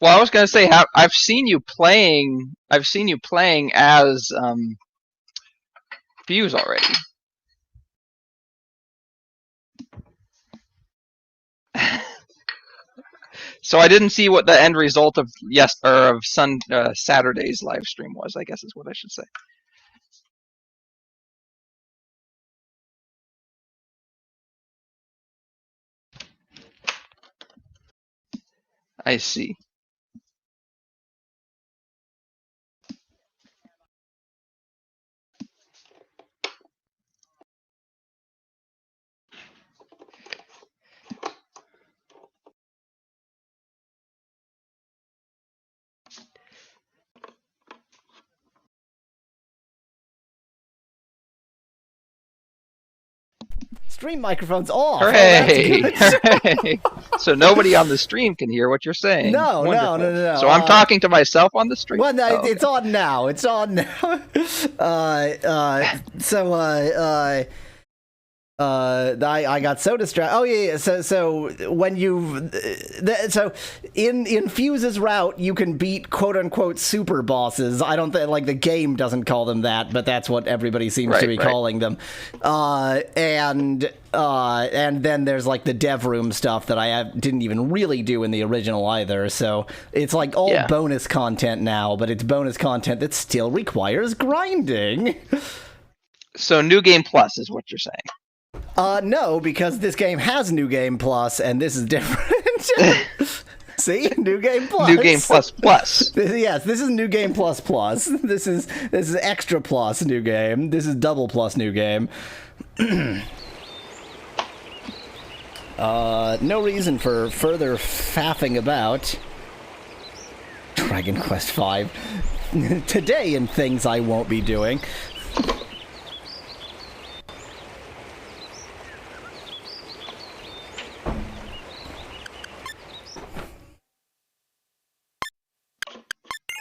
Well, I was gonna say, I've seen you playing. I've seen you playing as Fuse already. So I didn't see what the end result of Saturday's live stream was, I guess is what I should say. I see. Stream microphone's off. Hooray! Oh, that's good. Hooray! So nobody on the stream can hear what you're saying. No. So I'm talking to myself on the stream. Well, no, okay. It's on now. It's on now. I got so distracted. Oh yeah. So when so in Fuse's route, you can beat quote unquote super bosses. I don't think like the game doesn't call them that, but that's what everybody seems to be calling them. And then there's like the dev room stuff that I didn't even really do in the original either. So it's like all bonus content now, but it's bonus content that still requires grinding. So New Game Plus is what you're saying. No, because this game has New Game Plus, and this is different. See? New Game Plus. New Game Plus Plus. Yes, this is New Game Plus Plus. This is Extra Plus New Game. This is Double Plus New Game. No reason for further faffing about. Dragon Quest V. Today in things I won't be doing.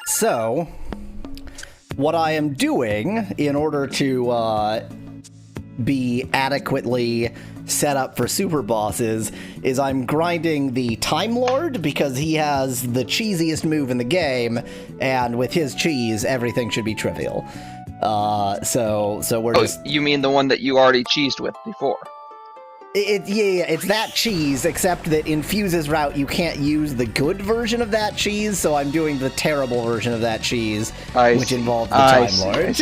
So, what I am doing in order to be adequately set up for super bosses is I'm grinding the Time Lord because he has the cheesiest move in the game, and with his cheese, everything should be trivial. So we're just... You mean the one that you already cheesed with before? It's that cheese, except that in Fuse's route, you can't use the good version of that cheese, so I'm doing the terrible version of that cheese, which involves the Time Lord.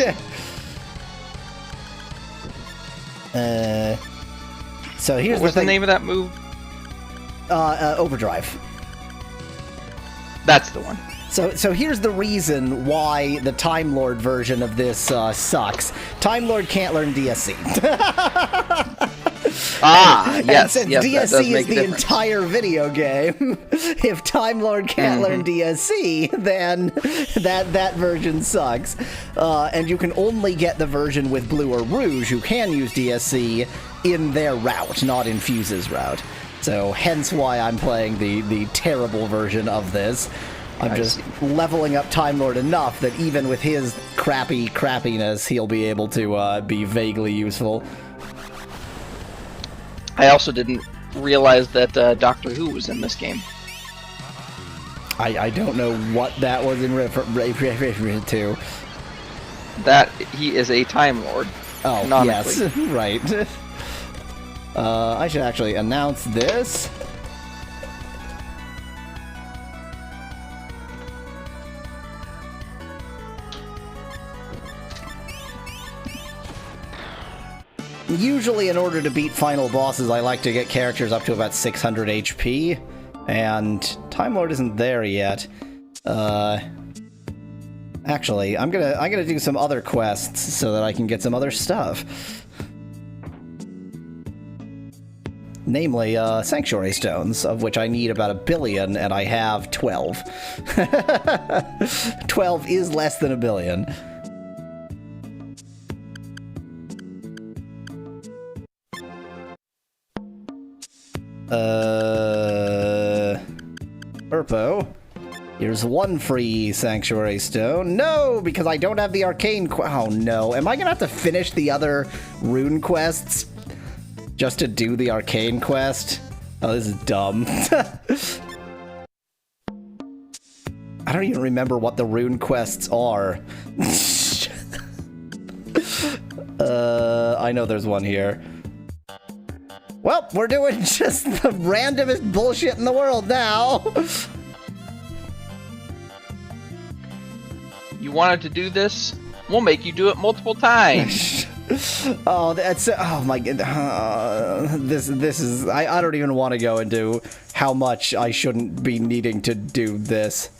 So here's What's the name of that move? Overdrive. That's the one. So here's the reason why the Time Lord version of this sucks. Time Lord can't learn DSC. Yes. And since DSC is the entire video game, if Time Lord can't learn DSC, then that version sucks. And you can only get the version with Blue or Rouge who can use DSC in their route, not in Fuse's route. So hence why I'm playing the terrible version of this. I'm just leveling up Time Lord enough that even with his crappiness, he'll be able to be vaguely useful. I also didn't realize that Doctor Who was in this game. I don't know what that was in reference to. That he is a Time Lord. Oh, yes, right. I should actually announce this. Usually, in order to beat final bosses, I like to get characters up to about 600 HP, and Time Lord isn't there yet. Actually, I'm gonna do some other quests so that I can get some other stuff. Namely, Sanctuary Stones, of which I need about 1 billion, and I have 12. 12 is less than 1 billion. Burpo. Here's one free Sanctuary Stone. No, because I don't have the Arcane oh no. Am I gonna have to finish the other rune quests just to do the Arcane quest? Oh, this is dumb. I don't even remember what the rune quests are. I know there's one here. Well, we're doing just the randomest bullshit in the world now. You wanted to do this? We'll make you do it multiple times. Oh, that's... Oh, my God. This is... I don't even want to go into how much I shouldn't be needing to do this.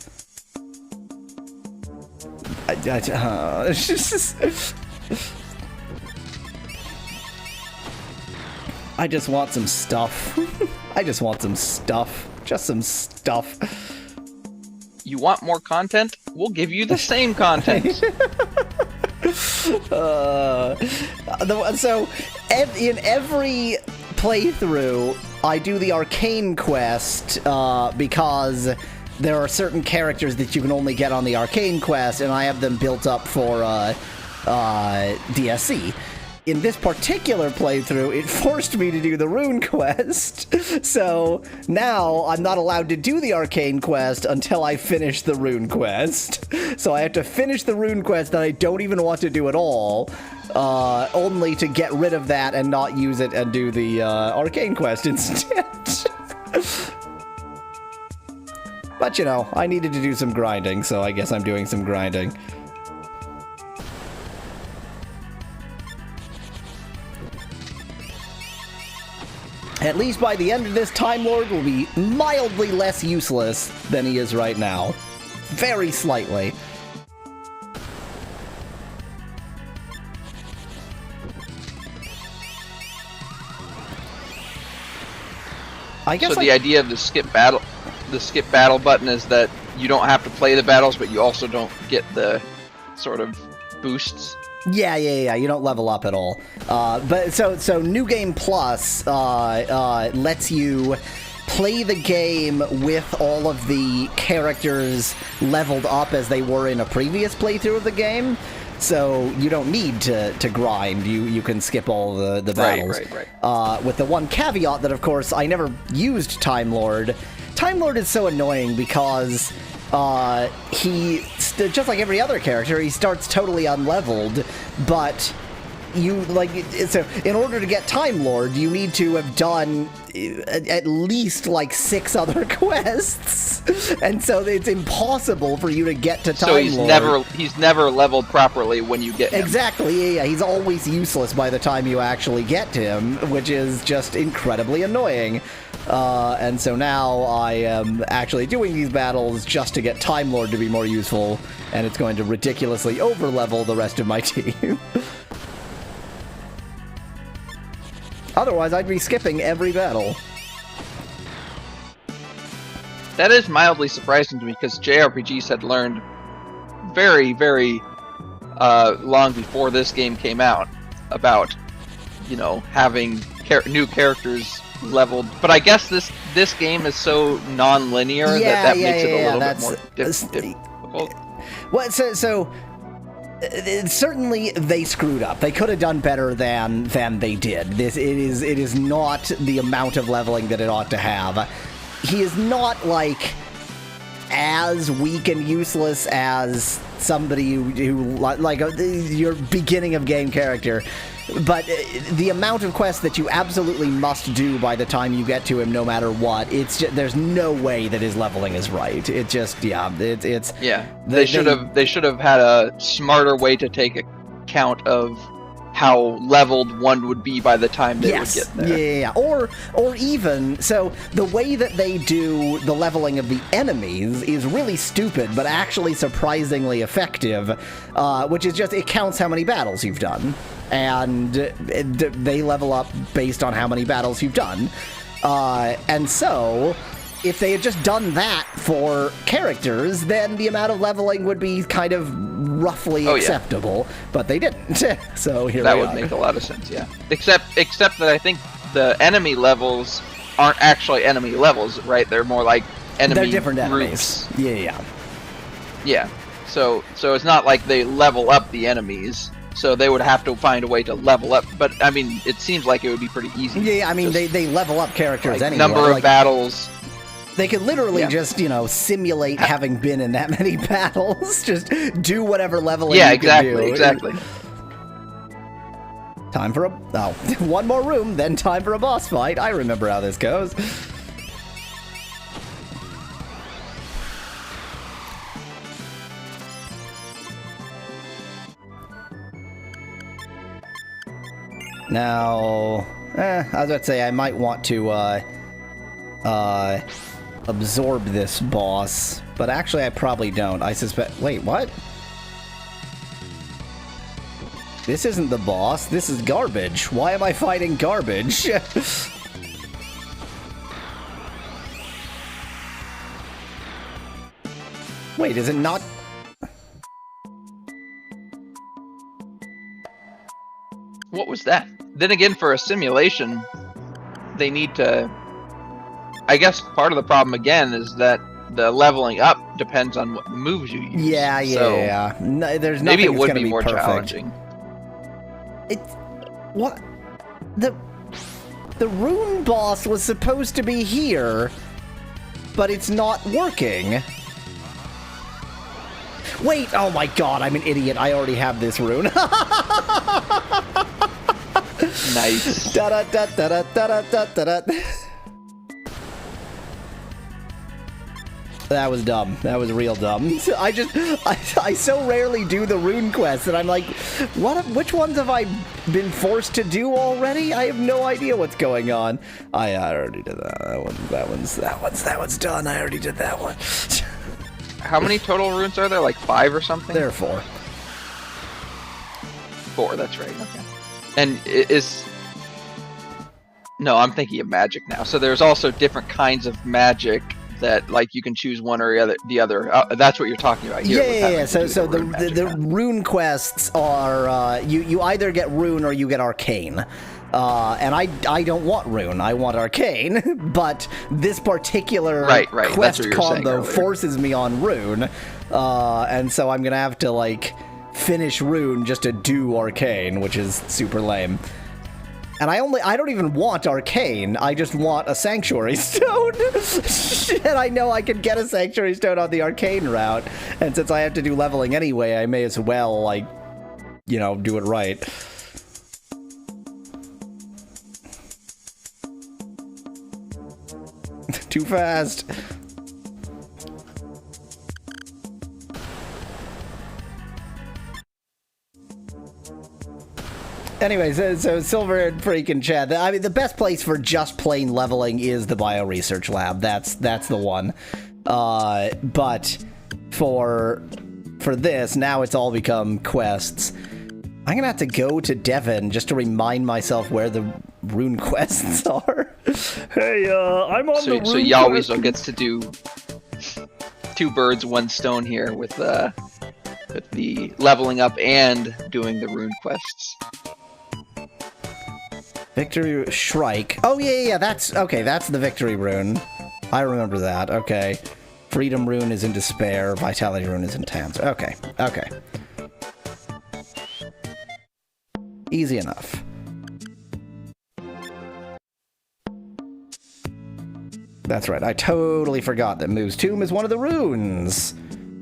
I just want some stuff. I just want some stuff. Just some stuff. You want more content? We'll give you the same content. So, in every playthrough, I do the arcane quest because there are certain characters that you can only get on the arcane quest, and I have them built up for DSC. In this particular playthrough, it forced me to do the rune quest, so now I'm not allowed to do the arcane quest until I finish the rune quest. So I have to finish the rune quest that I don't even want to do at all, only to get rid of that and not use it and do the arcane quest instead. But, you know, I needed to do some grinding, so I guess I'm doing some grinding. At least by the end of this, Time Lord will be mildly less useless than he is right now. Very slightly. I guess so the idea of the skip battle button is that you don't have to play the battles, but you also don't get the sort of boosts. Yeah, you don't level up at all. But so New Game Plus lets you play the game with all of the characters leveled up as they were in a previous playthrough of the game. So you don't need to grind. You can skip all the battles. Right. With the one caveat that, of course, I never used Time Lord. Time Lord is so annoying because he, just like every other character, he starts totally unleveled, but so in order to get Time Lord, you need to have done at least like 6 other quests, and so it's impossible for you to get to Time Lord. So he's never leveled properly when you get him. Exactly, yeah, he's always useless by the time you actually get to him, which is just incredibly annoying. And so now I am actually doing these battles just to get Time Lord to be more useful, and it's going to ridiculously overlevel the rest of my team. Otherwise, I'd be skipping every battle. That is mildly surprising to me, because JRPGs had learned very, very long before this game came out about, you know, having new characters leveled. But I guess this game is so non-linear that makes it a little bit more difficult. Well, so certainly they screwed up. They could have done better than they did. It is not the amount of leveling that it ought to have. He is not like as weak and useless as somebody who like your beginning of game character. But the amount of quests that you absolutely must do by the time you get to him, no matter what, it's just, there's no way that his leveling is right. It just, it's They should have had a smarter way to take account of how leveled one would be by the time they would get there. Yeah. Or even, so the way that they do the leveling of the enemies is really stupid, but actually surprisingly effective, which is just, it counts how many battles you've done. And they level up based on how many battles you've done. And so, if they had just done that for characters, then the amount of leveling would be kind of roughly acceptable. Yeah. But they didn't. So here we are. That would make a lot of sense, yeah. Except that I think the enemy levels aren't actually enemy levels, right? They're more like enemy They're different groups. Enemies. Yeah. So it's not like they level up the enemies. So they would have to find a way to level up. But, I mean, it seems like it would be pretty easy. Yeah, I mean, they level up characters like anyway. Number of battles. They could literally just, you know, simulate having been in that many battles. Just do whatever leveling you can do. Exactly. Time for one more room, then time for a boss fight. I remember how this goes. Now, I was about to say I might want to absorb this boss, but actually I probably don't. I suspect. Wait, what? This isn't the boss. This is garbage. Why am I fighting garbage? Wait, is it not? What was that? Then again, for a simulation, they need to... I guess part of the problem, again, is that the leveling up depends on what moves you use. Yeah. No, there's maybe it nothing would that's be more perfect. challenging. What? The rune boss was supposed to be here, but it's not working. Wait, oh my god, I'm an idiot. I already have this rune. Nice. Da-da-da-da-da-da-da-da-da. That was dumb. That was real dumb. I so rarely do the rune quests that I'm like, which ones have I been forced to do already? I have no idea what's going on. I already did that. That one's done. I already did that one. How many total runes are there? Like 5 or something? There are 4. 4, that's right. Okay. And no, I'm thinking of magic now. So there's also different kinds of magic that, like, you can choose one or the other. That's what you're talking about here. Yeah. So the rune quests are you either get rune or you get arcane. And I don't want rune, I want arcane, but this particular quest combo forces me on rune, and so I'm gonna have to, like, finish rune just to do arcane, which is super lame. And I don't even want arcane, I just want a sanctuary stone. And I know I can get a sanctuary stone on the arcane route, and since I have to do leveling anyway, I may as well, like, you know, do it right. Too fast. Anyways, so Silver and Freak in chat. I mean, the best place for just plain leveling is the Bio Research Lab. That's the one. But for this, now it's all become quests. I'm gonna have to go to Devon just to remind myself where the rune quests are. Hey, I'm on the rune So Yalweasel gets to do 2 birds, 1 stone here with the leveling up and doing the rune quests. Victory Shrike. Oh, yeah, that's... Okay, that's the Victory Rune. I remember that. Okay. Freedom Rune is in Despair. Vitality Rune is in Tanz. Okay. Easy enough. That's right. I totally forgot that Moo's Tomb is one of the runes.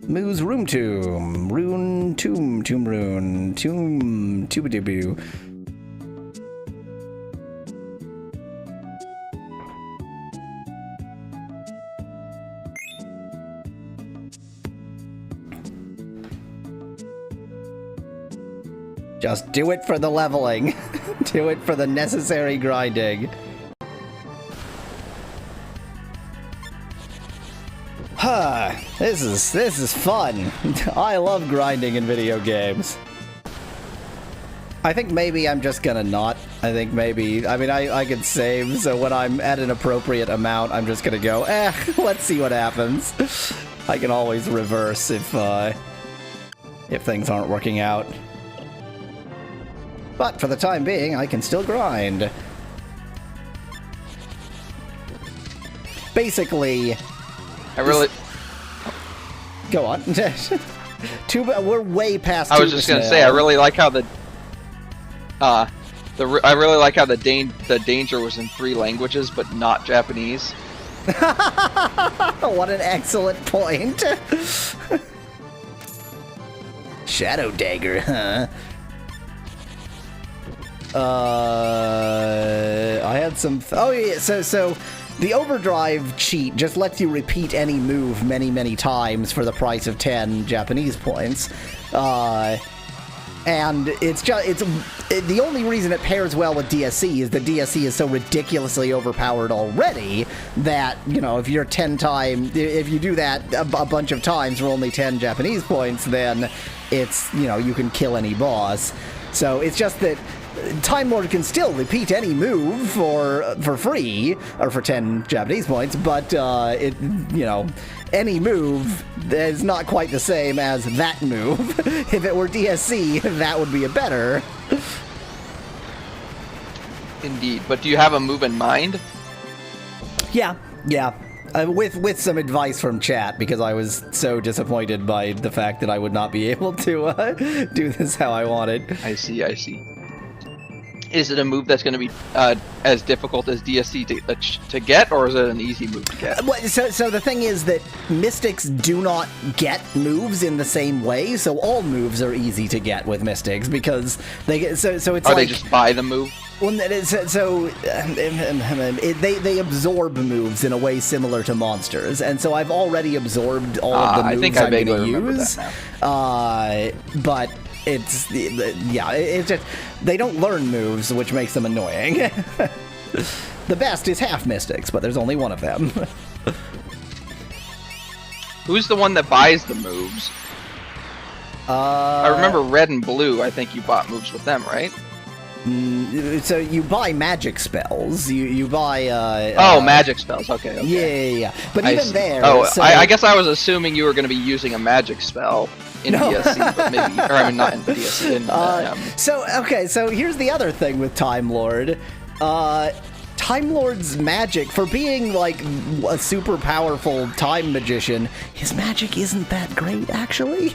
Moo's Room Tomb. Rune Tomb. Tomb Rune. Tomb. Tubadiboo. Just do it for the leveling. Do it for the necessary grinding. This is fun. I love grinding in video games. I think maybe I'm just gonna not. I think maybe, I mean, I could save, so when I'm at an appropriate amount, I'm just gonna go, let's see what happens. I can always reverse if things aren't working out. But for the time being, I can still grind. Basically... I really... Go on. We're way past. I was just gonna say, I really like how I really like how the danger was in 3 languages, but not Japanese. What an excellent point. Shadow Dagger, huh? I had some... oh, yeah, so the Overdrive cheat just lets you repeat any move many, many times for the price of 10 Japanese points. And it's the only reason it pairs well with DSC is that DSC is so ridiculously overpowered already that, you know, if you're if you do that a bunch of times for only 10 Japanese points, then it's, you know, you can kill any boss. So it's just that Time Lord can still repeat any move for free, or for 10 Japanese points, but you know, any move is not quite the same as that move. If it were DSC, that would be a better. Indeed, but do you have a move in mind? Yeah. With some advice from chat, because I was so disappointed by the fact that I would not be able to do this how I wanted. I see. Is it a move that's going to be as difficult as DSC to get, or is it an easy move to get? So the thing is that Mystics do not get moves in the same way, so all moves are easy to get with Mystics, because they get, so it's they just buy the move? Well, they absorb moves in a way similar to monsters, and so I've already absorbed all of the moves I'm going to use. But it's just they don't learn moves, which makes them annoying. The best is half Mystics, but there's only one of them. Who's the one that buys the moves? I remember Red and Blue. I think you bought moves with them, right? So you buy magic spells. You buy. Magic spells. Okay. Yeah. But even there. I guess I was assuming you were going to be using a magic spell in DSC, but maybe, or I mean, not in DSC. So here's the other thing with Time Lord. Time Lord's magic, for being like a super powerful time magician, his magic isn't that great, actually.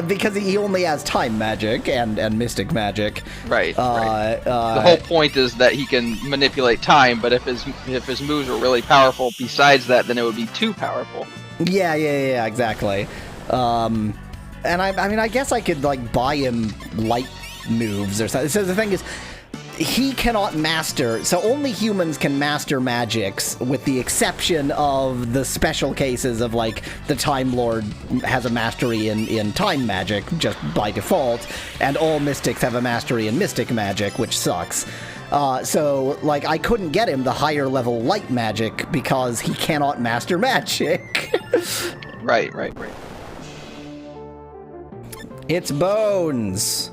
Because he only has time magic and mystic magic. Right. The whole point is that he can manipulate time, but if his moves were really powerful besides that, then it would be too powerful. Yeah, exactly. And I mean, I guess I could like buy him light moves or something. So the thing is, he cannot master, so only humans can master magics, with the exception of the special cases of, like, the Time Lord has a mastery in time magic, just by default, and all mystics have a mastery in mystic magic, which sucks. So, like, I couldn't get him the higher level light magic because he cannot master magic. Right. It's Bones.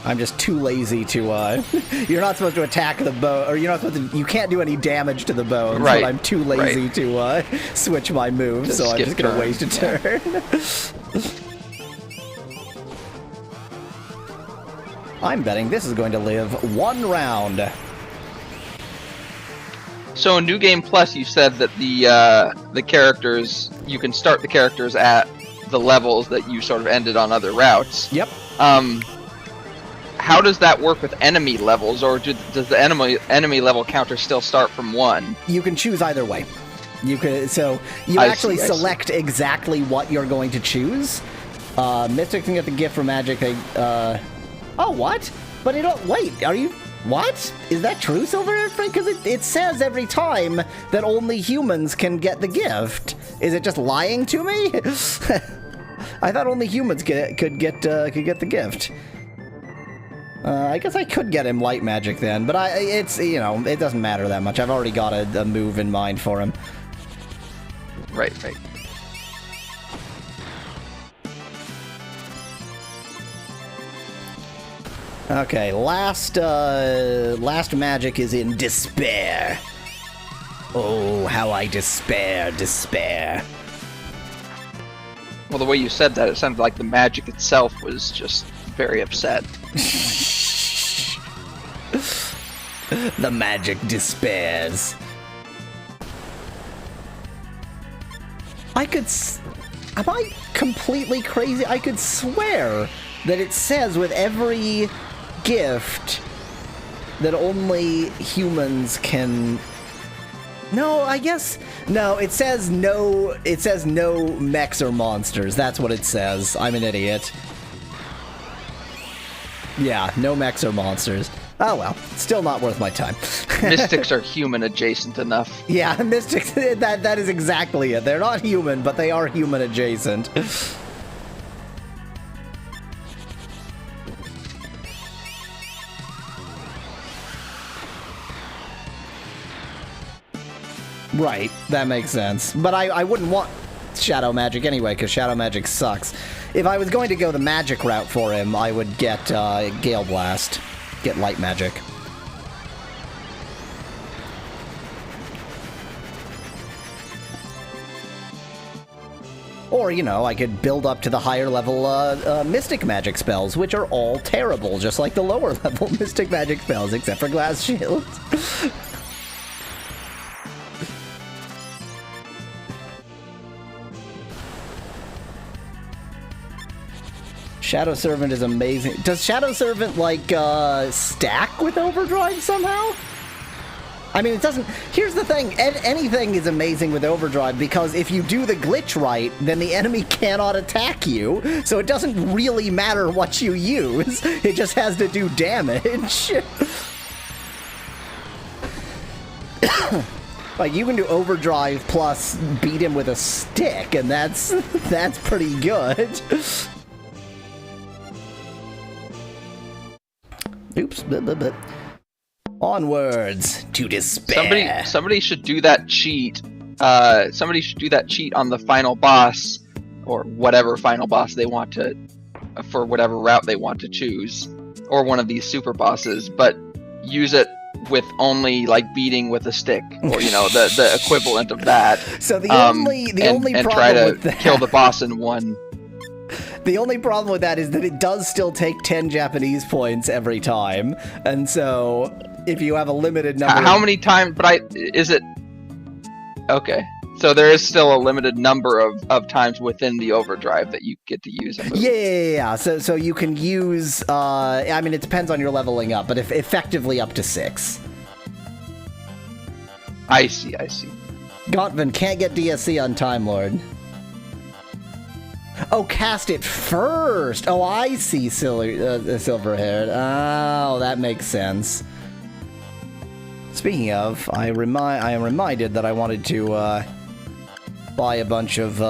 I'm just too lazy to, you're not supposed to attack the bone, or you're not supposed to, you can't do any damage to the bones, right. But I'm too lazy to, switch my moves, so I'm just gonna waste a turn. I'm betting this is going to live one round. So in New Game Plus, you said that the characters, you can start the characters at the levels that you sort of ended on other routes. Yep. How does that work with enemy levels, or does the enemy level counter still start from 1? You can choose either way. You actually select exactly what you're going to choose. Mystic can get the gift for magic. Oh, what? But wait, are you... What? Is that true, Silver? Because it says every time that only humans can get the gift. Is it just lying to me? I thought only humans could get the gift. I guess I could get him light magic then, but it's, you know, it doesn't matter that much. I've already got a move in mind for him. Right. Okay, last magic is in despair. Oh, how I despair. Well, the way you said that, it sounded like the magic itself was just very upset. The magic despairs. Am I completely crazy? I could swear that it says with every gift that only humans can... No, I guess... No, it says no mechs or monsters. That's what it says. I'm an idiot. Yeah, no mechs or monsters. Oh well, still not worth my time. Mystics are human adjacent enough. Yeah, mystics, that is exactly it. They're not human, but they are human adjacent. Right, that makes sense. But I wouldn't want Shadow Magic anyway, because Shadow Magic sucks. If I was going to go the magic route for him, I would get Gale Blast. Get Light Magic. Or, you know, I could build up to the higher level Mystic Magic spells, which are all terrible, just like the lower level Mystic Magic spells, except for Glass Shield. Shadow Servant is amazing. Does Shadow Servant, like, stack with Overdrive somehow? I mean, it doesn't... Here's the thing. Anything is amazing with Overdrive, because if you do the glitch right, then the enemy cannot attack you, so it doesn't really matter what you use. It just has to do damage. Like, you can do Overdrive plus beat him with a stick, and that's pretty good. Oops. Blah, blah, blah. Onwards to despair. Somebody should do that cheat. Somebody should do that cheat on the final boss, or whatever final boss they want to, for whatever route they want to choose, or one of these super bosses, but use it with only like beating with a stick, or you know the equivalent of that. So the only problem try to with that, kill the boss in one. The only problem with that is that it does still take 10 Japanese points every time, and so if you have a limited number... How many times... Is it... Okay. So there is still a limited number of times within the overdrive that you get to use a move. Yeah. So you can use... I mean, it depends on your leveling up, but effectively up to 6. I see. Gauntvan can't get DSC on Time Lord. Oh, cast it first! Oh, I see, Silver-haired. Oh, that makes sense. Speaking of, I am reminded that I wanted to buy a bunch of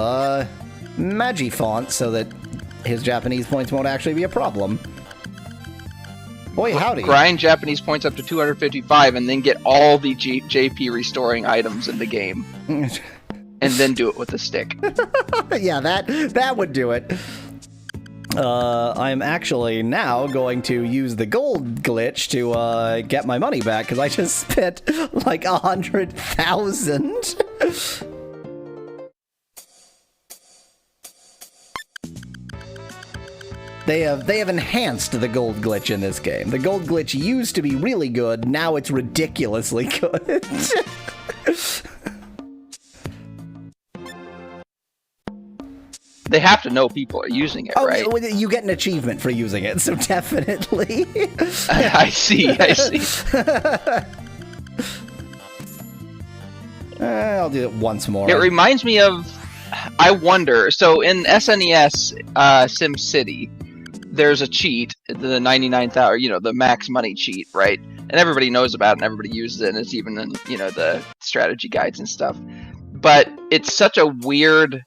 Magi fonts so that his Japanese points won't actually be a problem. Boy, howdy. Grind Japanese points up to 255 and then get all the JP restoring items in the game. And then do it with a stick. Yeah, that would do it. I'm actually now going to use the gold glitch to get my money back, because I just spent like 100,000. They have enhanced the gold glitch in this game. The gold glitch used to be really good, now it's ridiculously good. They have to know people are using it, right? Oh, you get an achievement for using it, so definitely. I see. I'll do it once more. It reminds me of, I wonder, so in SNES SimCity, there's a cheat, the 99,000, you know, the max money cheat, right? And everybody knows about it and everybody uses it, and it's even in, you know, the strategy guides and stuff. But it's such a weird...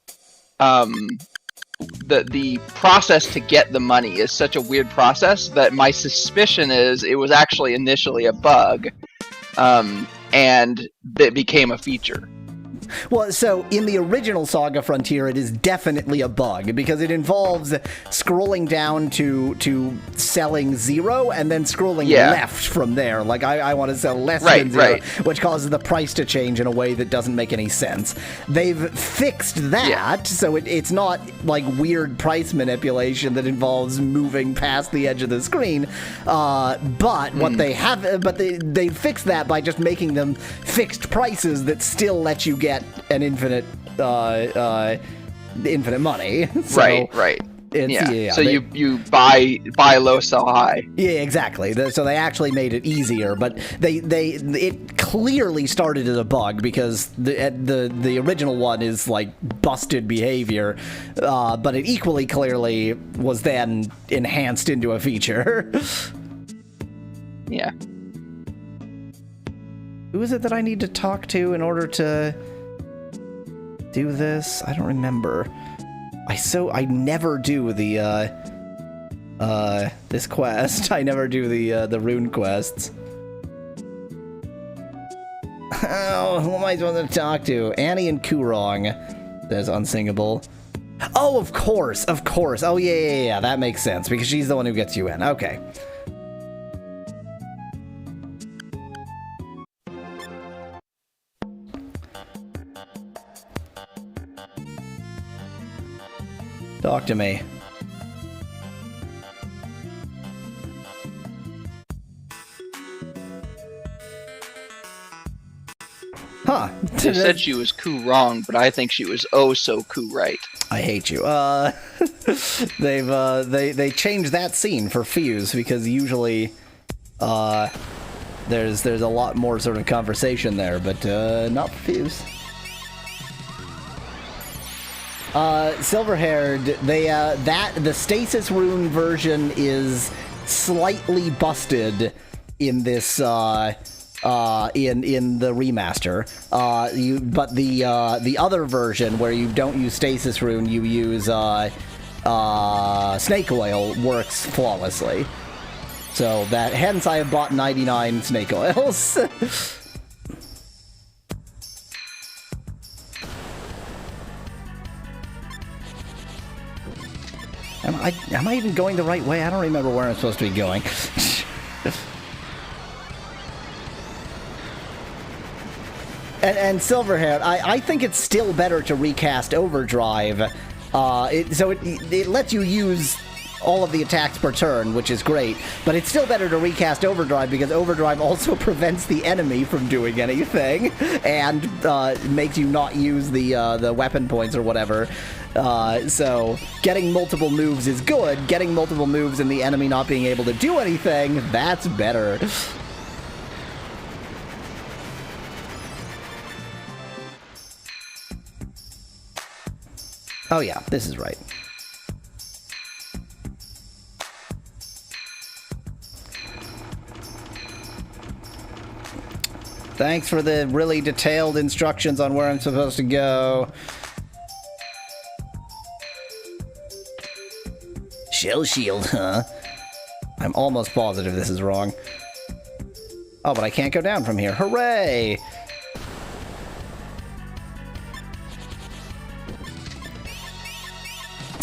the process to get the money is such a weird process that my suspicion is it was actually initially a bug, and it became a feature. Well, so in the original SaGa Frontier, it is definitely a bug, because it involves scrolling down to selling 0 and then scrolling left from there. Like, I want to sell less than 0, which causes the price to change in a way that doesn't make any sense. They've fixed that, so it's not like weird price manipulation that involves moving past the edge of the screen. But what they have, they fixed that by just making them fixed prices that still let you get an infinite money. So, right. So you buy low, sell high. Yeah, exactly. So they actually made it easier, but it clearly started as a bug because the original one is like busted behavior, but it equally clearly was then enhanced into a feature. Yeah. Who is it that I need to talk to in order to do this? I don't remember. I never do the this quest. I never do the rune quests. Oh, who am I supposed to talk to? Annie and Kurong. Says unsingable. Oh, of course. Oh, yeah. That makes sense because she's the one who gets you in. Okay. Talk to me. Huh. They said she was wrong, but I think she was oh so right. I hate you. They changed that scene for Fuse because usually there's a lot more sort of conversation there, but not for Fuse. Silver-haired, the stasis rune version is slightly busted in this in the remaster. But the other version where you don't use stasis rune, you use snake oil, works flawlessly. So hence I have bought 99 snake oils. Am I even going the right way? I don't remember where I'm supposed to be going. and Silverhair, I think it's still better to recast Overdrive. It lets you use all of the attacks per turn, which is great, but it's still better to recast Overdrive because Overdrive also prevents the enemy from doing anything and makes you not use the weapon points or whatever. So getting multiple moves is good. Getting multiple moves and the enemy not being able to do anything, that's better. Oh yeah, this is right. Thanks for the really detailed instructions on where I'm supposed to go. Shell shield, huh? I'm almost positive this is wrong. Oh, but I can't go down from here. Hooray!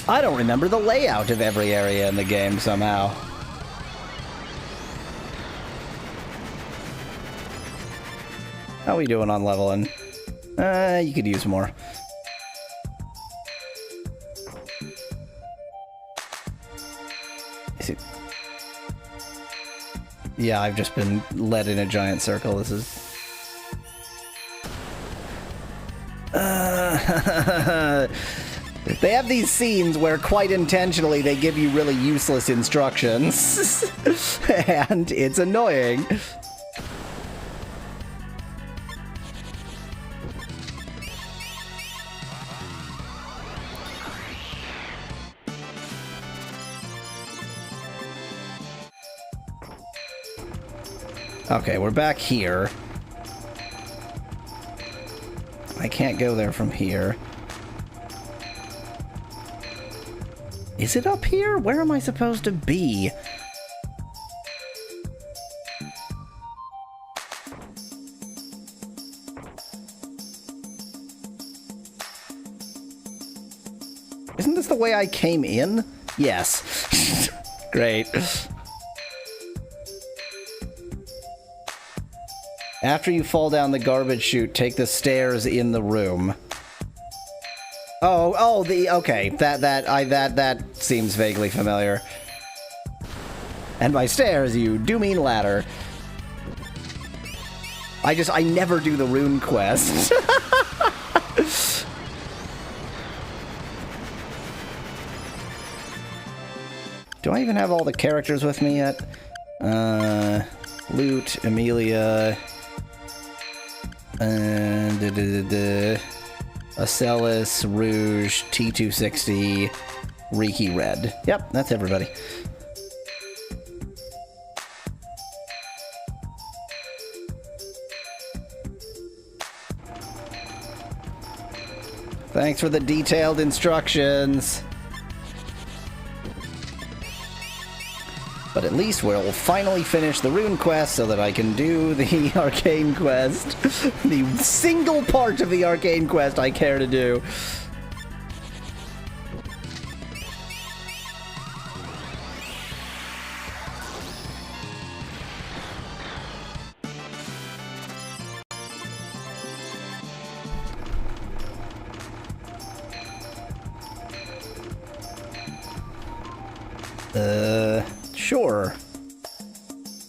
I don't remember the layout of every area in the game somehow. How are we doing on leveling? You could use more. Is it? Yeah, I've just been led in a giant circle. This is... They have these scenes where, quite intentionally, they give you really useless instructions. And it's annoying. Okay, we're back here. I can't go there from here. Is it up here? Where am I supposed to be? Isn't this the way I came in? Yes. Great. After you fall down the garbage chute, take the stairs in the room. Okay. That seems vaguely familiar. And by stairs, you do mean ladder. I never do the rune quest. Do I even have all the characters with me yet? Lute, Amelia, Acellus, Rouge, T260, Riki Red. Yep, that's everybody. Thanks for the detailed instructions. But at least we'll finally finish the Rune Quest so that I can do the Arcane Quest. The single part of the Arcane Quest I care to do. Sure.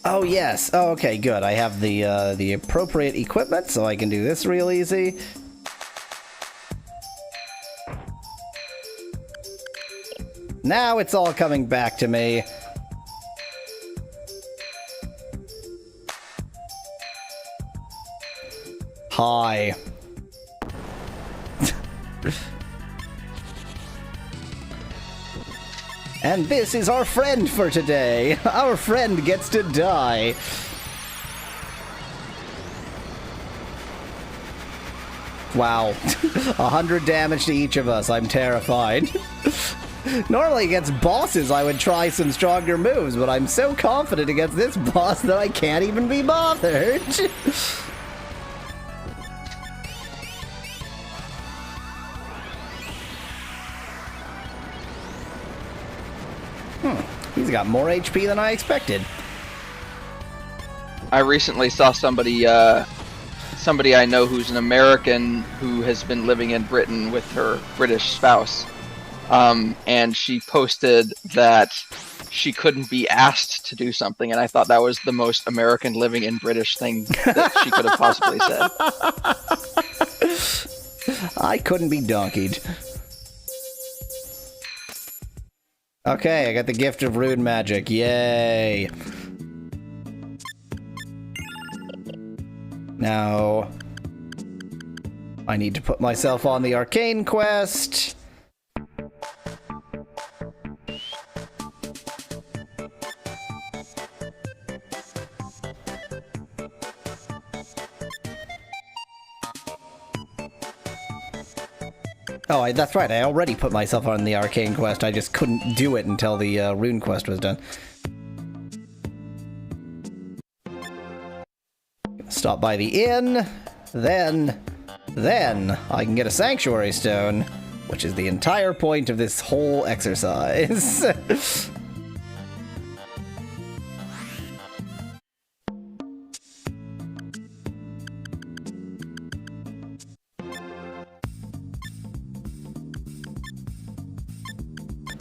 Oh, yes. Oh, okay, good. I have the appropriate equipment, so I can do this real easy. Now it's all coming back to me. Hi. And this is our friend for today. Our friend gets to die. Wow. 100 damage to each of us. I'm terrified. Normally against bosses I would try some stronger moves, but I'm so confident against this boss that I can't even be bothered. He's got more HP than I expected. I recently saw somebody I know who's an American who has been living in Britain with her British spouse. And she posted that she couldn't be asked to do something, and I thought that was the most American living in British thing that she could have possibly said. I couldn't be donkeyed. Okay, I got the gift of rune magic. Yay. Now, I need to put myself on the Arcane Quest. Oh, that's right. I already put myself on the Arcane Quest. I just couldn't do it until the Rune Quest was done. Stop by the inn. Then I can get a Sanctuary Stone, which is the entire point of this whole exercise.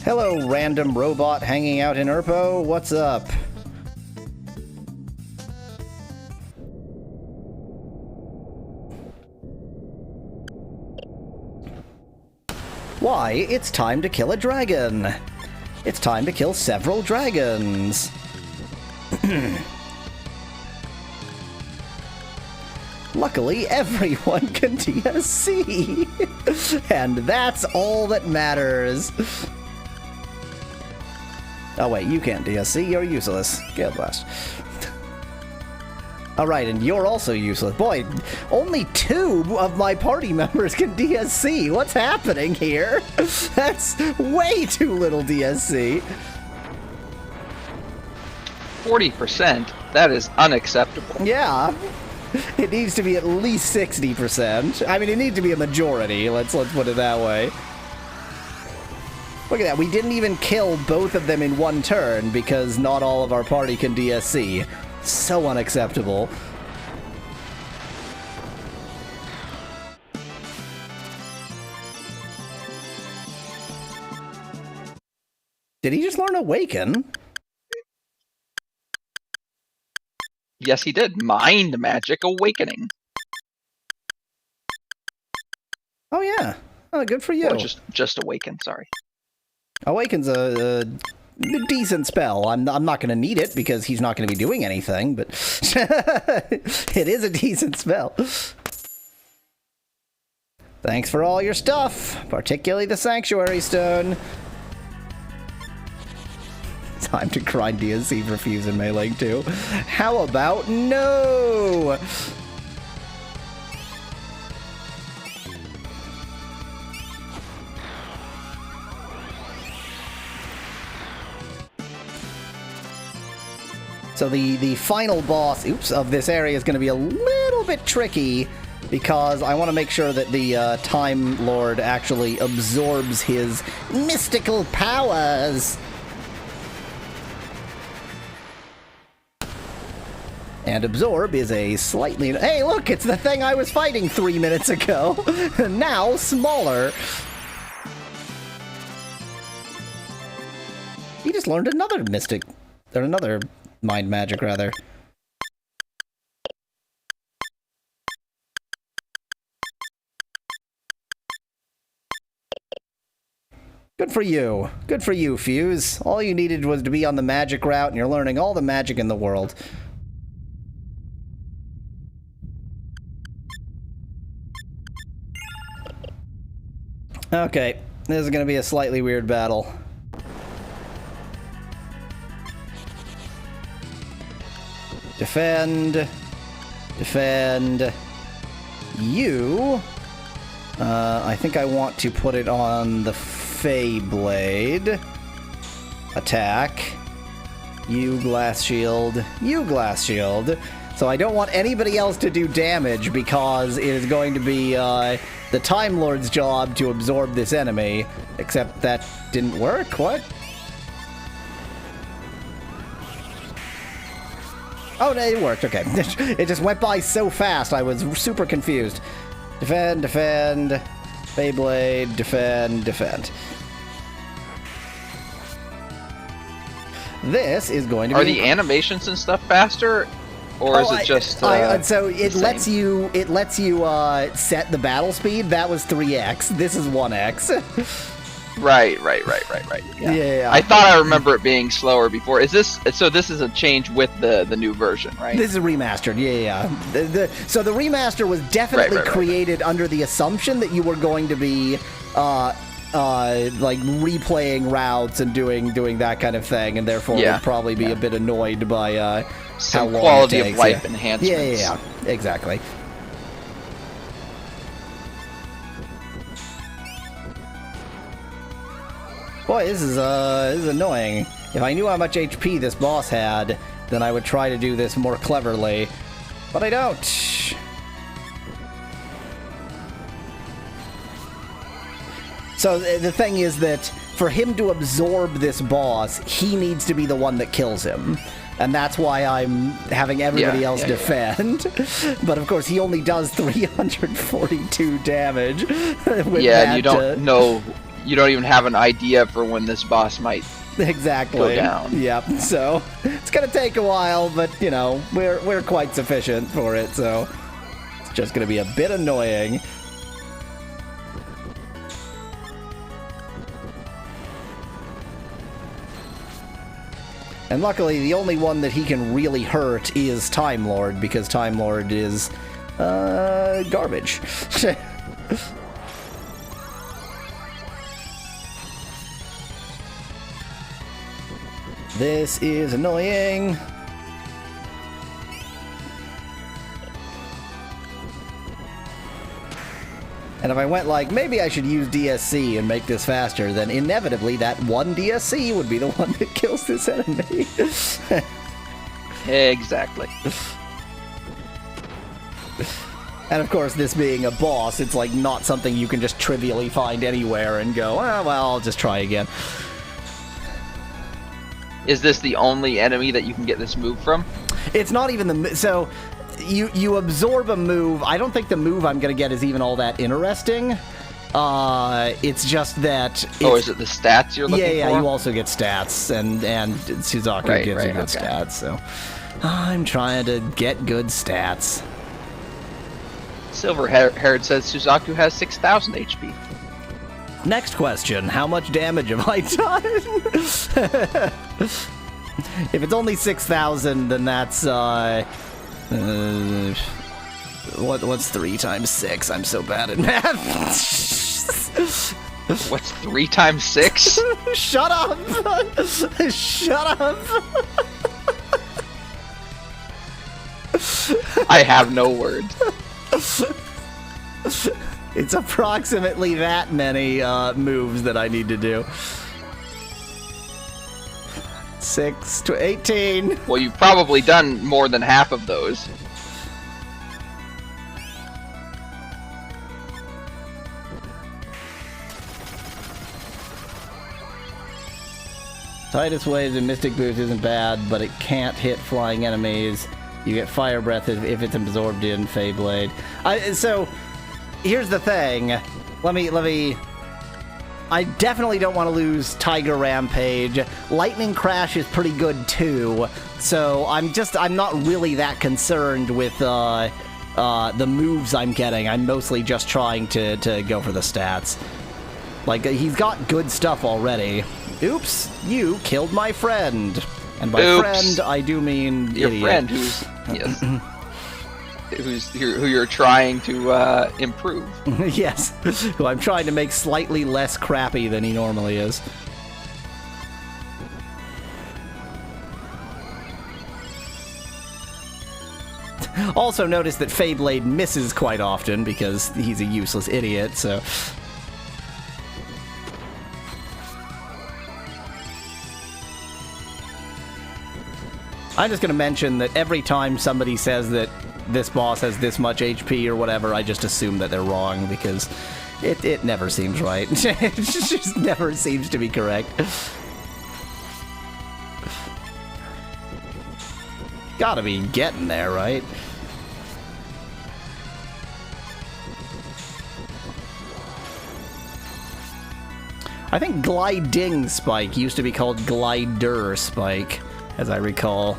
Hello, random robot hanging out in Urpo. What's up? Why, it's time to kill a dragon. It's time to kill several dragons. Luckily, everyone can DSC. And that's all that matters. Oh wait, you can't DSC, you're useless. Gale Blast. Alright, and you're also useless. Boy, only 2 of my party members can DSC. What's happening here? That's way too little DSC. 40%? That is unacceptable. Yeah. It needs to be at least 60%. I mean, it needs to be a majority. Let's put it that way. Look at that, we didn't even kill both of them in one turn because not all of our party can DSC. So unacceptable. Did he just learn Awaken? Yes, he did. Mind Magic Awakening. Oh yeah. Oh, good for you. Or just Awaken, sorry. Awaken's a decent spell. I'm not going to need it because he's not going to be doing anything, but it is a decent spell. Thanks for all your stuff, particularly the Sanctuary Stone. Time to grind DSC for Fuse and Melee too. How about no? So the final boss, of this area is going to be a little bit tricky because I want to make sure that the Time Lord actually absorbs his mystical powers. And absorb is a slightly... Hey, look, it's the thing I was fighting 3 minutes ago. Now smaller. He just learned another mystic... or another mind magic, rather. Good for you. Good for you, Fuse. All you needed was to be on the magic route, and you're learning all the magic in the world. Okay, this is going to be a slightly weird battle. Defend. Defend. You. I think I want to put it on the Fey Blade. Attack. You Glass Shield. You Glass Shield. So I don't want anybody else to do damage because it is going to be the Time Lord's job to absorb this enemy. Except that didn't work. What? Oh, no, it worked. Okay. It just went by so fast, I was super confused. Defend, defend. Beyblade, defend, defend. This is going to be... Are the animations and stuff faster? Or is it just... so it lets you set the battle speed. That was 3x. This is 1x. Right. Yeah. I thought I remember it being slower before. Is this... So this is a change with the new version, right? This is remastered, yeah. So the remaster was definitely created under the assumption that you were going to be... like replaying routes and doing that kind of thing, and therefore would probably be a bit annoyed by some how long quality it takes. of life enhancements. Yeah, exactly. Boy, this is annoying. If I knew how much HP this boss had, then I would try to do this more cleverly, but I don't. So the thing is that for him to absorb this boss, he needs to be the one that kills him. And that's why I'm having everybody else defend. But of course, he only does 342 damage. And you don't know, you don't even have an idea for when this boss might go down. Yep. So it's gonna take a while, but you know, we're quite sufficient for it. So it's just gonna be a bit annoying. And luckily, the only one that he can really hurt is Time Lord, because Time Lord is, garbage. This is annoying. And if I went like, maybe I should use DSC and make this faster, then inevitably that one DSC would be the one that kills this enemy. Exactly. And of course, this being a boss, it's like not something you can just trivially find anywhere and go, oh, well, I'll just try again. Is this the only enemy that you can get this move from? It's not even the... So... You absorb a move. I don't think the move I'm going to get is even all that interesting. It's just that... is it the stats you're looking for? Yeah, you also get stats, and SaGa gives you good stats, so... I'm trying to get good stats. Silver Haired says Suzaku has 6,000 HP. Next question, how much damage have I done? If it's only 6,000, then that's, what's 3 times 6? I'm so bad at math. What's 3 times 6? Shut up! Shut up! I have no words. It's approximately that many moves that I need to do. 6 to 18. Well, you've probably done more than half of those. Tidus Waves and Mystic Boost isn't bad, but it can't hit flying enemies. You get Fire Breath if it's absorbed in Feyblade. So, here's the thing. Let me... I definitely don't want to lose Tiger Rampage. Lightning Crash is pretty good too, so I'm not really that concerned with the moves I'm getting. I'm mostly just trying to go for the stats. Like, he's got good stuff already. Oops, you killed my friend. And by friend, I do mean your idiot. friend who's who you're trying to improve. Yes, who I'm trying to make slightly less crappy than he normally is. Also notice that Feyblade misses quite often because he's a useless idiot, so... I'm just going to mention that every time somebody says that this boss has this much HP or whatever, I just assume that they're wrong, because it never seems right. It just never seems to be correct. Gotta be getting there, right? I think Gliding Spike used to be called Glider Spike, as I recall.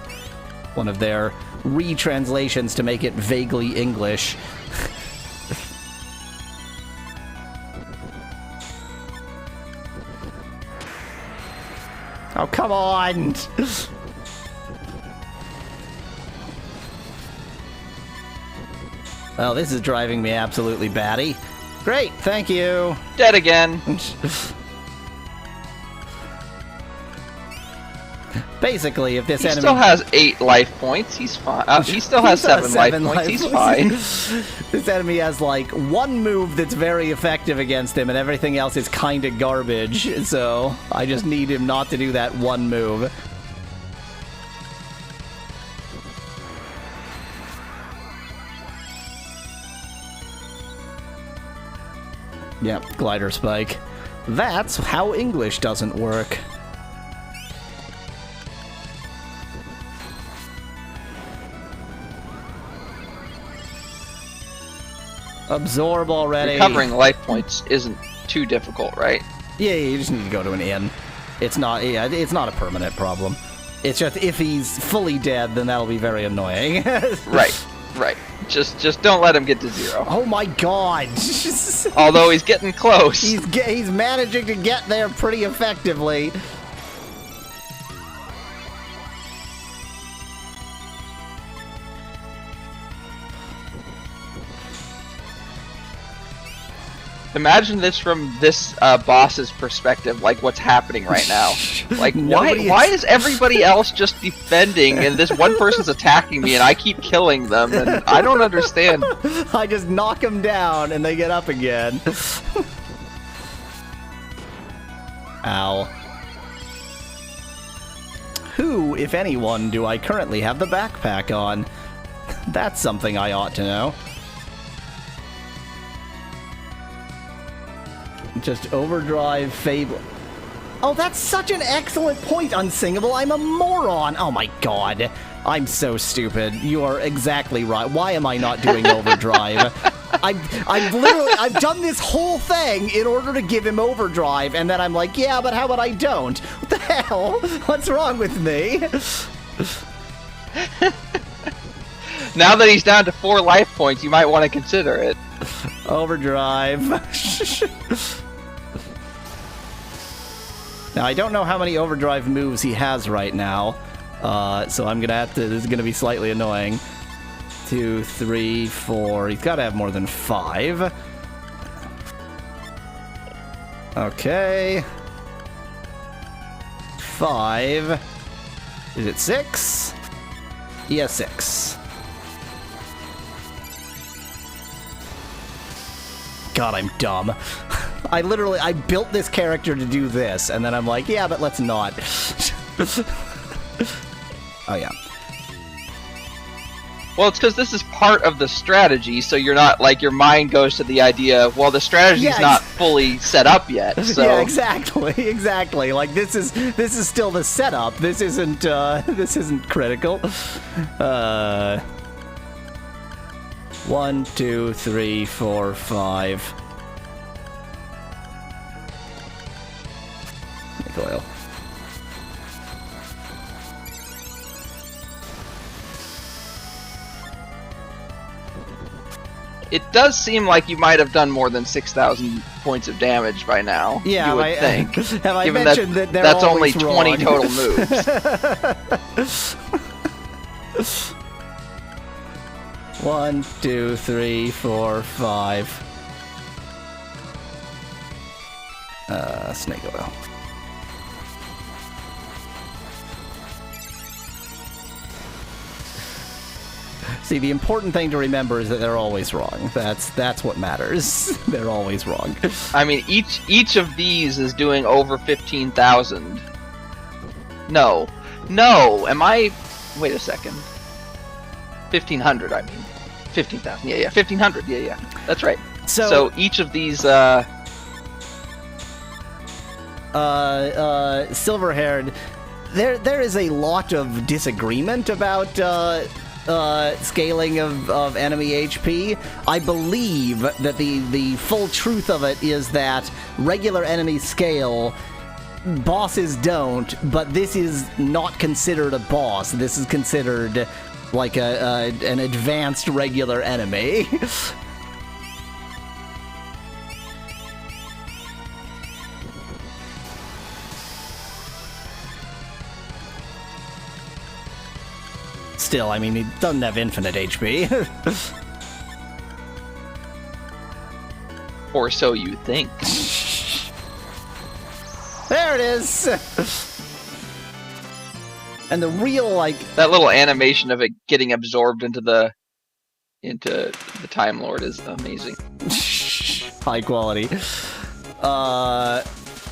One of their retranslations to make it vaguely English. Oh, come on! Well, this is driving me absolutely batty. Great, thank you! Dead again! Basically, if this enemy... He still has 8 life points, he's fine. He still has 7 life points, he's fine. This enemy has, like, one move that's very effective against him, and everything else is kinda garbage, so I just need him not to do that one move. Yep, Glider Spike. That's how English doesn't work. Absorb already. Recovering life points isn't too difficult, right? Yeah, you just need to go to an inn. It's not a permanent problem. It's just if he's fully dead, then that'll be very annoying. Right. Just don't let him get to 0. Oh my god! Although he's getting close. He's managing to get there pretty effectively. Imagine this from this boss's perspective, like what's happening right now. Like, why is everybody else just defending and this one person's attacking me and I keep killing them and I don't understand. I just knock them down and they get up again. Ow. Who, if anyone, do I currently have the backpack on? That's something I ought to know. Just overdrive Fable. Oh, that's such an excellent point, Unsingable. I'm a moron. Oh my god. I'm so stupid. You are exactly right. Why am I not doing overdrive? I've done this whole thing in order to give him overdrive, and then I'm like, yeah, but how about I don't? What the hell? What's wrong with me? Now that he's down to 4 life points, you might want to consider it. Overdrive. Now, I don't know how many overdrive moves he has right now, so I'm gonna have to... This is gonna be slightly annoying. 2, 3, 4... He's gotta have more than 5. Okay. 5. Is it 6? Yeah, 6. God, I'm dumb. I built this character to do this, and then I'm like, yeah, but let's not. Oh, yeah. Well, it's because this is part of the strategy, so you're not, like, your mind goes to the idea, well, the strategy's not fully set up yet, so... Yeah, exactly. Like, this is still the setup. This isn't critical. 1, 2, 3, 4, 5. Make oil. It does seem like you might have done more than 6,000 points of damage by now. Yeah, you would think. Have I mentioned that they're that's always only wrong. 20 total moves. 1, 2, 3, 4, 5. Snake oil. See, the important thing to remember is that they're always wrong. That's what matters. They're always wrong. I mean, each of these is doing over 15,000. No, am I... Wait a second. 1,500, I mean. 15,000, yeah, 1,500, yeah. That's right. So each of these, Silver-haired, there is a lot of disagreement about, scaling of enemy HP. I believe that the full truth of it is that regular enemies scale, bosses don't, but this is not considered a boss. This is considered like an advanced regular enemy. Still, I mean, he doesn't have infinite HP. Or so you think. There it is! And the real, like... That little animation of it getting absorbed into the Time Lord is amazing. High quality.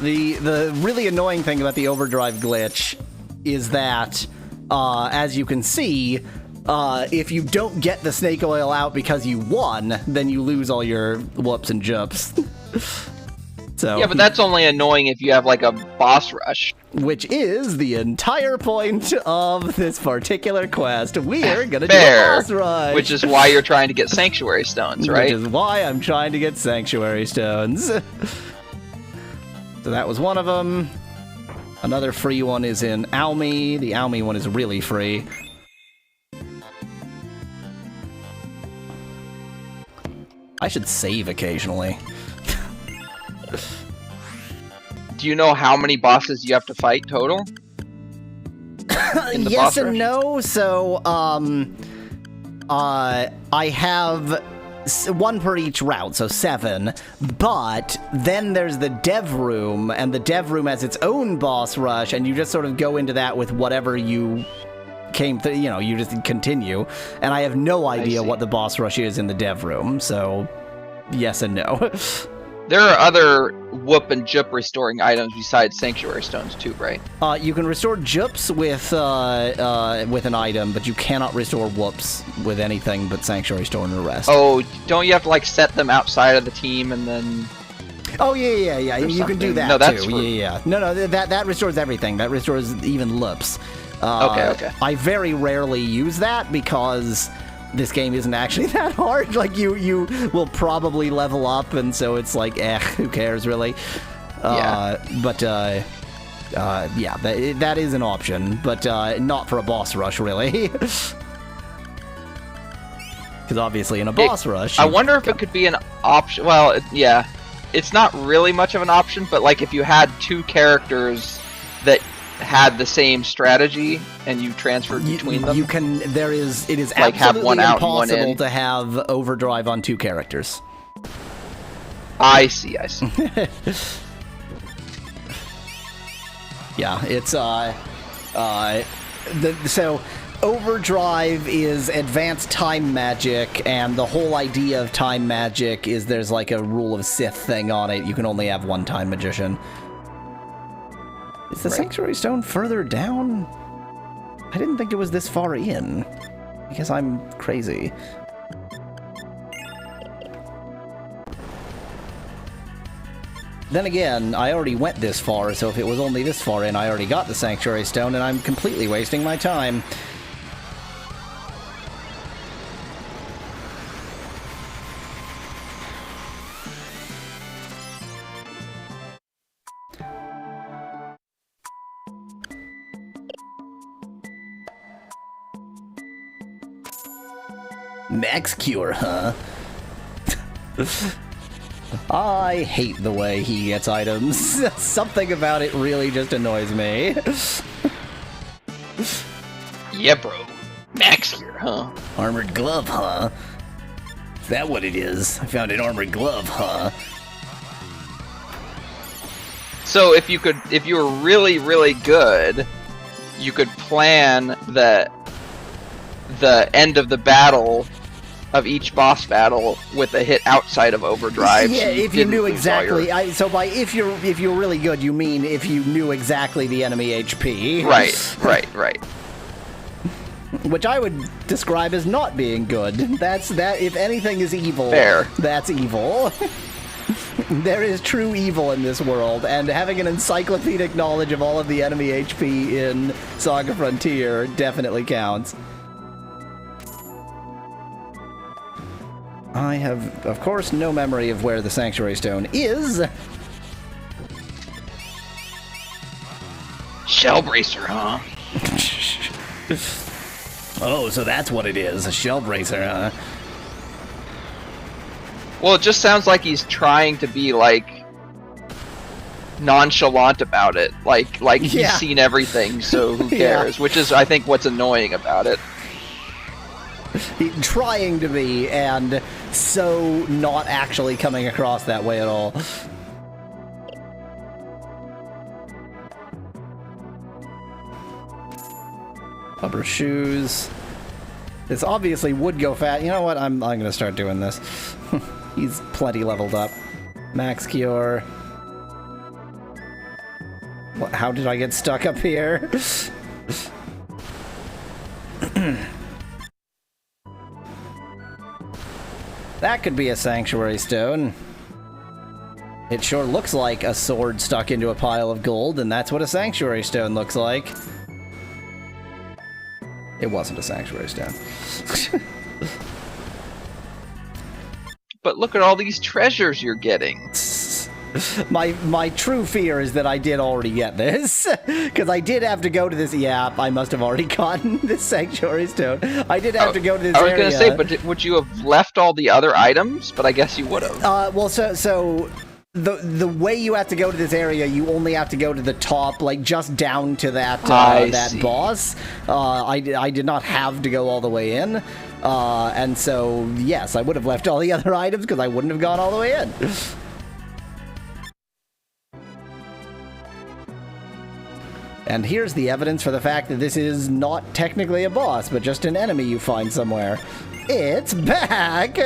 The really annoying thing about the overdrive glitch is that, as you can see, if you don't get the snake oil out because you won, then you lose all your whoops and jumps. So, yeah, but that's only annoying if you have, like, a boss rush. Which is the entire point of this particular quest. We're gonna do a boss rush! Which is why you're trying to get Sanctuary Stones, right? Which is why I'm trying to get Sanctuary Stones. So that was one of them. Another free one is in Almi. The Almi one is really free. I should save occasionally. Do you know how many bosses you have to fight total? Yes and no. So, I have one per each route, so 7. But then there's the dev room, and the dev room has its own boss rush, and you just sort of go into that with whatever you came through. You know, you just continue. And I have no idea what the boss rush is in the dev room. So, yes and no. There are other whoop and jup restoring items besides Sanctuary Stones too, right? You can restore jups with an item, but you cannot restore whoops with anything but Sanctuary Stone and the rest. Oh, don't you have to like set them outside of the team and then? Oh yeah. You can do that no, that's too. For... Yeah. No, that restores everything. That restores even lips. Okay. I very rarely use that because this game isn't actually that hard. Like, you will probably level up, and so it's like, who cares, really? Yeah. Yeah, that is an option, but not for a boss rush, really. Because obviously in a boss rush... I wonder if it could be an option... Well, yeah. it's not really much of an option, but like if you had two characters that had the same strategy and you transferred between them, you can. It is like have one absolutely out and one impossible in. to have overdrive on two characters. I see. Yeah, it's so overdrive is advanced time magic, and the whole idea of time magic is there's like a rule of Sith thing on it. You can only have one time magician. Is the Sanctuary Stone further down? I didn't think it was this far in. I guess I'm crazy. Then again, I already went this far, so if it was only this far in, I already got the Sanctuary Stone, and I'm completely wasting my time. Max Cure, huh? I hate the way he gets items. Something about it really just annoys me. Yeah, bro. Max here, huh? Armored glove, huh? Is that what it is? I found an armored glove, huh? So if you were really, really good, you could plan the end of the battle of each boss battle with a hit outside of overdrive. Yeah, so if you knew exactly. Your... So by if you're really good, you mean if you knew exactly the enemy HP. Right. Which I would describe as not being good. That's that. If anything is evil, fair. That's evil. There is true evil in this world, and having an encyclopedic knowledge of all of the enemy HP in SaGa Frontier definitely counts. I have, of course, no memory of where the Sanctuary Stone is. Shell Bracer, huh? Oh, so that's what it is, a Shell Bracer, huh? Well, it just sounds like he's trying to be, like, nonchalant about it. Like he's seen everything, so who cares? Which is, I think, what's annoying about it. Trying to be, and so not actually coming across that way at all. Rubber shoes. This obviously would go fast. You know what? I'm gonna start doing this. He's plenty leveled up. Max Cure. What, how did I get stuck up here? That could be a Sanctuary Stone. It sure looks like a sword stuck into a pile of gold, and that's what a Sanctuary Stone looks like. It wasn't a Sanctuary Stone. But look at all these treasures you're getting. My true fear is that I did already get this, because I did have to go to this. Yeah, I must have already gotten this Sanctuary Stone. I did have to go to this area. I was gonna say, but would you have left all the other items? But I guess you would have. Well, so the way you have to go to this area, you only have to go to the top, like just down to that that boss. I did not have to go all the way in, and so yes, I would have left all the other items because I wouldn't have gone all the way in. And here's the evidence for the fact that this is not technically a boss, but just an enemy you find somewhere. It's back!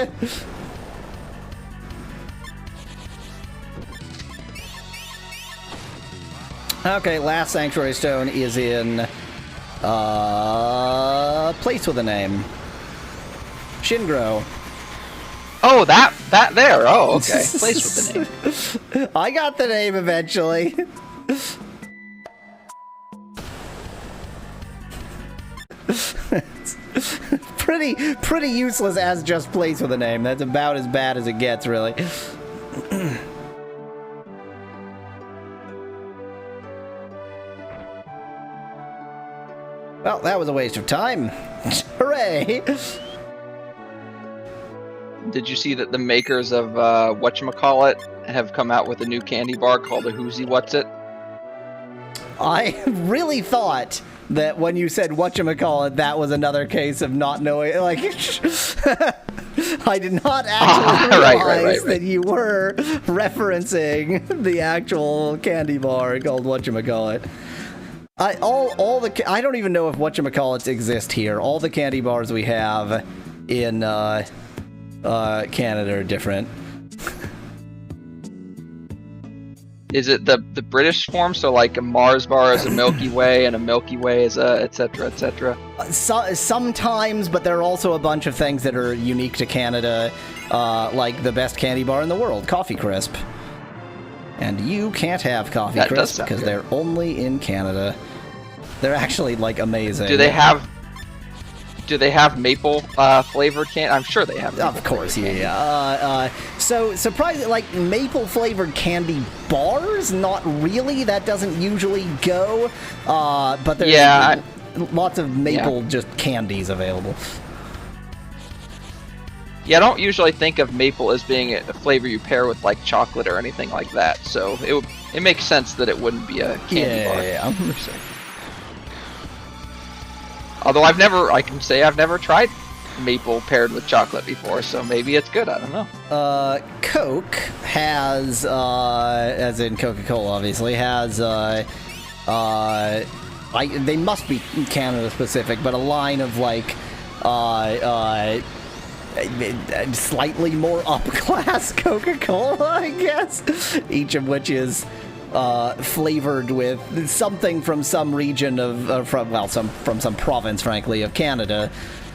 Okay, last Sanctuary Stone is in place with a name. Shingro. Oh, that there. Oh, okay. Place with the name. I got the name eventually. pretty useless as just place with a name. That's about as bad as it gets, really. Well, that was a waste of time. Hooray! Did you see that the makers of whatchamacallit have come out with a new candy bar called a Who's What's It? I really thought that when you said whatchamacallit, that was another case of not knowing, like, I did not actually realize that you were referencing the actual candy bar called whatchamacallit. I don't even know if whatchamacallits exist here. All the candy bars we have in Canada are different. Is it the British form? So like a Mars bar is a Milky Way, and a Milky Way is a etc. etc. Sometimes, but there are also a bunch of things that are unique to Canada, like the best candy bar in the world, Coffee Crisp. And you can't have Coffee Crisp because they're only in Canada. They're actually like amazing. Do they have maple flavored candy? I'm sure they have. Of course, yeah. So surprisingly, like maple flavored candy bars, not really. That doesn't usually go. But there's lots of maple just candies available. Yeah, I don't usually think of maple as being a flavor you pair with like chocolate or anything like that. So it makes sense that it wouldn't be a candy bar. Yeah. Although I've never tried maple paired with chocolate before, so maybe it's good. I don't know. Coke has, as in Coca-Cola, obviously has. They must be Canada specific, but a line of like, slightly more upclass Coca-Cola, I guess. Each of which is flavored with something from some region from some province, frankly, of Canada.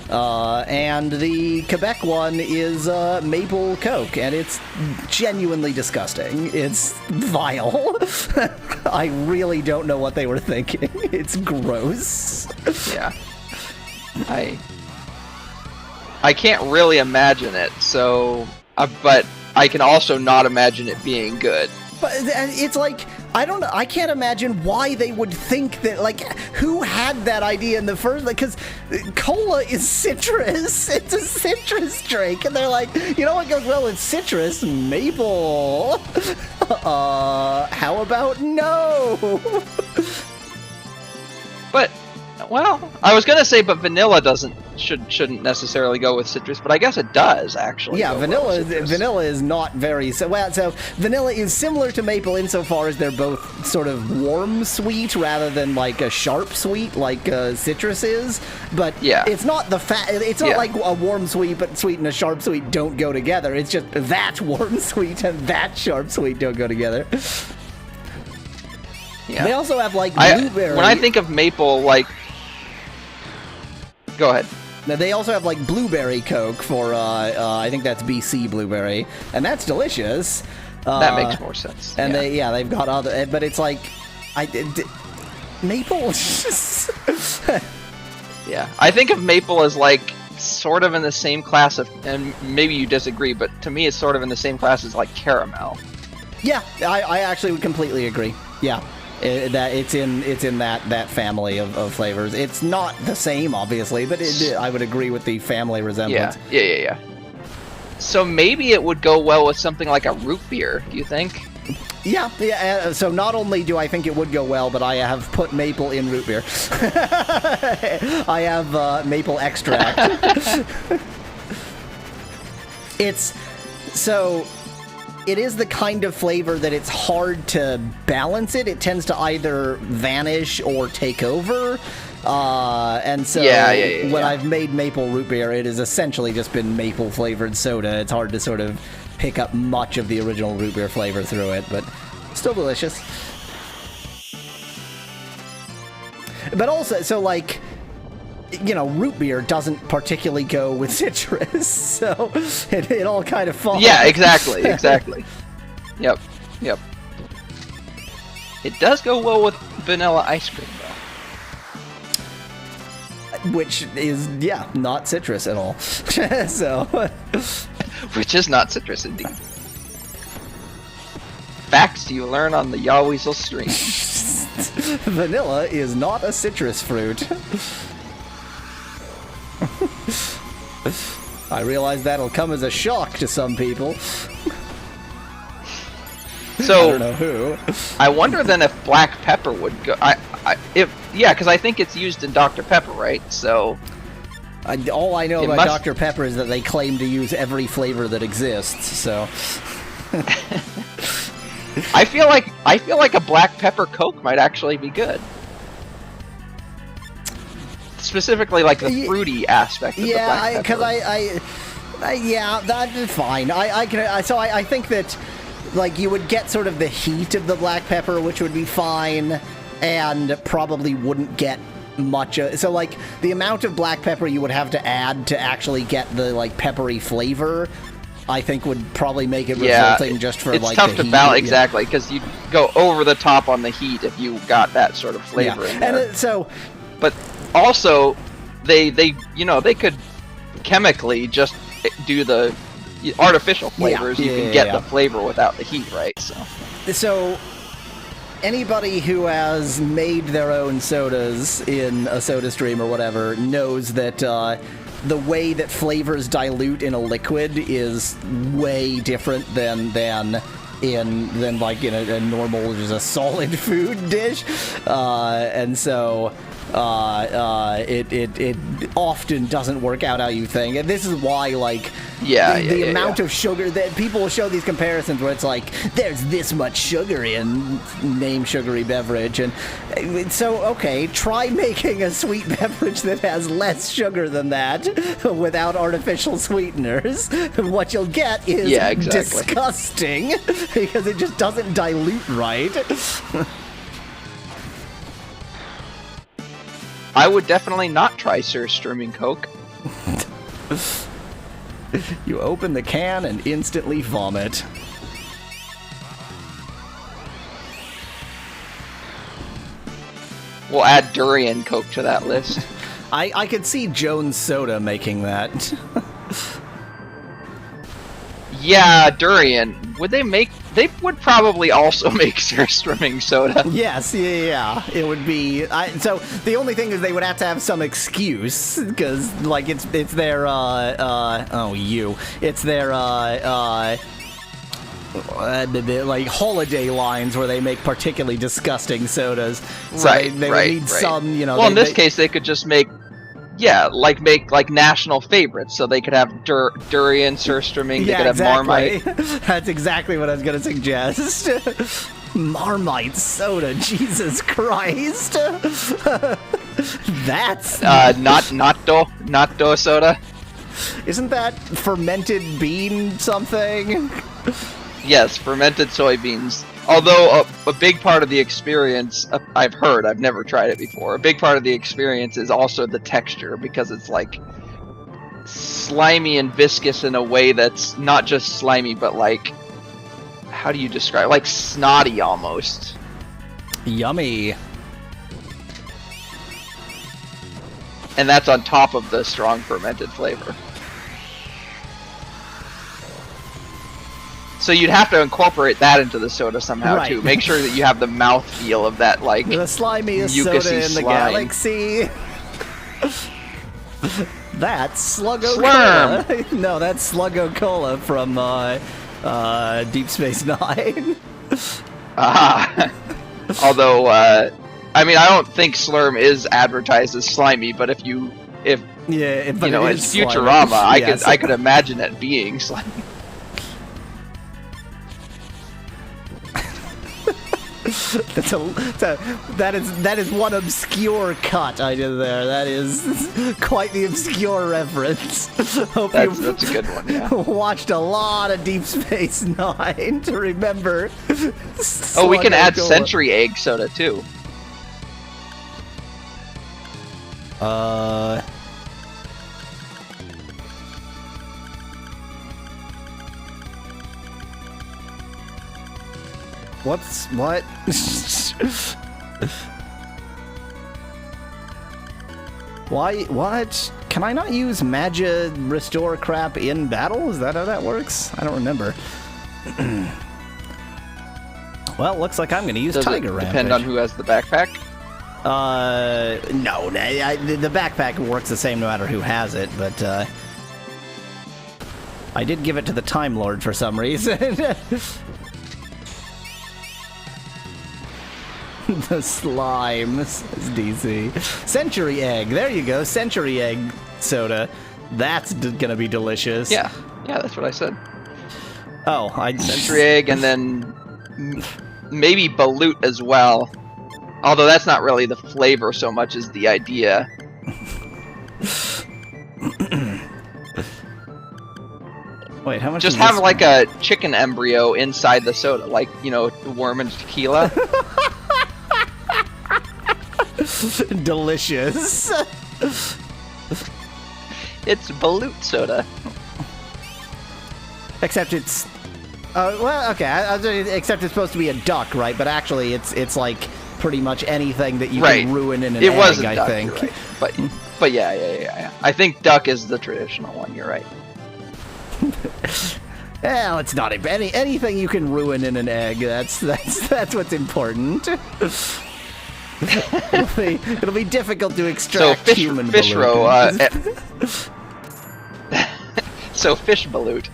And the Quebec one is maple Coke, and it's genuinely disgusting. It's vile. I really don't know what they were thinking. It's gross. Yeah. I can't really imagine it, so... but I can also not imagine it being good. But it's like, I can't imagine why they would think that, like, who had that idea in the first, because cola is citrus. It's a citrus drink. And they're like, you know what goes well with citrus? Maple. How about no? But, well, I was gonna say, but vanilla shouldn't necessarily go with citrus, but I guess it does actually. Yeah, vanilla is not very so vanilla is similar to maple insofar as they're both sort of warm sweet rather than like a sharp sweet like citrus is. But it's not it's not like a warm sweet but sweet and a sharp sweet don't go together. It's just that warm sweet and that sharp sweet don't go together. Yeah. They also have like blueberry. When I think of maple, like. Go ahead. Now, they also have like blueberry Coke for I think that's BC blueberry, and that's delicious. That makes more sense. And they've got other, but it's like maple. Yeah, I think of maple as like sort of in the same class of, and maybe you disagree, but to me it's sort of in the same class as like caramel. Yeah, I actually would completely agree. Yeah. That it's in that family of flavors. It's not the same, obviously, but I would agree with the family resemblance. Yeah. So maybe it would go well with something like a root beer. Do you think? Yeah. So not only do I think it would go well, but I have put maple in root beer. I have maple extract. It is the kind of flavor that it's hard to balance it. It tends to either vanish or take over. And so when I've made maple root beer, it has essentially just been maple flavored soda. It's hard to sort of pick up much of the original root beer flavor through it, but still delicious. But also, so like, you know, root beer doesn't particularly go with citrus, so it all kind of falls. Yeah, exactly. Yep. It does go well with vanilla ice cream, though. Which is, not citrus at all. So. Which is not citrus, indeed. Facts you learn on the Yaweasel stream. Vanilla is not a citrus fruit. I realize that'll come as a shock to some people. So I don't know who. I wonder then if black pepper would go. Because I think it's used in Dr. Pepper, right? So all I know about Dr. Pepper is that they claim to use every flavor that exists. So I feel like a black pepper Coke might actually be good. Specifically, like the fruity aspect of the black pepper. Yeah, that's fine. I think that, like, you would get sort of the heat of the black pepper, which would be fine, and probably wouldn't get much. So, like, the amount of black pepper you would have to add to actually get the, like, peppery flavor, I think would probably make it resulting just for, like, the heat. It's tough to balance, exactly, because you'd go over the top on the heat if you got that sort of flavor in there. And but also, they could chemically just do the artificial flavors. You can get the flavor without the heat, right? So anybody who has made their own sodas in a soda stream or whatever knows that the way that flavors dilute in a liquid is way different than like in a normal, just a solid food dish, and so it often doesn't work out how you think, and this is why, like, the amount of sugar that people will show these comparisons where it's like there's this much sugar in name sugary beverage, and so okay, try making a sweet beverage that has less sugar than that without artificial sweeteners. What you'll get is disgusting because it just doesn't dilute right. I would definitely not try Surströmming Coke. You open the can and instantly vomit. We'll add Durian Coke to that list. I could see Jones Soda making that. Yeah, Durian. They would probably also make Surströmming soda. Yes, yeah. It would be. So the only thing is they would have to have some excuse, because, like, it's their it's their like holiday lines where they make particularly disgusting sodas. So they would need some, Well, in this case, they could just make. Yeah, make national favorites, so they could have Durian, Surströmming, they could have Marmite. That's exactly what I was going to suggest. Marmite soda, Jesus Christ. That's... Natto soda? Isn't that fermented bean something? Yes, fermented soybeans. Although a big part of the experience, I've heard, I've never tried it before, a big part of the experience is also the texture, because it's like slimy and viscous in a way that's not just slimy, but like, how do you describe it? Like snotty almost. Yummy. And that's on top of the strong fermented flavor. So you'd have to incorporate that into the soda somehow too. Make sure that you have the mouthfeel of that, like, the slimiest soda in the galaxy. That's Sluggo Cola. No, that's Sluggo Cola from Deep Space Nine. Although, I mean, I don't think Slurm is advertised as slimy, but if it's Futurama, I could imagine it being slimy. That is one obscure cut I did there. That is quite the obscure reference. That's a good one, yeah. Watched a lot of Deep Space Nine to remember. Oh, we can add Century Egg soda too. What? Why? What? Can I not use Magia Restore crap in battle? Is that how that works? I don't remember. Well, looks like I'm going to use Tiger Rampage. Depend on who has the backpack? No. The backpack works the same no matter who has it, but, I did give it to the Time Lord for some reason. The slime, says DC. Century Egg. There you go. Century Egg soda. That's gonna be delicious. Yeah, that's what I said. Oh, Century Egg, and then maybe balut as well. Although that's not really the flavor so much as the idea. Wait, how much? Just have like a chicken embryo inside the soda, like, you know, the worm and tequila. Delicious. It's balut soda. Except it's... well, okay, except it's supposed to be a duck, right? But actually, it's like pretty much anything that you can ruin in an egg, was a I duck, think. Right. But yeah. I think duck is the traditional one, you're right. Well, it's not anything you can ruin in an egg. That's what's important. It'll be difficult to extract human fish balut. roe. So fish balut.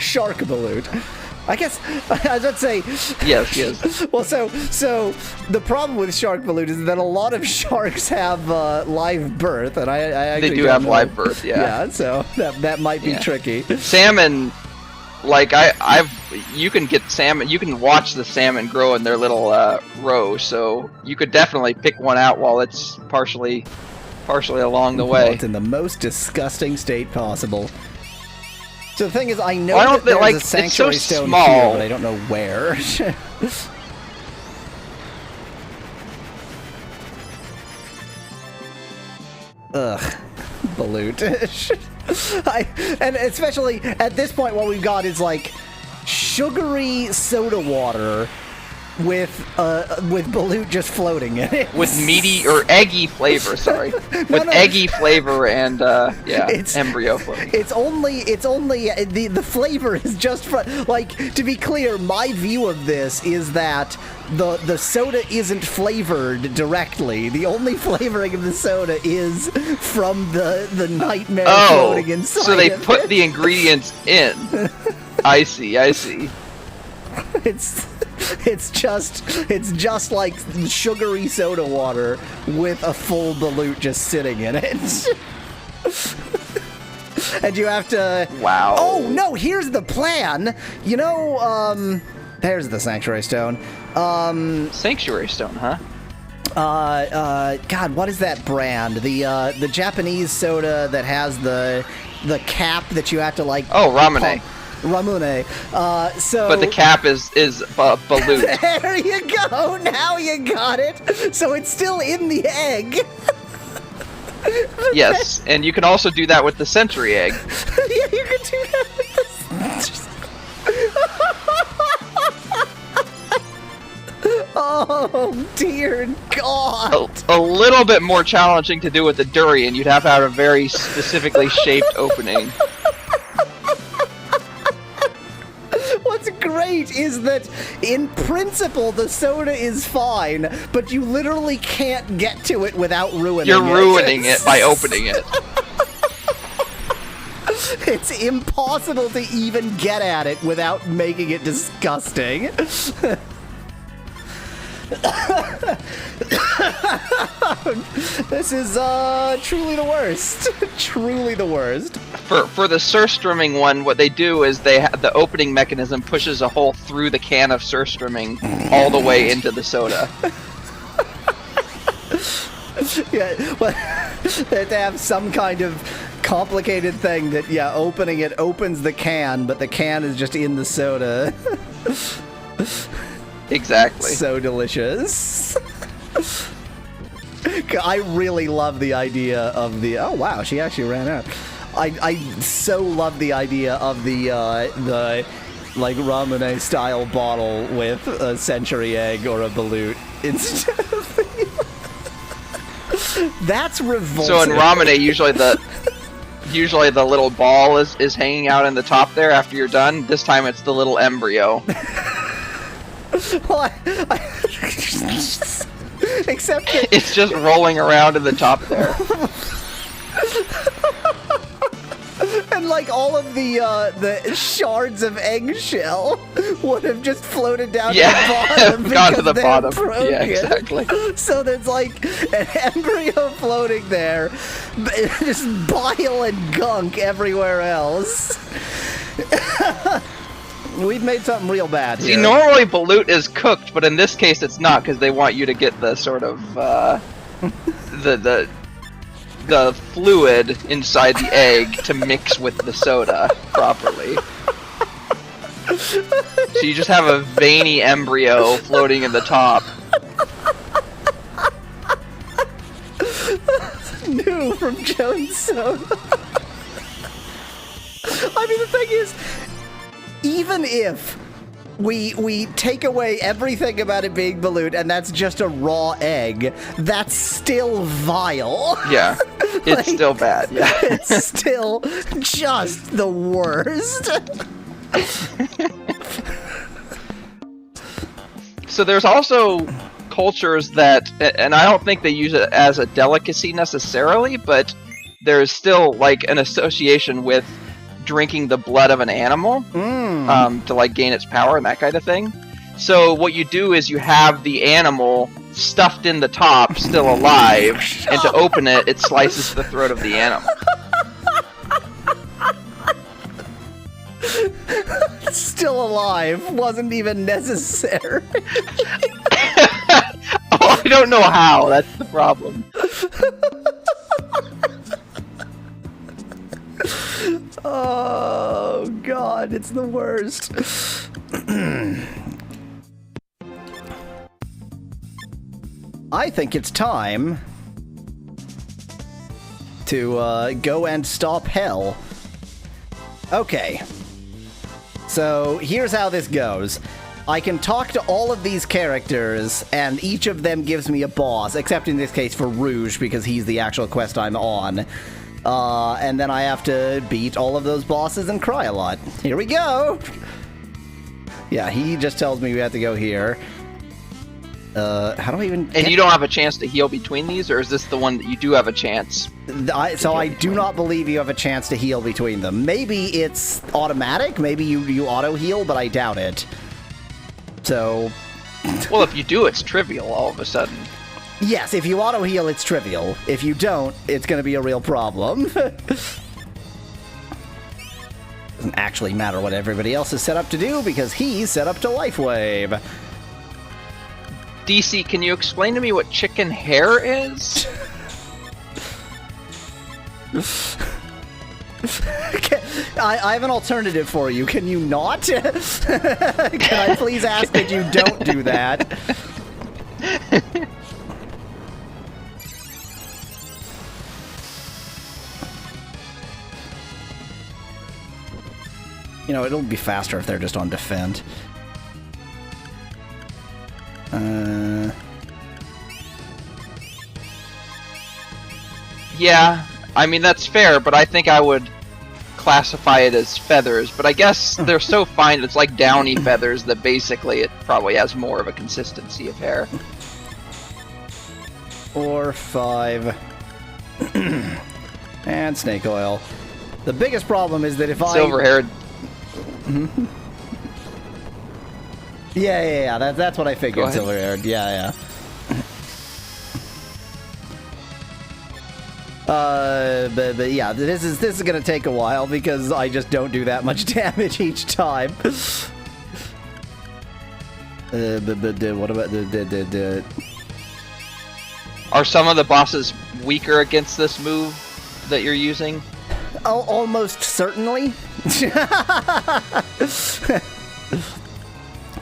Shark balut. I guess I was about to say. Yes. Well, so the problem with shark balut is that a lot of sharks have live birth, and I actually they do have live birth. Yeah. Yeah, so that might be tricky. Salmon, like you can get salmon. You can watch the salmon grow in their little row, so you could definitely pick one out while it's partially along the way. Well, it's in the most disgusting state possible. So the thing is, I know that there's a sanctuary stone here, but I don't know where. Ugh, balut. And especially at this point, what we've got is like sugary soda water with balut just floating in it. With meaty or eggy flavor, sorry. With eggy flavor and embryo flavor. It's only the flavor is just like, to be clear, my view of this is that the soda isn't flavored directly. The only flavoring of the soda is from the nightmare floating inside. So they put the ingredients in. I see. It's just like sugary soda water with a full balut just sitting in it. And you have to... Wow. Oh, no, here's the plan. You know, there's the Sanctuary Stone. Sanctuary Stone, huh? God, what is that brand? The Japanese soda that has the cap that you have to, like... Oh, Ramune. Ramune. But the cap is balut. There you go. Now you got it. So it's still in the egg. Yes, and you can also do that with the century egg. Yeah, you can do that with the... Oh, dear God. A little bit more challenging to do with the durian. You'd have to have a very specifically shaped opening. What's great is that, in principle, the soda is fine, but you literally can't get to it without ruining it. You're ruining it by opening it. It's impossible to even get at it without making it disgusting. This is truly the worst. Truly the worst. For the surströmming one, what they do is the opening mechanism pushes a hole through the can of surströmming all the way into the soda. Yeah, well, they have to have some kind of complicated thing that, opening it opens the can, but the can is just in the soda. Exactly. So delicious. I really love the idea of the... Oh, wow, she actually ran out. I so love the idea of the like, Ramune style bottle with a century egg or a balut instead of the... That's revolting. So in Ramune, usually the little ball is hanging out in the top there after you're done. This time it's the little embryo. Well, except that... It's just rolling around in the top there. And like all of the shards of eggshell would have just floated down to the bottom. Gone to the bottom. Broken. Yeah, exactly. So there's like an embryo floating there, just bile and gunk everywhere else. We've made something real bad here. See, normally balut is cooked, but in this case it's not, because they want you to get the sort of the fluid inside the egg to mix with the soda properly. So you just have a veiny embryo floating in the top. New from Jones Soda. I mean, the thing is, even if we take away everything about it being balut and that's just a raw egg, that's still vile. Yeah, it's still bad, yeah. It's still just the worst. So there's also cultures that, and I don't think they use it as a delicacy necessarily, but there's still like an association with drinking the blood of an animal to like gain its power and that kind of thing. So what you do is you have the animal stuffed in the top, still alive, and to open it, it slices the throat of the animal. Still alive wasn't even necessary. Oh, I don't know how. That's the problem. Oh, God, it's the worst. I think it's time to go and stop hell. Okay. So, here's how this goes. I can talk to all of these characters, and each of them gives me a boss, except in this case for Rouge, because he's the actual quest I'm on. And then I have to beat all of those bosses and cry a lot. Here we go! Yeah, he just tells me we have to go here. How do I even... And you don't have a chance to heal between these, or is this the one that you do have a chance? So I do not believe you have a chance to heal between them. Maybe it's automatic, maybe you auto-heal, but I doubt it. So... Well, if you do, it's trivial all of a sudden. Yes, if you auto-heal, it's trivial. If you don't, it's going to be a real problem. Doesn't actually matter what everybody else is set up to do, because he's set up to Life Wave. DC, can you explain to me what chicken hair is? I have an alternative for you. Can you not? Can I please ask that you don't do that? You know, it'll be faster if they're just on defend. Yeah, I mean, that's fair, but I think I would classify it as feathers, but I guess they're so fine, it's like downy feathers that basically it probably has more of a consistency of hair. 4, 5, and snake oil. The biggest problem is that if Silver-haired. Yeah, that's what I figured, silver-haired. Yeah. But yeah, this is gonna take a while because I just don't do that much damage each time. What about the? Are some of the bosses weaker against this move that you're using? Oh, almost certainly.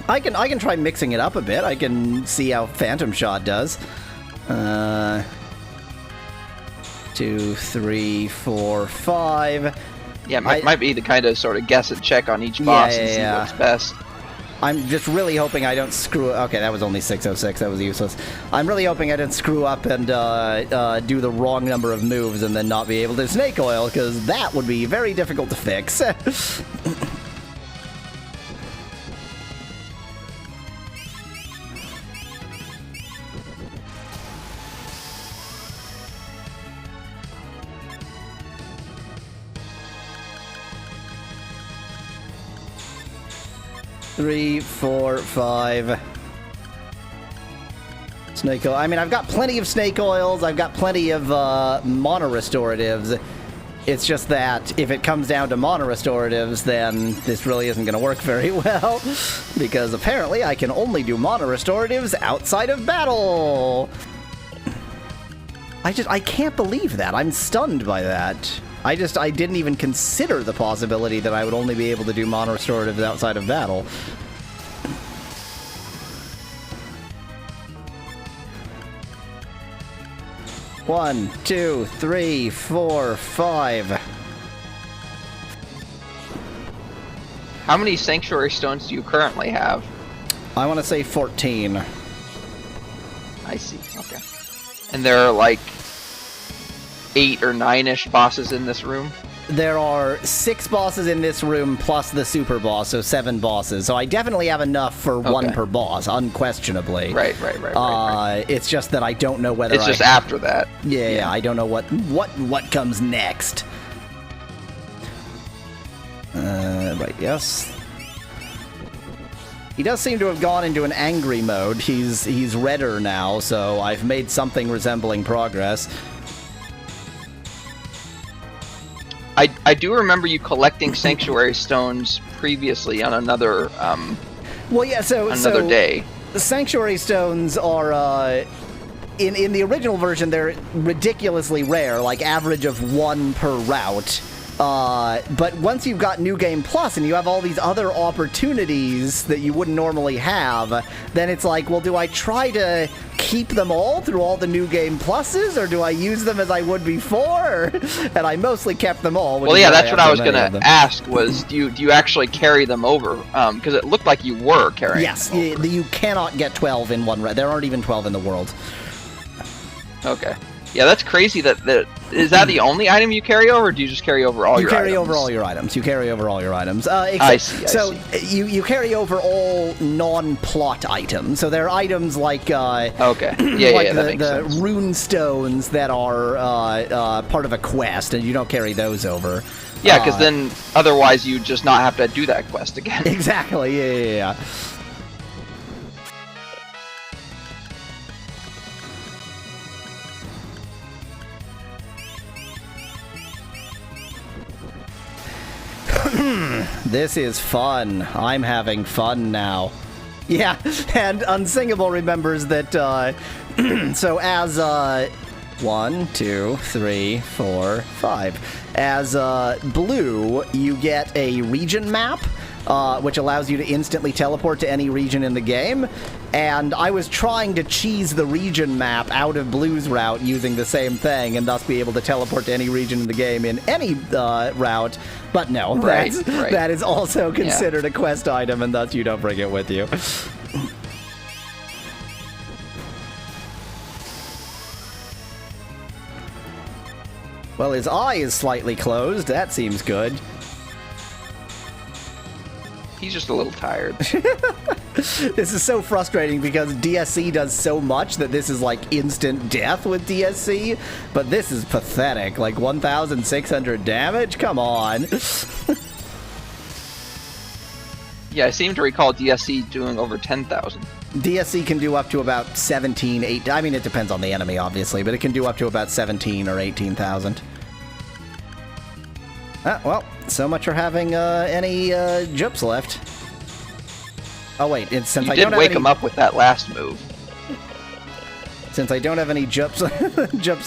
I can try mixing it up a bit. I can see how Phantom Shot does. 2, 3, 4, 5. Yeah, it might be the kind of sort of guess and check on each boss and see what's best. I'm just really hoping I don't screw up. Okay, that was only 606. That was useless. I'm really hoping I didn't screw up and do the wrong number of moves and then not be able to snake oil, because that would be very difficult to fix. 3, 4, 5. Snake oil. I mean, I've got plenty of snake oils. I've got plenty of mono-restoratives. It's just that if it comes down to mono-restoratives, then this really isn't going to work very well. Because apparently I can only do mono-restoratives outside of battle. I can't believe that. I'm stunned by that. I didn't even consider the possibility that I would only be able to do mono-restoratives outside of battle. One, 2, 3, 4, 5. How many Sanctuary Stones do you currently have? I want to say 14. I see, okay. And there are like 8 or 9-ish bosses in this room? There are 6 bosses in this room plus the super boss, so 7 bosses. So I definitely have enough for one per boss, unquestionably. Right. It's just that I don't know whether it's just after that. Yeah, I don't know what comes next. Right, yes. He does seem to have gone into an angry mode. He's redder now, so I've made something resembling progress. I do remember you collecting Sanctuary Stones previously on another day. The Sanctuary Stones are in the original version they're ridiculously rare, like average of 1 per route. But once you've got New Game Plus and you have all these other opportunities that you wouldn't normally have, then it's like, well, do I try to keep them all through all the New Game Pluses, or do I use them as I would before? And I mostly kept them all. Well, yeah, that's what I was going to ask, was do you actually carry them over? Because it looked like you were carrying them over. Yes, you cannot get 12 in one round. There aren't even 12 in the world. Okay. Yeah, that's crazy. Is that the only item you carry over, or do you just carry over all your items? You carry over all your items. You carry over all your items. I see. You carry over all non-plot items. So there are items like okay, yeah, like that makes sense. The rune stones that are part of a quest, and you don't carry those over. Yeah, because then otherwise you just not have to do that quest again. Exactly. Yeah. This is fun. I'm having fun now. Yeah, and Unsingable remembers that, so as, 1, 2, 3, 4, 5. As, blue, you get a region map, which allows you to instantly teleport to any region in the game. And I was trying to cheese the region map out of Blue's route using the same thing, and thus be able to teleport to any region in the game in any route. But no, that is also considered a quest item, and thus you don't bring it with you. Well, his eye is slightly closed. That seems good. He's just a little tired. This is so frustrating because DSC does so much that this is like instant death with DSC, but this is pathetic. Like 1,600 damage? Come on. Yeah, I seem to recall DSC doing over 10,000. DSC can do up to about 17, 8. I mean, it depends on the enemy, obviously, but it can do up to about 17 or 18,000. Well, so much for having any jups left. Oh wait, since I don't have any... wake him up with that last move. Since I don't have any jups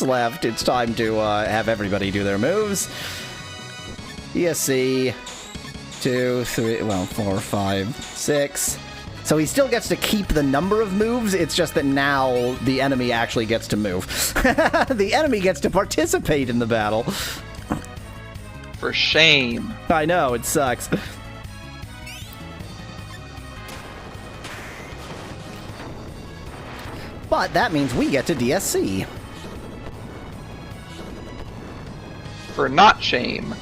left, it's time to have everybody do their moves. ESC 2, 3, well, 4, 5, 6. So he still gets to keep the number of moves, it's just that now the enemy actually gets to move. The enemy gets to participate in the battle. For shame. I know, it sucks. But that means we get to DSC. For not shame.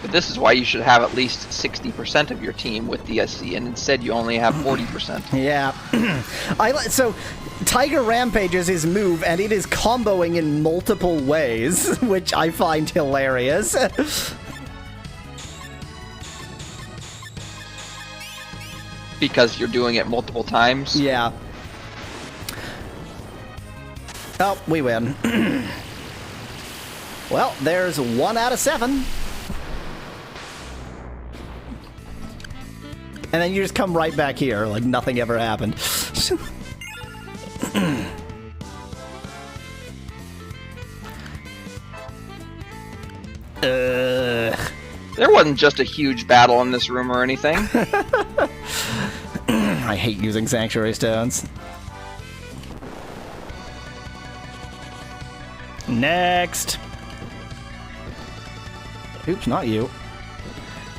But this is why you should have at least 60% of your team with DSC, and instead you only have 40%. Yeah. So, Tiger Rampage is his move, and it is comboing in multiple ways, which I find hilarious. Because you're doing it multiple times? Yeah. Oh, we win. Well, there's 1 out of 7. And then you just come right back here, like nothing ever happened. There wasn't just a huge battle in this room or anything. I hate using Sanctuary Stones. Next. Oops, not you.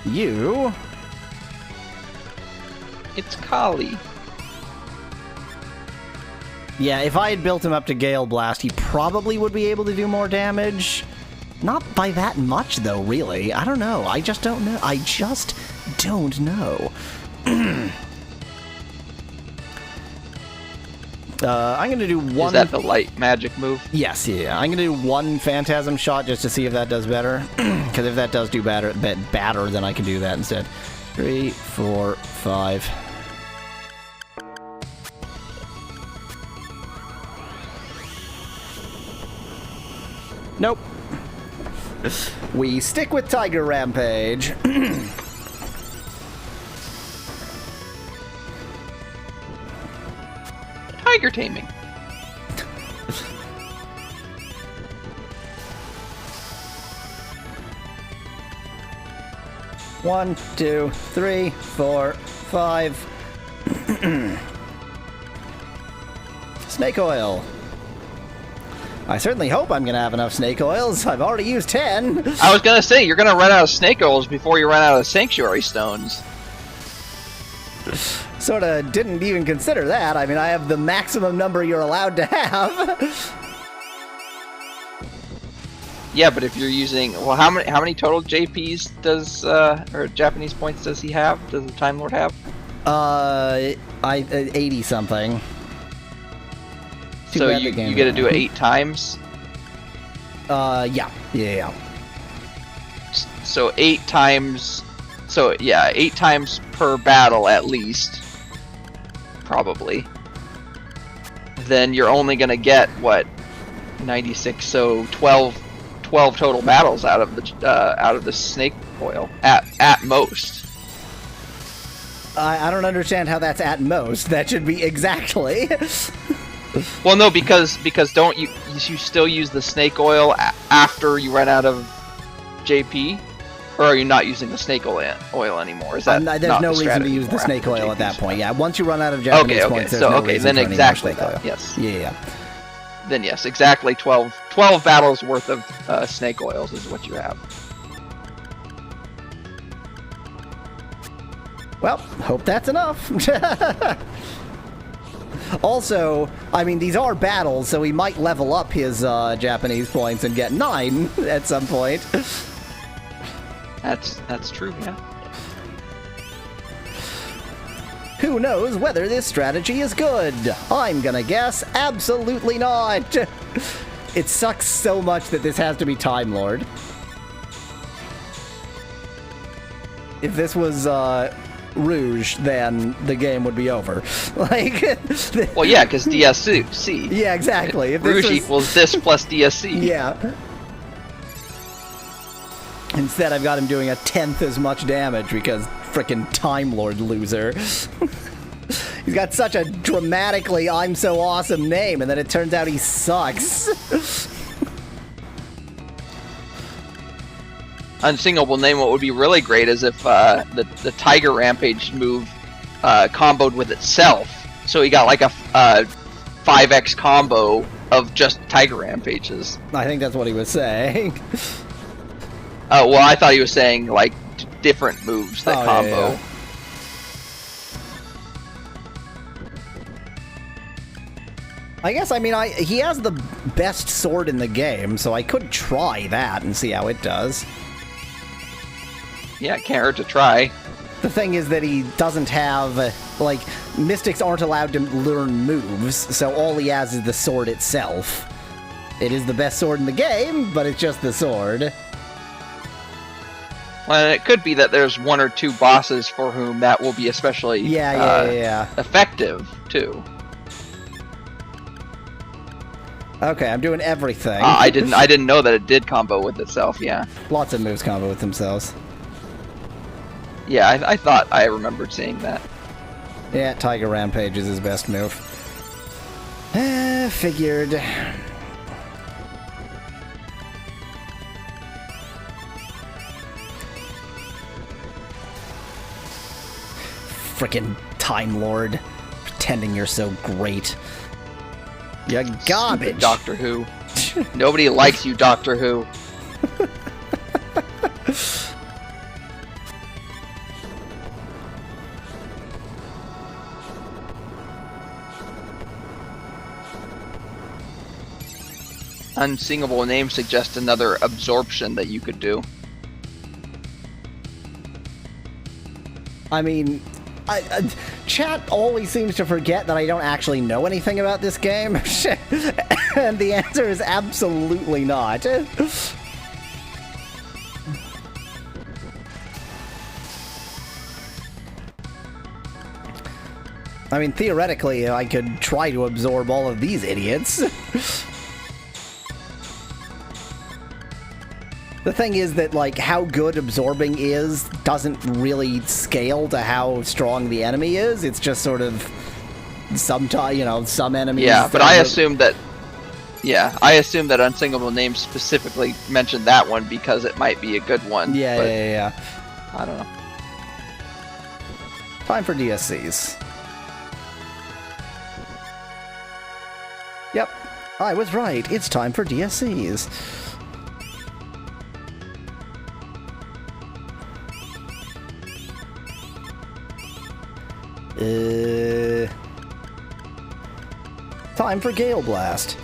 You. It's Kali. Yeah, if I had built him up to Gale Blast, he probably would be able to do more damage. Not by that much, though, really. I don't know. I just don't know. I just don't know. I'm going to do one... Is that the light magic move? Yes, yeah. I'm going to do one Phantasm shot just to see if that does better. Because if that does do better, then I can do that instead. 3, 4, 5... Nope. We stick with Tiger Rampage. Tiger taming. One, 2, 3, 4, 5. Snake oil. I certainly hope I'm going to have enough snake oils. I've already used 10. I was going to say, you're going to run out of snake oils before you run out of sanctuary stones. Sort of didn't even consider that. I mean, I have the maximum number you're allowed to have. Yeah, but if you're using... Well, how many total JPs does... or Japanese points does he have? Does the Time Lord have? 80-something. So you get to do it 8 times? Yeah. So 8 times... So, yeah, 8 times per battle at least. Probably. Then you're only going to get, what? 96, so 12 total battles out of the snake oil. At most. I don't understand how that's at most. That should be exactly... Well, no, because don't you still use the snake oil after you run out of JP, or are you not using the snake oil anymore? Is that there's no reason to use the snake oil at that point? Yeah, once you run out of Japanese points, there's no reason then for exactly any more snake oil. Yes. Yeah. Then yes, exactly 12 battles worth of snake oils is what you have. Well, hope that's enough. Also, I mean, these are battles, so he might level up his Japanese points and get 9 at some point. That's true, yeah. Who knows whether this strategy is good? I'm gonna guess absolutely not. It sucks so much that this has to be Time Lord. If this was Rouge, then the game would be over. Like, well, yeah, because DSC. Yeah, exactly. If Rouge equals this plus DSC. Yeah. Instead, I've got him doing 1/10 as much damage because frickin' Time Lord loser. He's got such a dramatically I'm so awesome name, and then it turns out he sucks. Unsingable name, what would be really great is if the Tiger Rampage move comboed with itself. So he got like a 5x combo of just Tiger Rampages. I think that's what he was saying. Oh, well, I thought he was saying like different moves that combo. Yeah. I guess, I mean, he has the best sword in the game, so I could try that and see how it does. Yeah, it can't hurt to try. The thing is that he doesn't have, like, mystics aren't allowed to learn moves, so all he has is the sword itself. It is the best sword in the game, but it's just the sword. Well, it could be that there's 1 or 2 bosses for whom that will be especially effective, too. Okay, I'm doing everything. I didn't know that it did combo with itself, yeah. Lots of moves combo with themselves. Yeah, I thought I remembered seeing that. Yeah, Tiger Rampage is his best move. Figured. Frickin' Time Lord. Pretending you're so great. You garbage. Stupid Doctor Who. Nobody likes you, Doctor Who. Unsingable name suggests another absorption that you could do. I mean, chat always seems to forget that I don't actually know anything about this game. And the answer is absolutely not. I mean, theoretically, I could try to absorb all of these idiots. The thing is that, like, how good absorbing is doesn't really scale to how strong the enemy is. It's just sort of sometimes, you know, some enemies. Yeah, but I assume that. Yeah, I assume that Unsingable Name specifically mentioned that one because it might be a good one. Yeah, but yeah. I don't know. Time for DSCs. Yep, I was right. It's time for DSCs. Time for Gale Blast.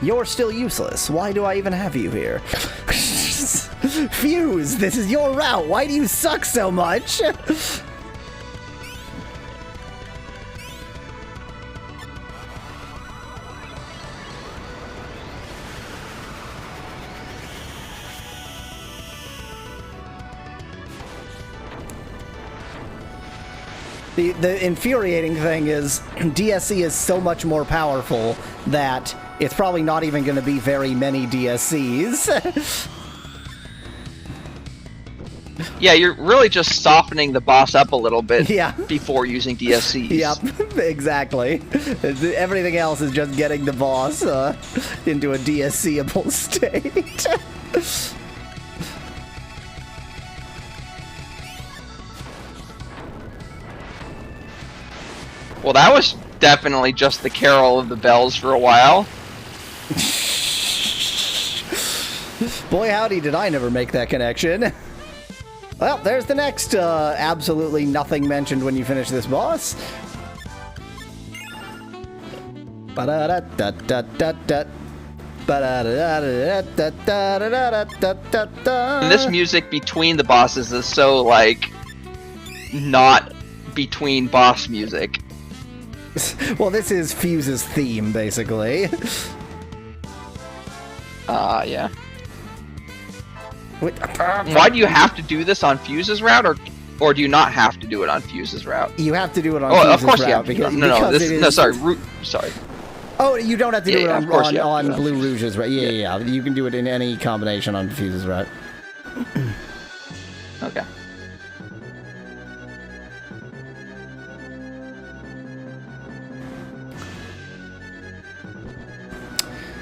You're still useless. Why do I even have you here? Fuse, this is your route. Why do you suck so much? The infuriating thing is DSC is so much more powerful that it's probably not even going to be very many DSCs. Yeah, you're really just softening the boss up a little bit before using DSCs. Yep, exactly. Everything else is just getting the boss into a DSC-able state. Well, that was definitely just the Carol of the Bells for a while. Boy, howdy, did I never make that connection. Well, there's the next absolutely nothing mentioned when you finish this boss. And this music between the bosses is so, like, not between boss music. Well, this is Fuse's theme, basically. Yeah. Why do you have to do this on Fuse's route, or do you not have to do it on Fuse's route? You have to do it on Fuse's route. Of course you have to. Sorry. Oh, you don't have to do it on Blue Rouge's route. Yeah. You can do it in any combination on Fuse's route. Okay.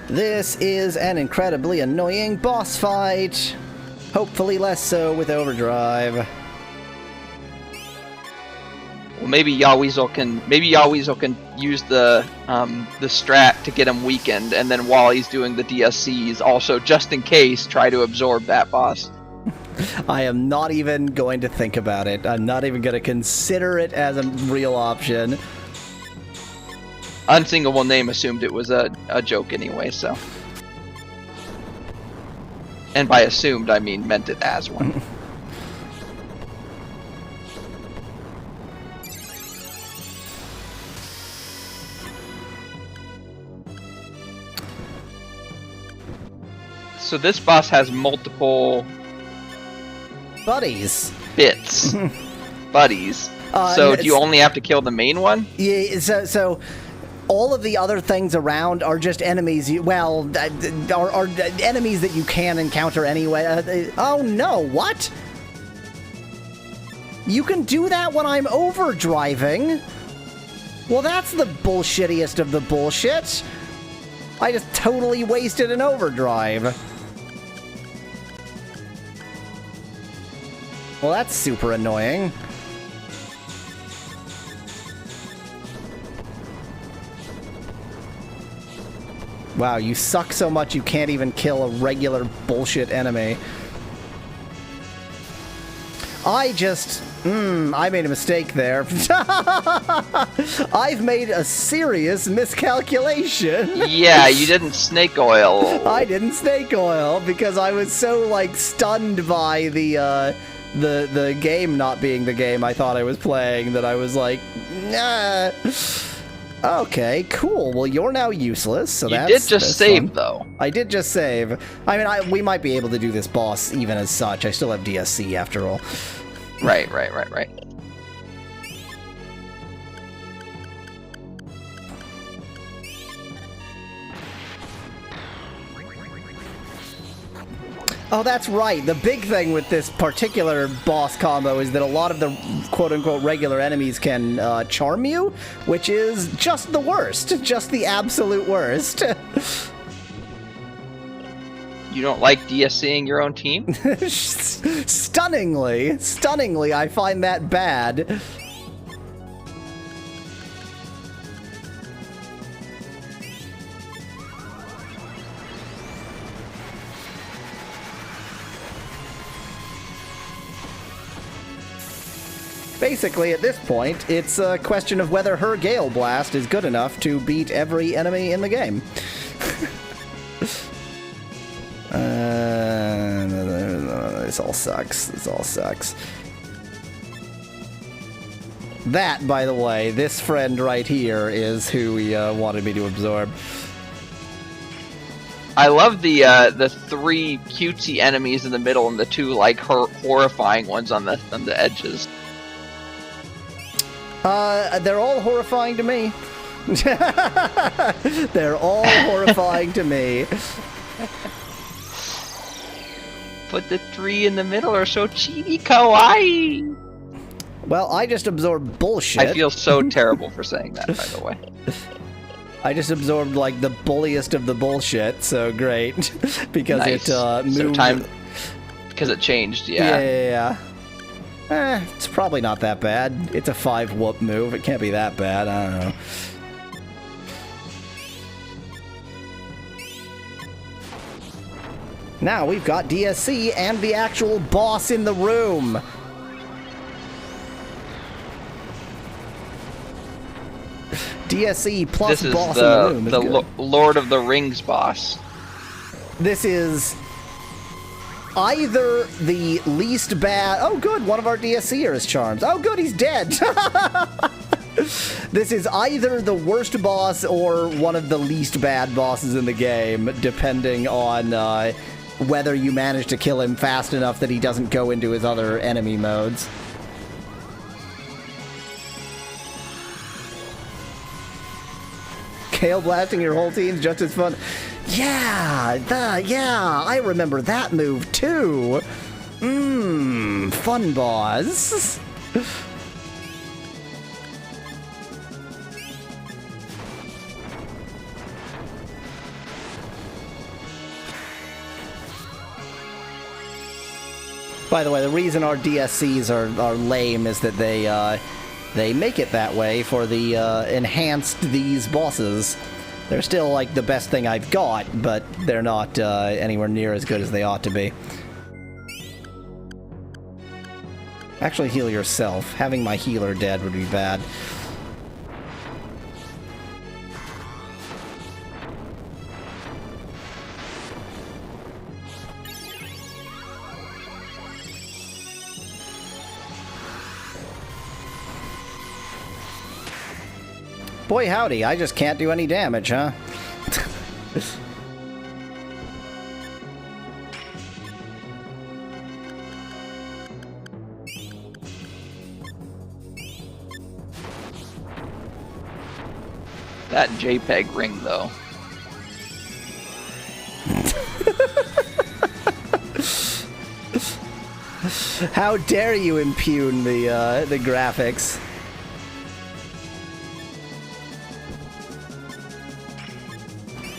This is an incredibly annoying boss fight. Hopefully less so with Overdrive. Well, maybe Yaweasel can use the strat to get him weakened, and then while he's doing the DSCs, also just in case, try to absorb that boss. I am not even going to think about it. I'm not even going to consider it as a real option. Unsingable Name assumed it was a joke anyway, so. And by assumed, I mean meant it as one. So this boss has multiple buddies. Bits. Buddies. So do you only have to kill the main one? Yeah, so all of the other things around are just enemies. Are enemies that you can encounter anyway. Oh no, what? You can do that when I'm overdriving? Well, that's the bullshittiest of the bullshit. I just totally wasted an overdrive. Well, that's super annoying. Wow, you suck so much you can't even kill a regular bullshit enemy. I made a mistake there. I've made a serious miscalculation. Yeah, you didn't snake oil. I didn't snake oil because I was so, like, stunned by the game not being the game I thought I was playing that I was like, nah. Okay, cool. Well, you're now useless, so that's... You did just save, fun. though. I did just save. I mean, we might be able to do this boss even as such. I still have DSC, after all. Right. Oh, that's right. The big thing with this particular boss combo is that a lot of the quote-unquote regular enemies can charm you, which is just the worst. Just the absolute worst. You don't like DSCing your own team? Stunningly, I find that bad. Basically, at this point, it's a question of whether her Gale Blast is good enough to beat every enemy in the game. This all sucks. That, by the way, this friend right here is who he wanted me to absorb. I love the three cutesy enemies in the middle and the two like horrifying ones on the edges. They're all horrifying to me. They're all horrifying to me. But the three in the middle are so chibi kawaii. Well, I just absorbed bullshit. I feel so terrible for saying that, by the way. I just absorbed, like, the bulliest of the bullshit, so great. Because nice. It moved... So because it changed, yeah. Yeah. It's probably not that bad. It's a 5-whoop move. It can't be that bad. I don't know. Now we've got DSC and the actual boss in the room. DSC plus boss in the room is good. This is the Lord of the Rings boss. This is either the least bad... Oh, good, one of our DSCers charms. Oh, good, he's dead. This is either the worst boss or one of the least bad bosses in the game, depending on whether you manage to kill him fast enough that he doesn't go into his other enemy modes. Gale blasting your whole team's just as fun. Yeah, I remember that move too. Fun boss. By the way, the reason our DSCs are lame is that they make it that way for the enhanced these bosses. They're still, like, the best thing I've got, but they're not anywhere near as good as they ought to be. Actually, heal yourself. Having my healer dead would be bad. Boy howdy, I just can't do any damage, huh? That JPEG ring, though. How dare you impugn the graphics?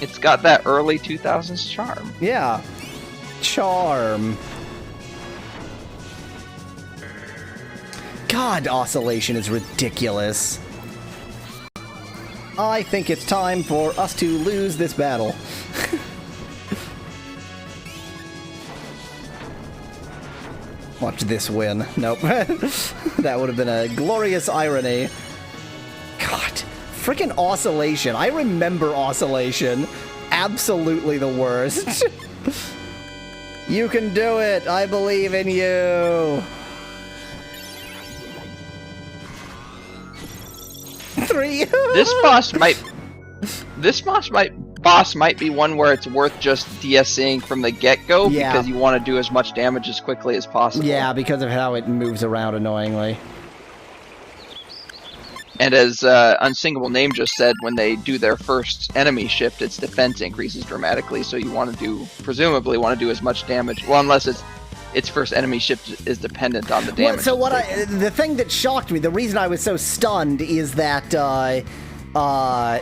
It's got that early 2000s charm. Yeah. Charm. God, oscillation is ridiculous. I think it's time for us to lose this battle. Watch this win. Nope. That would have been a glorious irony. God. Frickin' oscillation. I remember oscillation. Absolutely the worst. You can do it. I believe in you. 3. This boss might be one where it's worth just DSing from the get-go, because you want to do as much damage as quickly as possible. Yeah, because of how it moves around annoyingly. And as Unsingable Name just said, when they do their first enemy shift, its defense increases dramatically, so you want to do, presumably want to do as much damage, well, unless its first enemy shift is dependent on the damage. Well, so the thing that shocked me, the reason I was so stunned is that I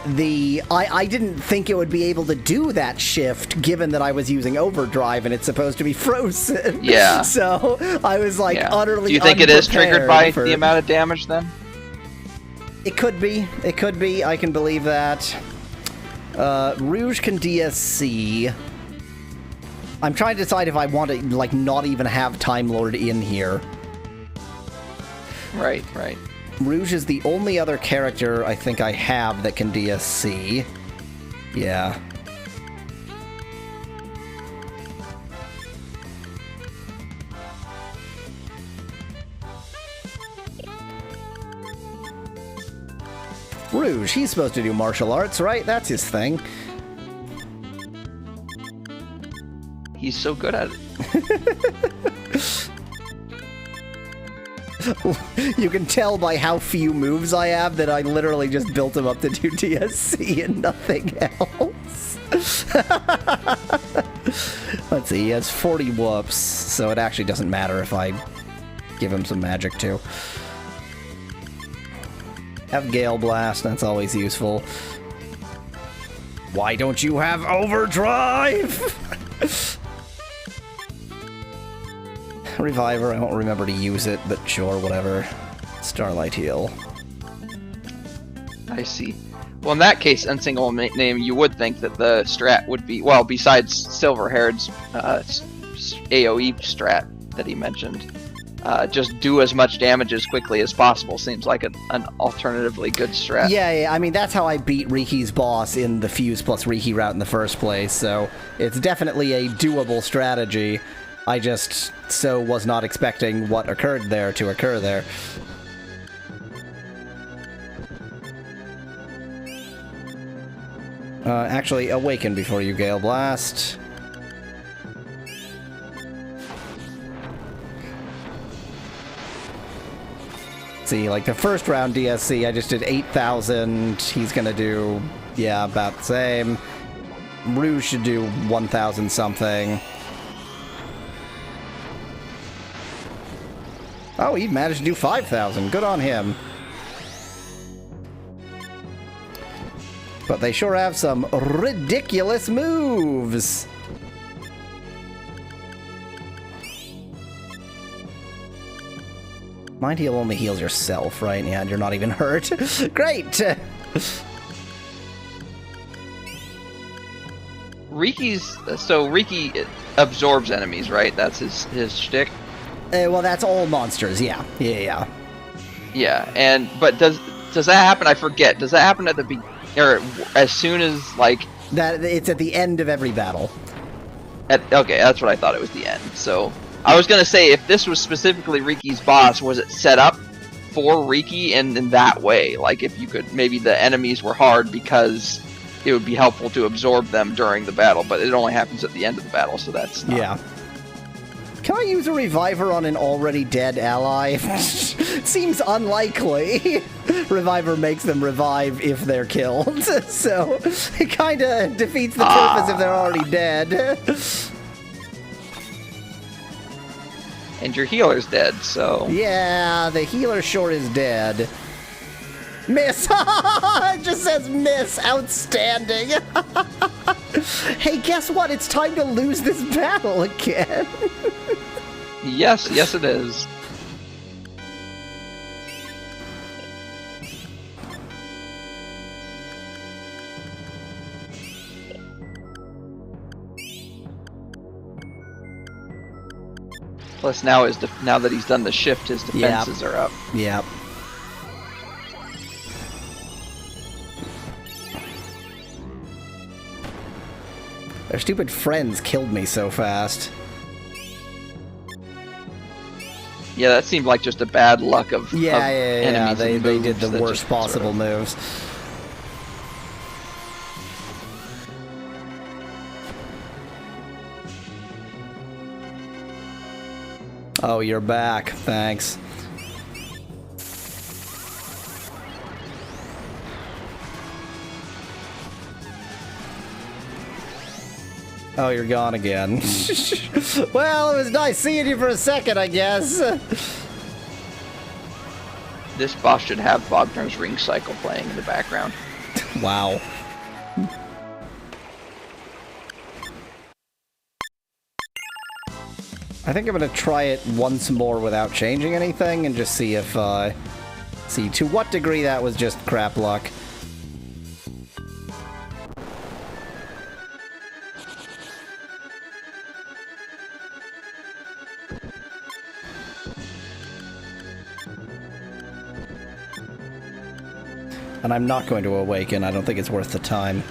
didn't think it would be able to do that shift, given that I was using overdrive and it's supposed to be frozen. Yeah. So I was like utterly. Do you think it is triggered by the amount of damage then? It could be. It could be. I can believe that. Rouge can DSC. I'm trying to decide if I want to, like, not even have Time Lord in here. Right. Rouge is the only other character I think I have that can DSC. Yeah. Rouge, he's supposed to do martial arts, right? That's his thing. He's so good at it. You can tell by how few moves I have that I literally just built him up to do DSC and nothing else. Let's see, he has 40 whoops, so it actually doesn't matter if I give him some magic too. Have Gale Blast, that's always useful. Why don't you have Overdrive? Reviver, I won't remember to use it, but sure, whatever. Starlight Heal. I see. Well, in that case, Unsingle Name, you would think that the strat would be, well, besides Silverhaired's AoE strat that he mentioned, just do as much damage as quickly as possible seems like an alternatively good strat. Yeah, I mean, that's how I beat Riki's boss in the Fuse plus Riki route in the first place, so it's definitely a doable strategy. I just was not expecting what occurred there to occur there. Actually, awaken before you Gale Blast. See, like the first round DSC, I just did 8,000. He's gonna do, yeah, about the same. Rouge should do 1,000 something. Oh, he managed to do 5,000. Good on him. But they sure have some ridiculous moves. Mind Heal only heals yourself, right? Yeah, and you're not even hurt. Great! Riki absorbs enemies, right? That's his shtick? Well, that's all monsters, yeah. Yeah. But does that happen? I forget. Does that happen at the beginning, or as soon as, like... That it's at the end of every battle. Okay, that's what I thought, it was the end. So I was gonna say, if this was specifically Riki's boss, was it set up for Riki in that way. Like, if you could, maybe the enemies were hard because it would be helpful to absorb them during the battle, but it only happens at the end of the battle, so that's not... Yeah. Can I use a reviver on an already dead ally? Seems unlikely. Reviver makes them revive if they're killed, so it kind of defeats the purpose if they're already dead. And your healer's dead, so... Yeah, the healer sure is dead. Miss! It just says miss! Outstanding! Hey, guess what? It's time to lose this battle again! Yes, yes it is. Plus now now that he's done the shift, his defenses are up. Yep. Their stupid friends killed me so fast. Yeah, that seemed like just a bad luck of enemies. They did the worst possible moves. Oh, you're back. Thanks. Oh, you're gone again. Well, it was nice seeing you for a second, I guess. This boss should have Wagner's Ring Cycle playing in the background. Wow. I think I'm gonna try it once more without changing anything and just see if, see to what degree that was just crap luck. And I'm not going to awaken. I don't think it's worth the time.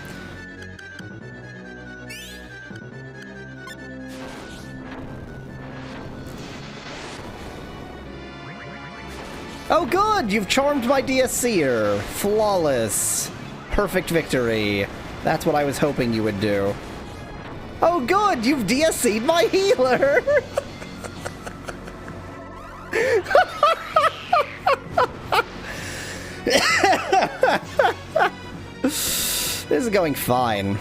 Oh good! You've charmed my DSCer! Flawless! Perfect victory! That's what I was hoping you would do. Oh good! You've DSC'd my healer! This is going fine.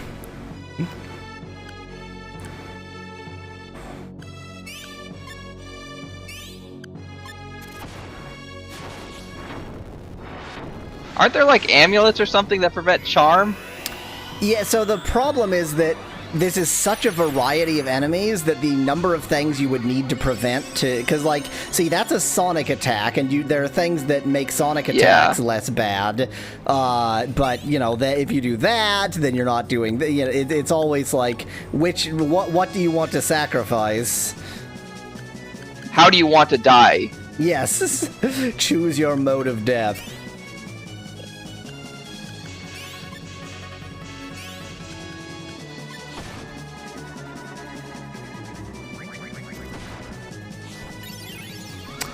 Aren't there like amulets or something that prevent charm? Yeah, so the problem is that this is such a variety of enemies that the number of things you would need to prevent to... Because, like, see, that's a sonic attack, and there are things that make sonic attacks less bad. But, you know, if you do that, then you're not doing... You know, it's always like, what do you want to sacrifice? How do you want to die? Yes. Choose your mode of death.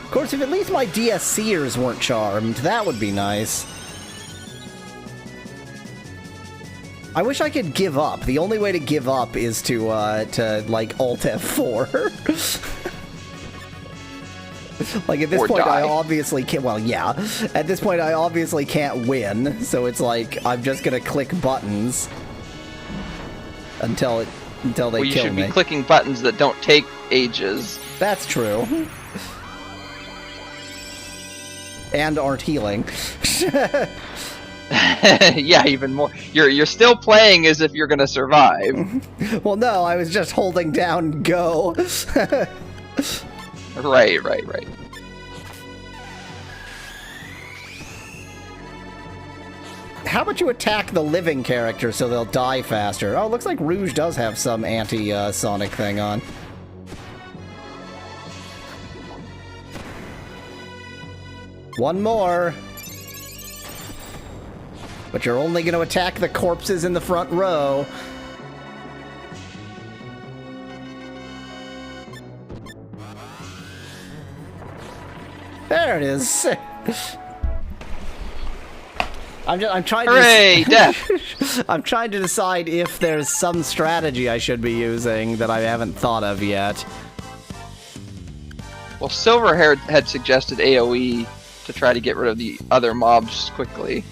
Of course, if at least my DSCers weren't charmed, that would be nice. I wish I could give up. The only way to give up is to like, Alt F4. Like, at this point, I obviously can't... Well, yeah. At this point, I obviously can't win, so it's like, I'm just gonna click buttons until they kill me. Well, you should be clicking buttons that don't take ages. That's true. And aren't healing. Yeah, even more. You're still playing as if you're gonna survive. Well, no, I was just holding down go. Right. How about you attack the living character so they'll die faster? Oh, looks like Rouge does have some anti-sonic thing on. One more. But you're only going to attack the corpses in the front row. There it is. I'm trying Hooray, to... death! I'm trying to decide if there's some strategy I should be using that I haven't thought of yet. Well, Silverhair had suggested AoE to try to get rid of the other mobs quickly.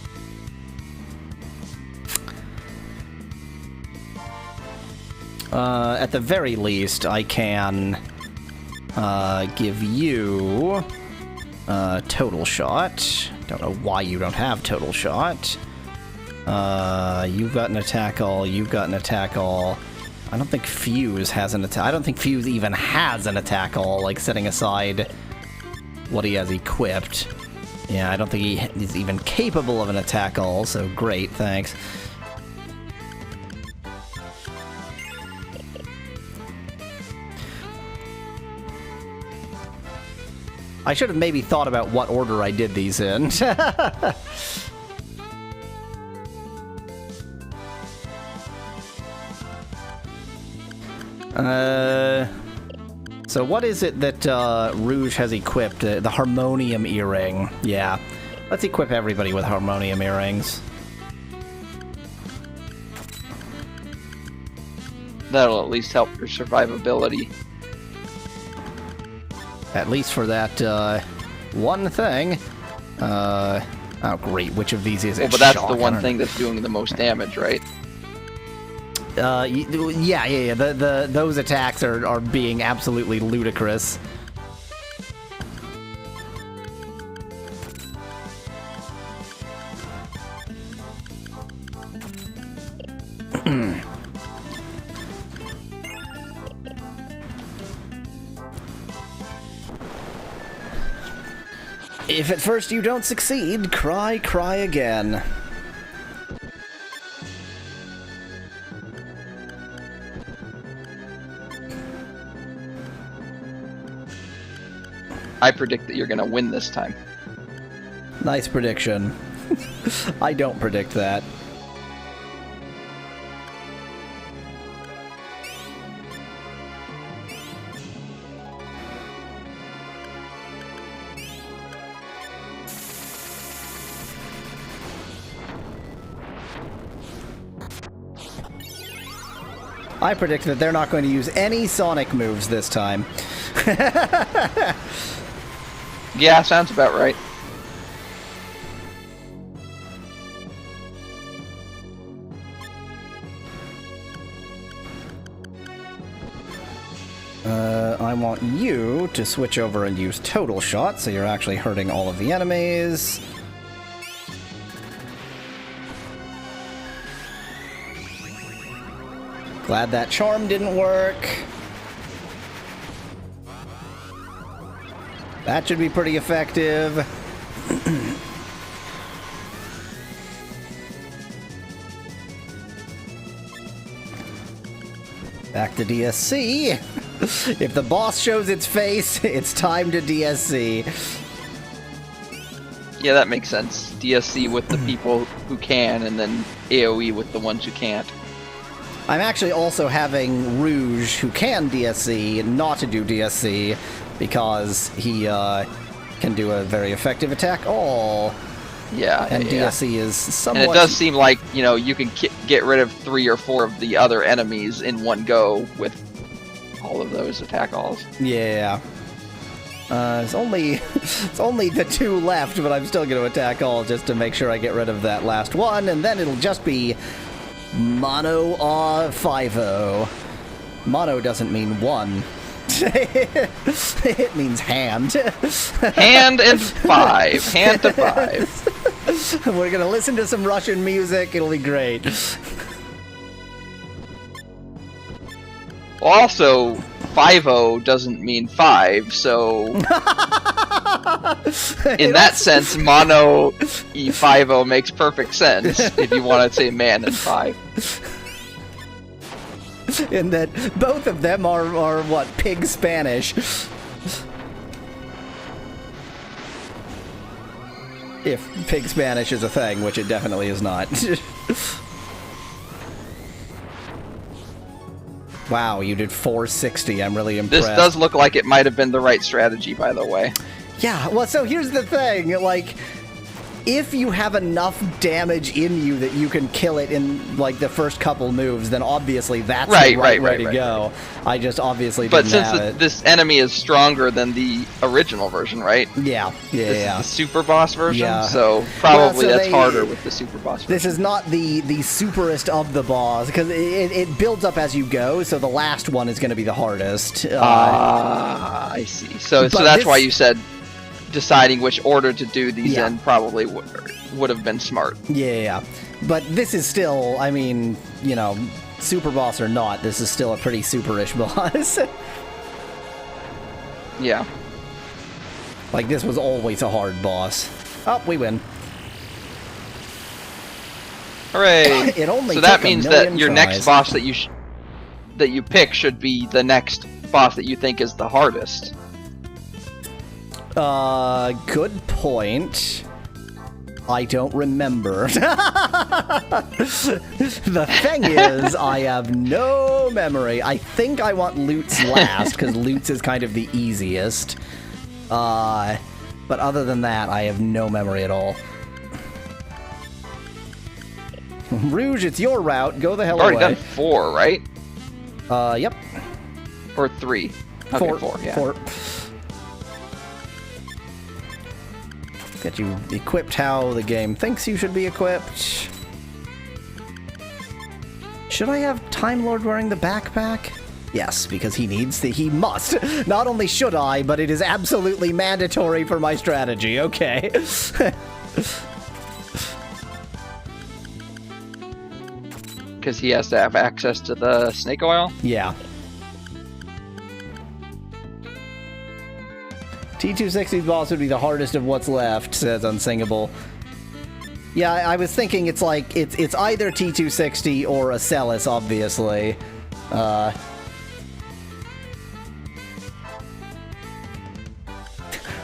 At the very least, I can give you Total Shot. Don't know why you don't have Total Shot. You've got an attack all. You've got an attack all. I don't think Fuse has an attack. I don't think Fuse even has an attack all, like setting aside what he has equipped. Yeah, I don't think he is even capable of an attack all, so great, thanks. I should have maybe thought about what order I did these in. So what is it that Rouge has equipped? The Harmonium Earring. Yeah. Let's equip everybody with Harmonium Earrings. That'll at least help your survivability. At least for that one thing. Oh, great. Which of these is it? Well, but that's the one thing that's doing the most damage, right? Yeah. Those attacks are being absolutely ludicrous. If at first you don't succeed, cry again. I predict that you're going to win this time. Nice prediction. I don't predict that. I predict that they're not going to use any Sonic moves this time. Yeah, sounds about right. I want you to switch over and use Total Shot, so you're actually hurting all of the enemies. Glad that charm didn't work. That should be pretty effective. Back to DSC. If the boss shows its face, it's time to DSC. Yeah, that makes sense. DSC with the people who can, and then AoE with the ones who can't. I'm actually also having Rouge, who can DSC, not to do DSC, because he can do a very effective attack all. Yeah, and DSC is somewhat... And it does seem like, you know, you can get rid of 3 or 4 of the other enemies in one go with all of those attack alls. Yeah. It's only the 2 left, but I'm still going to attack all just to make sure I get rid of that last one, and then it'll just be Mono 5-0. Mono doesn't mean one. It means hand. Hand and 5. Hand to 5. We're gonna listen to some Russian music. It'll be great. Also, 5-0 doesn't mean 5, so in that sense, Mono E5-0 makes perfect sense if you want to say man and 5. In that both of them are what, pig Spanish. If pig Spanish is a thing, which it definitely is not. Wow, you did 460. I'm really impressed. This does look like it might have been the right strategy, by the way. Yeah, well, so here's the thing, like, if you have enough damage in you that you can kill it in, like, the first couple moves, then obviously that's the right way to go. I just obviously didn't have it. But since this enemy is stronger than the original version, right? Yeah. This is the super boss version, so probably that's harder with the super boss version. This is not the superest of the boss, because it builds up as you go, so the last one is going to be the hardest. I see. So that's why you said deciding which order to do these in probably would have been smart. Yeah. But this is still, I mean, you know, super boss or not, this is still a pretty superish boss. Yeah. Like, this was always a hard boss. Oh, we win. Hooray! It only so took that means that your tries. next boss that you pick should be the next boss that you think is the hardest. Good point. I don't remember. The thing is, I have no memory. I think I want Lutz last, because Lutz is kind of the easiest. But other than that, I have no memory at all. Rouge, it's your route. Go the hell away. You've already done 4, right? Yep. Or 3. Okay, 4, yeah. 4. Get you equipped how the game thinks you should be equipped. Should I have Time Lord wearing the backpack? Yes, because he must. Not only should I, but it is absolutely mandatory for my strategy. Okay. Because he has to have access to the snake oil? Yeah. T260's boss would be the hardest of what's left, says Unsingable. Yeah, I was thinking it's like, it's either T260 or a Celis, obviously.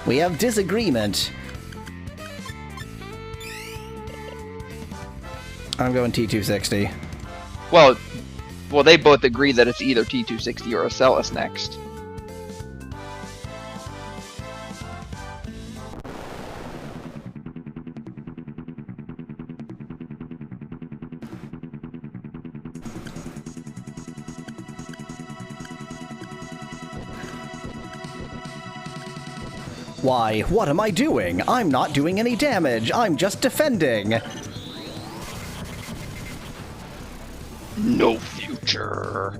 We have disagreement. I'm going T260. Well, they both agree that it's either T260 or a Celis next. Why, what am I doing? I'm not doing any damage. I'm just defending. No future.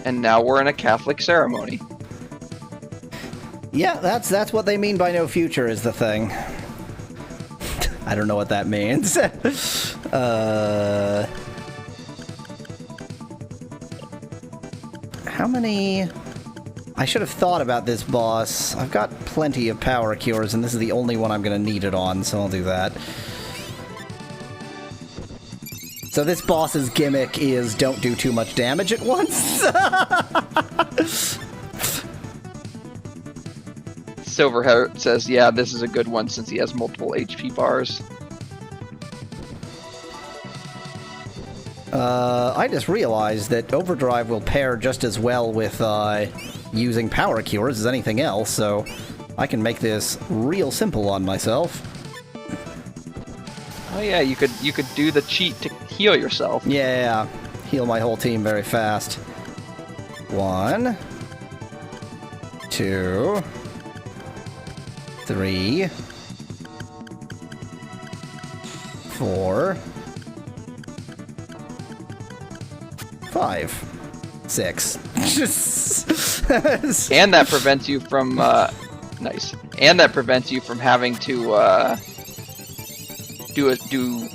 And now we're in a Catholic ceremony. Yeah, that's what they mean by no future is the thing. I don't know what that means. How many... I should have thought about this boss. I've got plenty of power cures, and this is the only one I'm going to need it on, so I'll do that. So this boss's gimmick is don't do too much damage at once. Silverheart says, yeah, this is a good one since he has multiple HP bars. I just realized that Overdrive will pair just as well with using power cures as anything else, so I can make this real simple on myself. Oh yeah, you could do the cheat to heal yourself. Yeah, heal my whole team very fast. 1, 2, 3, 4, 5, 6. And that prevents you from nice. And that prevents you from having to do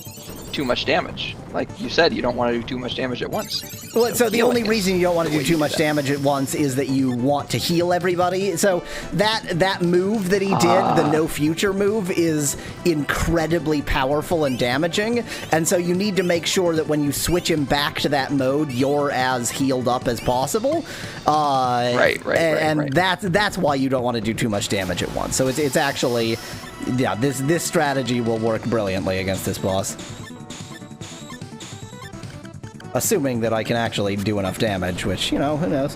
too much damage. Like you said, you don't want to do too much damage at once. Well, so the only reason you don't want to do too much damage at once is that you want to heal everybody. So that move that he did, the no future move, is incredibly powerful and damaging. And so you need to make sure that when you switch him back to that mode, you're as healed up as possible. Right. And that's why you don't want to do too much damage at once. So it's actually, yeah, this strategy will work brilliantly against this boss. Assuming that I can actually do enough damage, which, you know, who knows.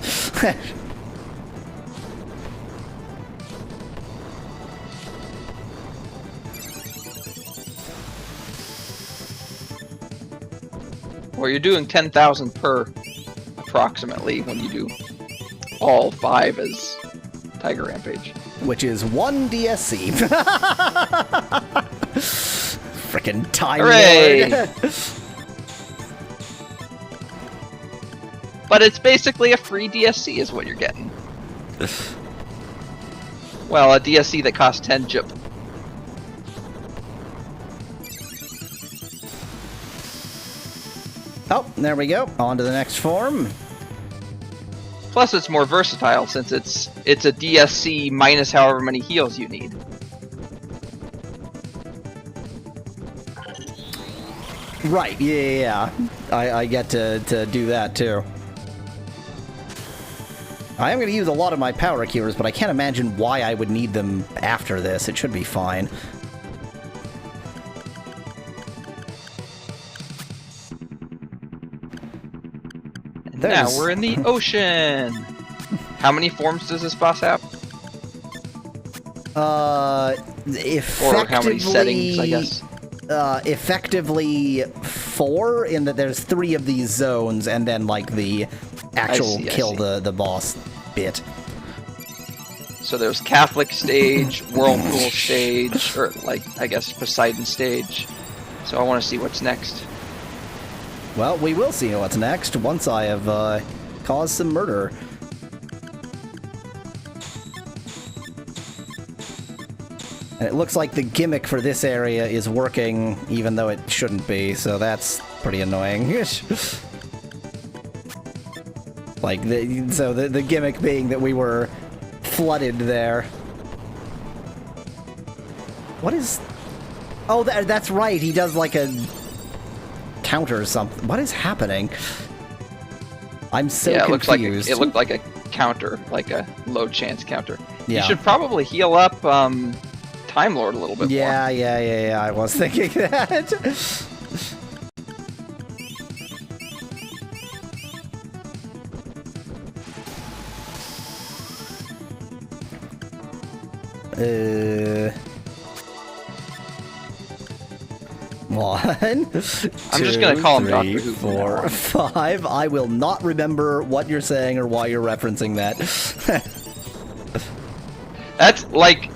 Or you're doing 10,000 per, approximately, when you do all 5 as Tiger Rampage. Which is 1 DSC. Frickin' Time Hooray! Lord. But it's basically a free DSC is what you're getting. Well, a DSC that costs 10 JIP. Oh, there we go. On to the next form. Plus, it's more versatile since it's a DSC minus however many heals you need. Right, yeah. I get to do that, too. I am going to use a lot of my power cures, but I can't imagine why I would need them after this. It should be fine. Now we're in the ocean! How many forms does this boss have? Effectively... Or how many settings, I guess? Effectively 4, in that there's 3 of these zones, and then, like, the actual kill the boss bit. So there's Catholic stage, Whirlpool stage, or, like, I guess Poseidon stage. So I want to see what's next. Well, we will see what's next once I have caused some murder. And it looks like the gimmick for this area is working, even though it shouldn't be, so that's pretty annoying. Like, the gimmick being that we were flooded there. What is... Oh, that's right, he does like a... counter or something. What is happening? I'm so confused. It looked like a counter, like a low chance counter. Yeah. You should probably heal up Time Lord a little bit more. Yeah, I was thinking that. One, I'm just gonna call him Doctor Who. 4, 5. I will not remember what you're saying or why you're referencing that. That's like,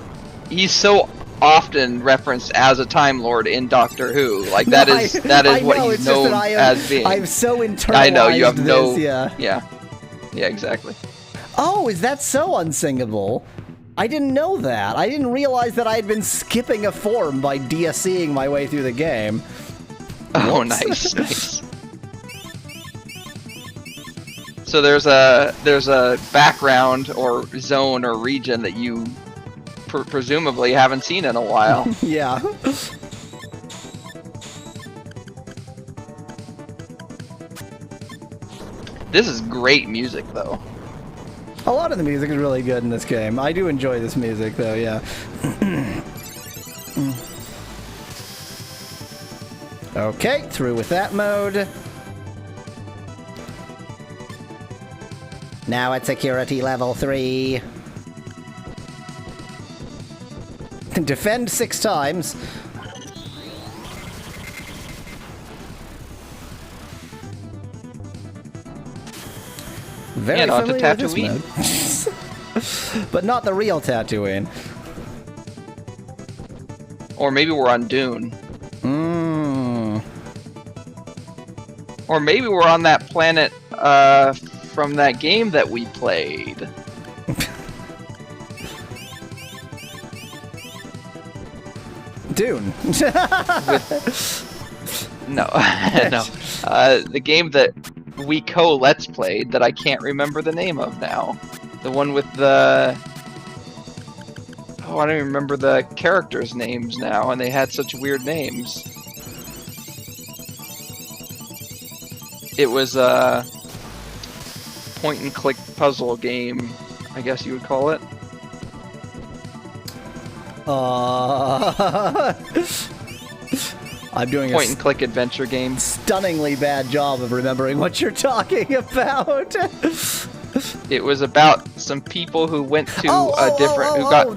he's so often referenced as a Time Lord in Doctor Who. Like that is what he's known as being. I'm so internalized. I know you have this, yeah, exactly. Oh, is that so unsingable? I didn't know that. I didn't realize that I had been skipping a form by DSCing my way through the game. Oh, nice. So there's a background or zone or region that you presumably haven't seen in a while. Yeah. This is great music, though. A lot of the music is really good in this game. I do enjoy this music, though, yeah. Okay, through with that mode. Now at security level 3. Defend 6 times. Very and on to Tatooine. But not the real Tatooine. Or maybe we're on Dune. Or maybe we're on that planet from that game that we played. Dune. No. The game that we Let's Played that I can't remember the name of now. The one with the... Oh, I don't even remember the characters' names now, and they had such weird names. It was a point-and-click puzzle game, I guess you would call it. I'm doing point-and-click adventure game. Stunningly bad job of remembering what you're talking about. It was about some people who went to a different... who got...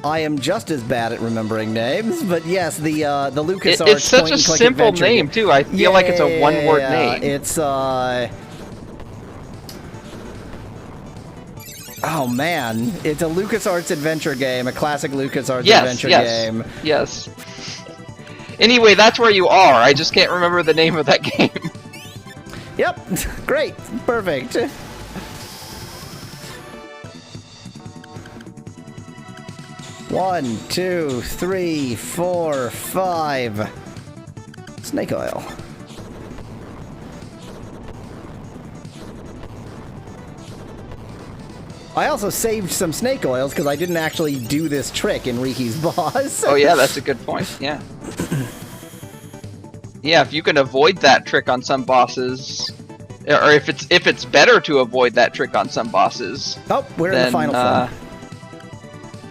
I am just as bad at remembering names, but yes, the LucasArts It's such a point-and-click simple adventure name, game. too. I feel like it's a one-word name. It's, oh, man. It's a LucasArts adventure game, a classic LucasArts adventure game. Yes. Anyway, that's where you are. I just can't remember the name of that game. Yep. Great. Perfect. One, two, three, four, five. Snake oil. I also saved some snake oils because I didn't actually do this trick in Riki's boss. Oh yeah, that's a good point. Yeah. Yeah, if you can avoid that trick on some bosses, or if it's better to avoid that trick on some bosses. Oh, we're in the final form.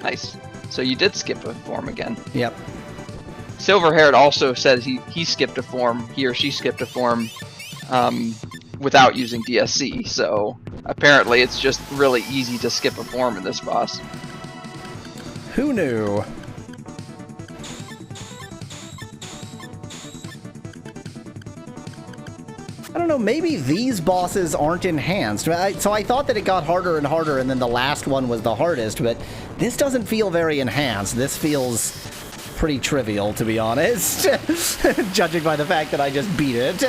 Nice. So you did skip a form again. Yep. Silverhaired also says he skipped a form. He or she skipped a form without using DSC. So apparently it's just really easy to skip a form in this boss. Who knew? I don't know, maybe these bosses aren't enhanced. So I thought that it got harder and harder, and then the last one was the hardest, but this doesn't feel very enhanced. This feels pretty trivial, to be honest, judging by the fact that I just beat it.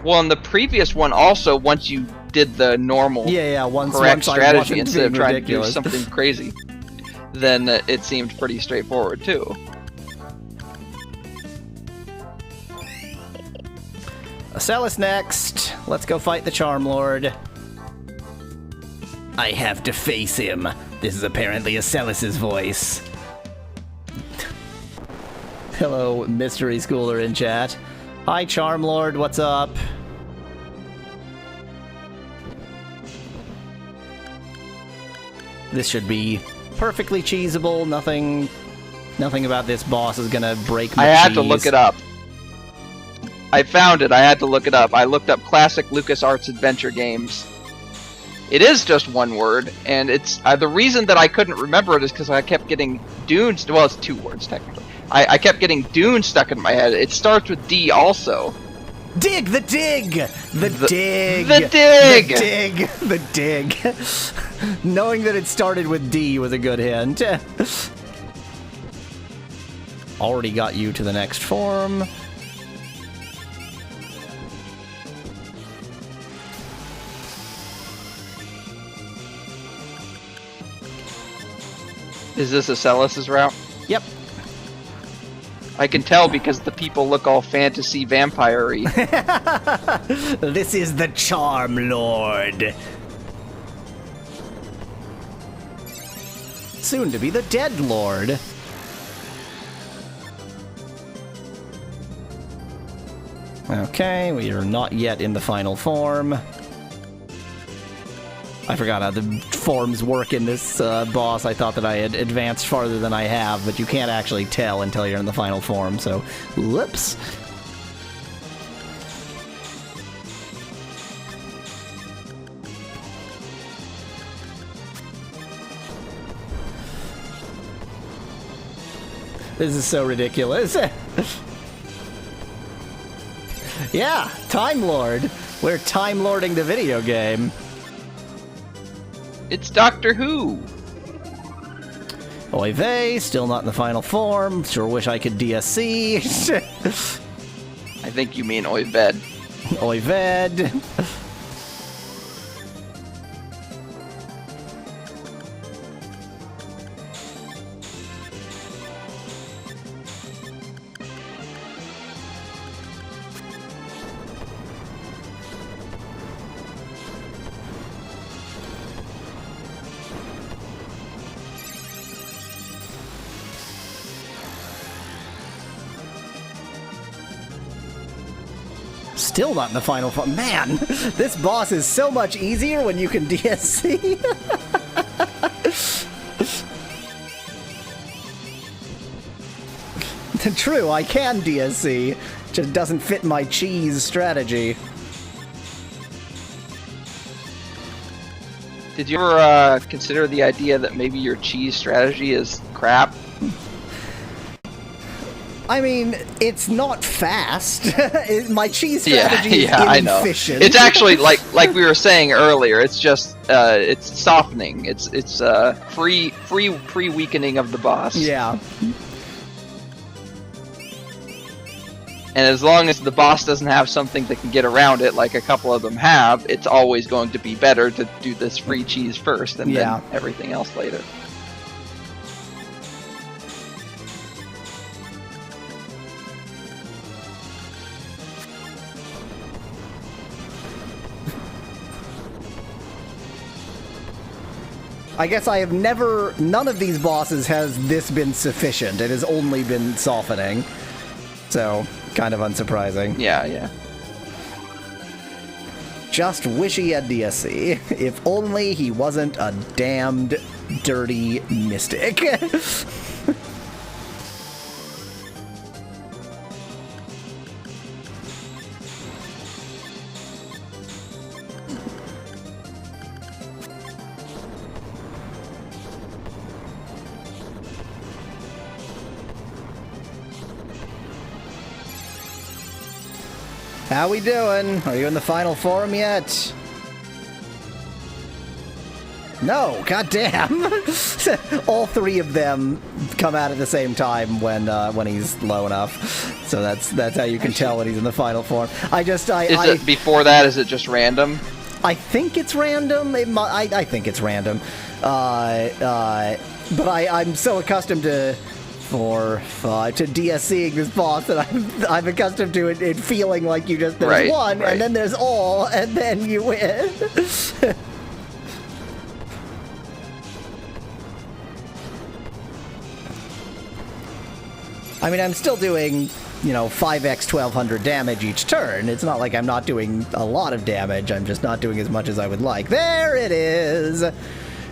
Well, in the previous one also, once you did the normal correct strategy instead of trying to do something crazy, then it seemed pretty straightforward, too. Acellus next. Let's go fight the Charm Lord. I have to face him. This is apparently Acellus's voice. Hello, mystery schooler in chat. Hi, Charm Lord. What's up? This should be perfectly cheesable. Nothing about this boss is gonna break my cheese. I had to look it up. I found it. I had to look it up. I looked up classic LucasArts adventure games. It is just one word, and it's the reason that I couldn't remember it is because I kept getting Dune. Well, it's two words technically. I kept getting Dune stuck in my head. It starts with D also. Dig the dig, the dig, the dig, the dig, the dig. Knowing that it started with D was a good hint. Already got you to the next form. Is this Acellus's route? Yep. I can tell because the people look all fantasy vampire-y. This is the Charm Lord. Soon to be the Dead Lord. Okay, we are not yet in the final form. I forgot how the forms work in this boss. I thought that I had advanced farther than I have, but you can't actually tell until you're in the final form, so whoops. This is so ridiculous. Yeah, Time Lord. We're Time Lording the video game. It's Doctor Who. Oy vey, still not in the final form. Sure wish I could DSC. I think you mean Oyved. Oyved. Still not in the final form. Man, this boss is so much easier when you can DSC. True, I can DSC. Just doesn't fit my cheese strategy. Did you ever consider the idea that maybe your cheese strategy is crap? I mean, it's not fast. My cheese strategy is I know. inefficient. It's actually like we were saying earlier. It's just it's softening. It's free weakening of the boss. Yeah. And as long as the boss doesn't have something that can get around it, like a couple of them have, it's always going to be better to do this free cheese first and then everything else later. I guess I have never... None of these bosses has this been sufficient. It has only been softening. So, kind of unsurprising. Yeah. Just wish he had DSC. If only he wasn't a damned dirty mystic. How we doing? Are you in the final form yet? No, goddamn! All three of them come out at the same time when he's low enough. So that's how you can tell when he's in the final form. Is it before that? Is it just random? I think it's random. I think it's random. But I'm so accustomed to. 4, 5 to DSCing this boss that I'm accustomed to it feeling like you just there's one and then there's all and then you win. I mean, I'm still doing, 5x 1200 damage each turn. It's not like I'm not doing a lot of damage. I'm just not doing as much as I would like. There it is.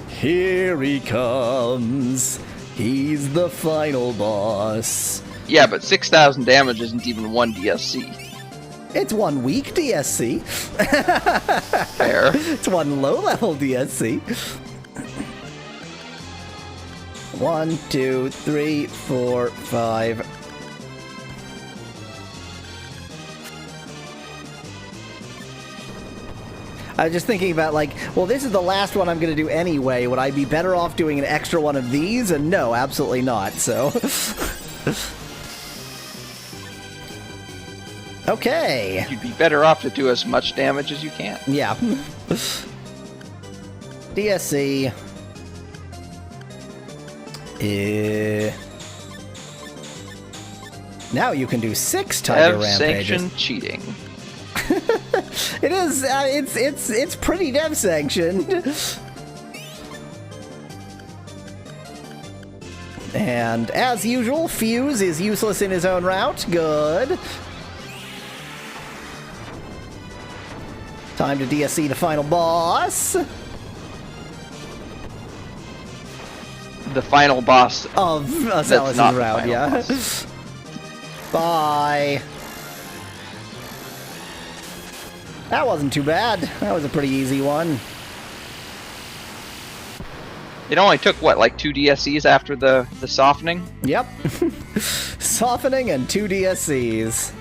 Here he comes. He's the final boss. Yeah, but 6,000 damage isn't even one DSC. It's one weak DSC. Fair. It's one low-level DSC. 1, 2, 3, 4, 5. I was just thinking about, well, this is the last one I'm going to do anyway. Would I be better off doing an extra one of these? And no, absolutely not, so... Okay. You'd be better off to do as much damage as you can. Yeah. DSC. Now you can do 6 Tiger Rampages. Dev-sanctioned cheating. It is, it's pretty dev-sanctioned. And, as usual, Fuse is useless in his own route. Good. Time to DSC the final boss. The final boss of Salus's round, yeah. Bye. That wasn't too bad. That was a pretty easy one. It only took, what, like 2 DSCs after the softening? Yep. Softening and 2 DSCs.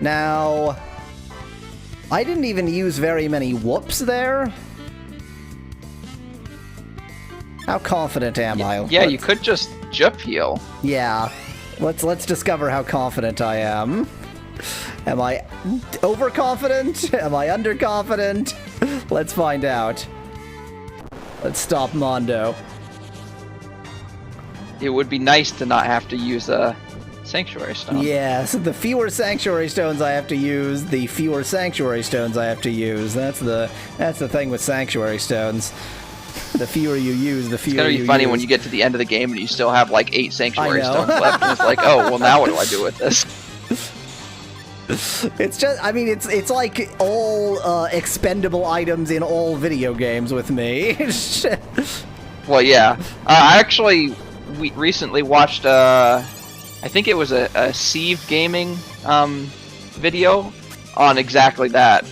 Now, I didn't even use very many whoops there. How confident am I? Yeah, you could just jump heal. Yeah. Let's discover how confident I am. Am I overconfident? Am I underconfident? Let's find out. Let's stop Mondo. It would be nice to not have to use a Sanctuary Stone. Yes, the fewer Sanctuary Stones I have to use, the fewer Sanctuary Stones I have to use. That's the thing with Sanctuary Stones. The fewer you use, the fewer you use. It's gonna be funny when you get to the end of the game and you still have like 8 Sanctuary Stones left, and it's like, oh, well, now what do I do with this? It's just, I mean, it's like all expendable items in all video games with me. Well, yeah. We recently watched, I think it was a Sieve Gaming video on exactly that.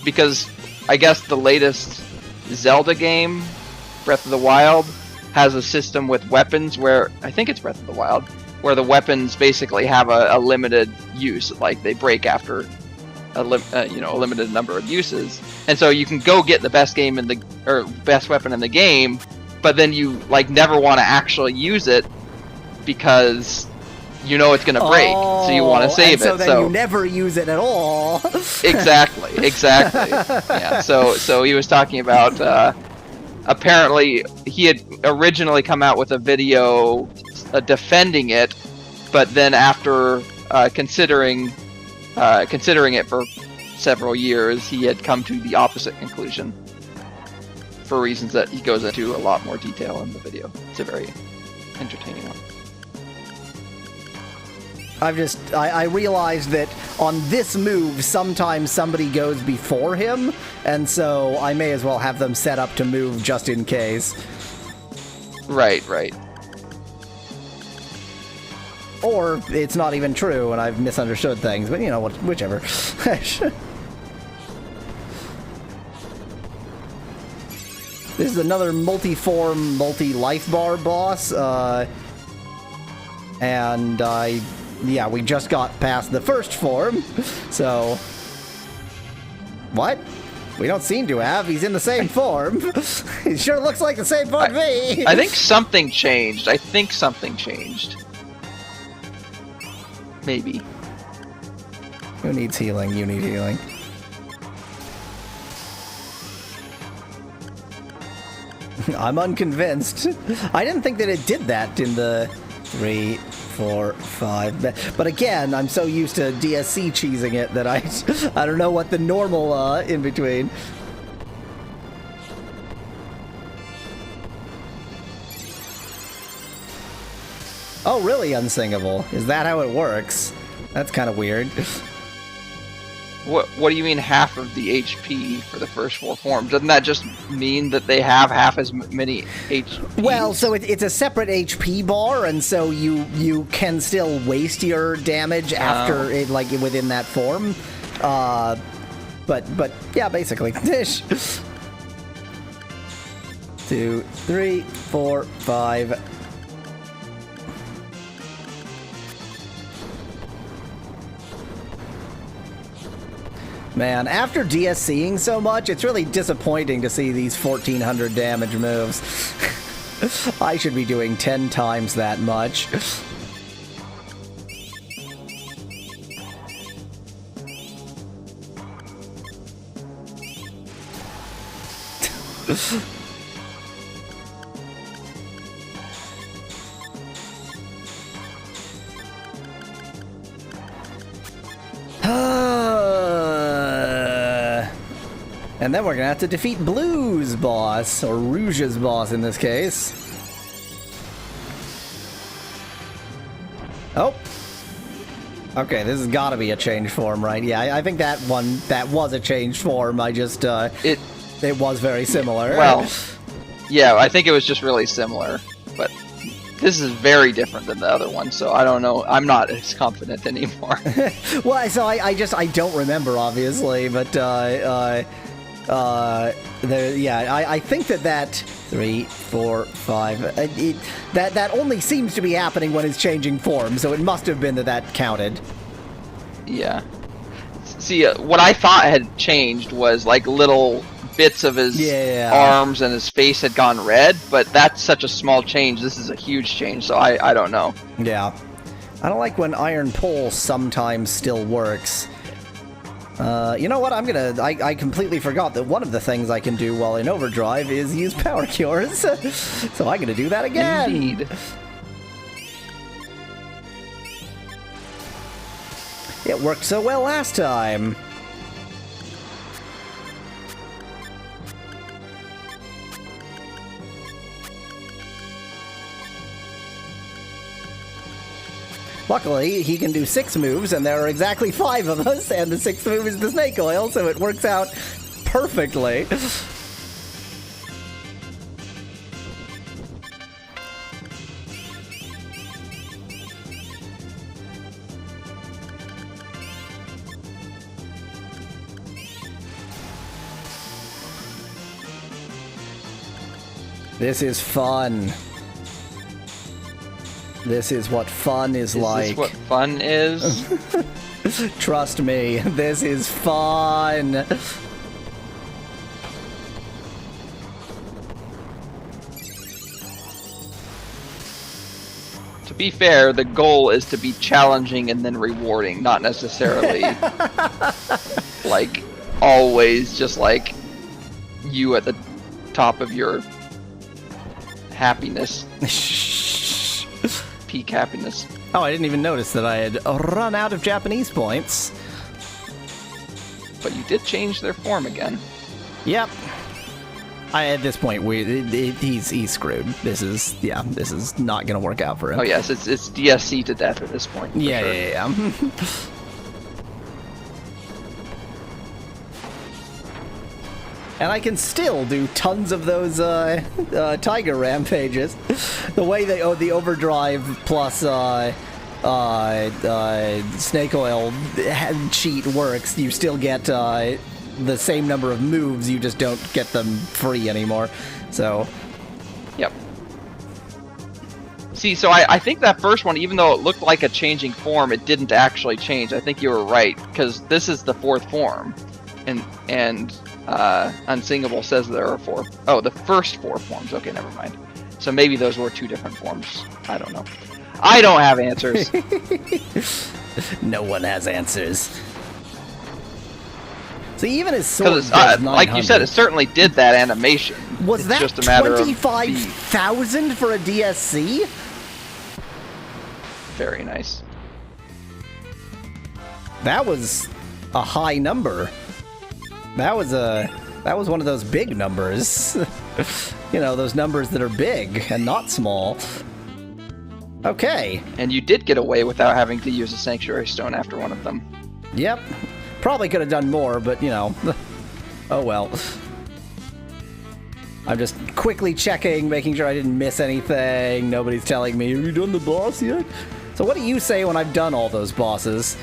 Because I guess the latest Zelda game, Breath of the Wild, has a system with weapons where, I think it's Breath of the Wild, where the weapons basically have a limited use, like they break after a limited number of uses, and so you can go get the best best weapon in the game, but then you like never want to actually use it because you know it's gonna break, so you want to save so it. Then you never use it at all. Exactly. Yeah. So he was talking about apparently he had originally come out with a video defending it, but then after considering it for several years, he had come to the opposite conclusion for reasons that he goes into a lot more detail in the video. It's a very entertaining one. I realized that on this move, sometimes somebody goes before him, and so I may as well have them set up to move just in case. Right. Or it's not even true and I've misunderstood things, but you know, whichever. This is another multi-form, multi-life bar boss, and we just got past the first form, so... What? We don't seem to have. He's in the same form. He sure looks like the same form to me. I think something changed. Maybe. Who needs healing? You need healing. I'm unconvinced. I didn't think that it did that in the 3, 4, 5. But again, I'm so used to DSC cheesing it that I don't know what the normal in between. Oh, really unsingable? Is that how it works? That's kind of weird. What do you mean half of the HP for the first 4 forms? Doesn't that just mean that they have half as many HP? Well, so it's a separate HP bar, and so you can still waste your damage after it, like within that form. But yeah, basically. 2, 3, 4, 5. Man, after DSCing so much, it's really disappointing to see these 1400 damage moves. I should be doing 10 times that much. And then we're gonna have to defeat Blue's boss, or Rouge's boss in this case. Oh. Okay, this has gotta be a changed form, right? Yeah, I think that was a changed form. I just, it was very similar. Well, yeah, I think it was just really similar, but this is very different than the other one, so I don't know. I'm not as confident anymore. Well, so I don't remember, obviously, but, I think that 3, 4, 5. That only seems to be happening when it's changing form, so it must have been that counted. Yeah. See, what I thought had changed was like little bits of his arms and his face had gone red, but that's such a small change. This is a huge change, so I don't know. Yeah. I don't like when Iron Pole sometimes still works. You know what? I completely forgot that one of the things I can do while in overdrive is use power cures. So I'm gonna do that again. Indeed. It worked so well last time. Luckily, he can do 6 moves, and there are exactly 5 of us, and the 6th move is the snake oil, so it works out perfectly. This is fun. This is what fun is like. Is this what fun is? Trust me, this is fun. To be fair, the goal is to be challenging and then rewarding, not necessarily like always just like you at the top of your happiness. Peak happiness. Oh, I didn't even notice that I had run out of Japanese points. But you did change their form again. Yep. At this point, he's screwed. This is not gonna work out for him. Oh yes, it's DSC to death at this point. Yeah, sure. yeah. And I can still do tons of those Tiger Rampages. The way the Overdrive plus Snake Oil cheat works, you still get the same number of moves, you just don't get them free anymore. So... Yep. See, so I think that first one, even though it looked like a changing form, it didn't actually change. I think you were right, because this is the fourth form. And Unsingable says there are four. Oh, the first four forms. Okay, never mind. So maybe those were two different forms. I don't know. I don't have answers. No one has answers. So even his sword does like you said, it certainly did that animation. Was it's that just a matter 25,000 for a DSC? Very nice. That was a high number. That was one of those big numbers. You know, those numbers that are big and not small. Okay. And you did get away without having to use a Sanctuary Stone after one of them. Yep. Probably could have done more, but, you know. Oh well. I'm just quickly checking, making sure I didn't miss anything. Nobody's telling me, have you done the boss yet? So what do you say when I've done all those bosses?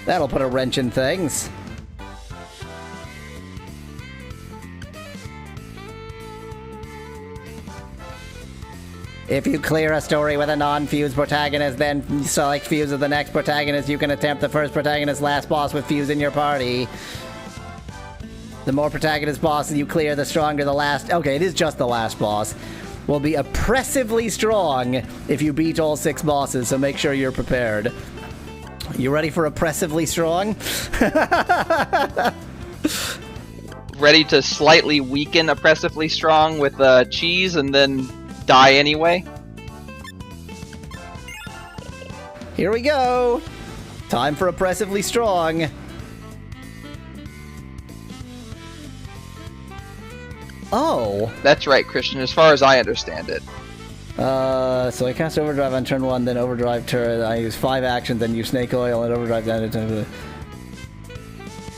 That'll put a wrench in things. If you clear a story with a non-fused protagonist, then select fuse of the next protagonist. You can attempt the first protagonist's last boss with fuse in your party. The more protagonist bosses you clear, the stronger the last... Okay, it is just the last boss. Will be oppressively strong if you beat all 6 bosses, so make sure you're prepared. You ready for oppressively strong? Ready to slightly weaken oppressively strong with cheese and then... die anyway. Here we go. Time for oppressively strong. Oh. That's right, Christian, as far as I understand it. So I cast Overdrive on turn 1, then Overdrive turn. I use 5 actions, then use Snake Oil and Overdrive down.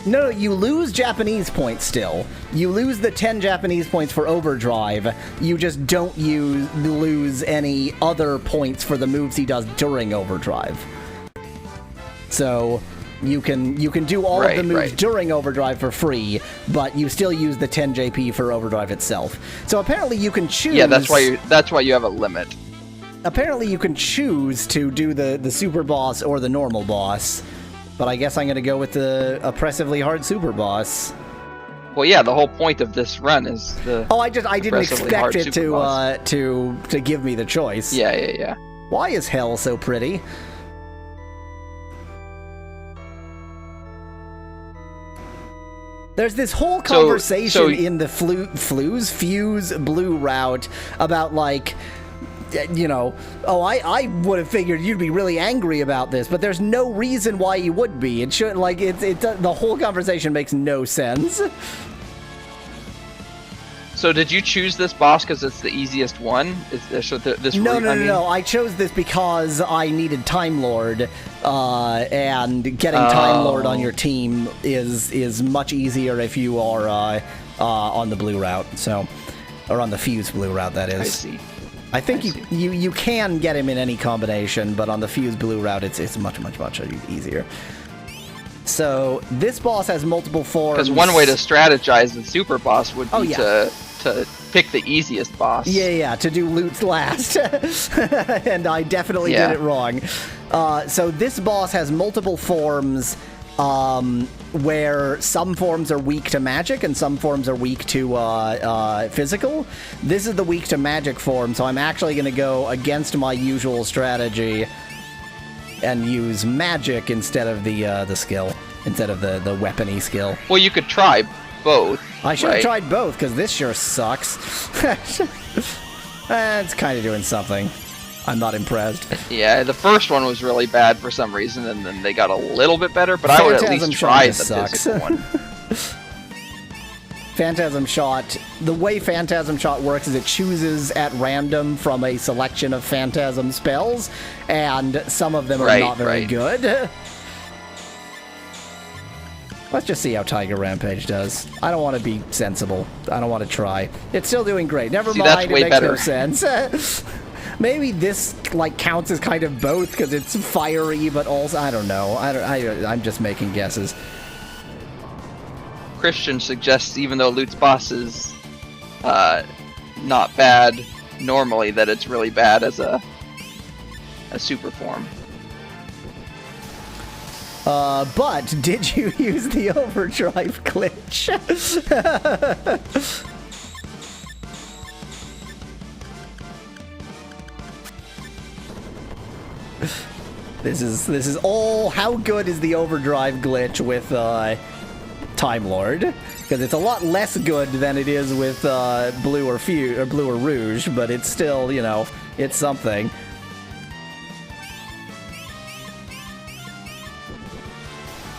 No, you lose Japanese points still. You lose the 10 Japanese points for Overdrive. You just don't lose any other points for the moves he does during Overdrive. So you can do all of the moves during Overdrive for free, but you still use the 10 JP for Overdrive itself. So apparently you can choose... Yeah, that's why you have a limit. Apparently you can choose to do the super boss or the normal boss. But I guess I'm going to go with the oppressively hard super boss. Well, yeah, the whole point of this run is the. Oh, I didn't expect it to give me the choice. Yeah. Why is hell so pretty? There's this whole conversation in the Fuse Blue route about like. You know, oh, I would have figured you'd be really angry about this, but there's no reason why you would be. It should, like, the whole conversation makes no sense. So did you choose this boss because it's the easiest one? No. I chose this because I needed Time Lord, and getting Time Lord on your team is much easier if you are on the blue route. So, or on the Fuse Blue route, that is. I see. I think you can get him in any combination, but on the Fuse Blue route, it's much easier. So this boss has multiple forms. Because one way to strategize the super boss would be to pick the easiest boss. Yeah, to do loot last. And I definitely did it wrong. So this boss has multiple forms, where some forms are weak to magic and some forms are weak to physical. This is the weak to magic form, so I'm actually going to go against my usual strategy and use magic instead of the skill, instead of the weapon-y skill. Well, you could try both. I should have tried both, because this sure sucks. It's kind of doing something. I'm not impressed. Yeah, the first one was really bad for some reason, and then they got a little bit better, but I would at least try the physical one. Phantasm Shot, the way Phantasm Shot works is it chooses at random from a selection of Phantasm spells, and some of them are not very good. Let's just see how Tiger Rampage does. I don't want to be sensible. I don't want to try. It's still doing great. Never mind, that's way it makes better. no sense. Maybe this like counts as kind of both because it's fiery, but also I don't know. I'm just making guesses. Christian suggests even though Loot's boss is not bad normally, that it's really bad as a super form. But did you use the overdrive glitch? This is all. How good is the overdrive glitch with Time Lord? Because it's a lot less good than it is with Blue or Rouge, but it's still, you know, it's something.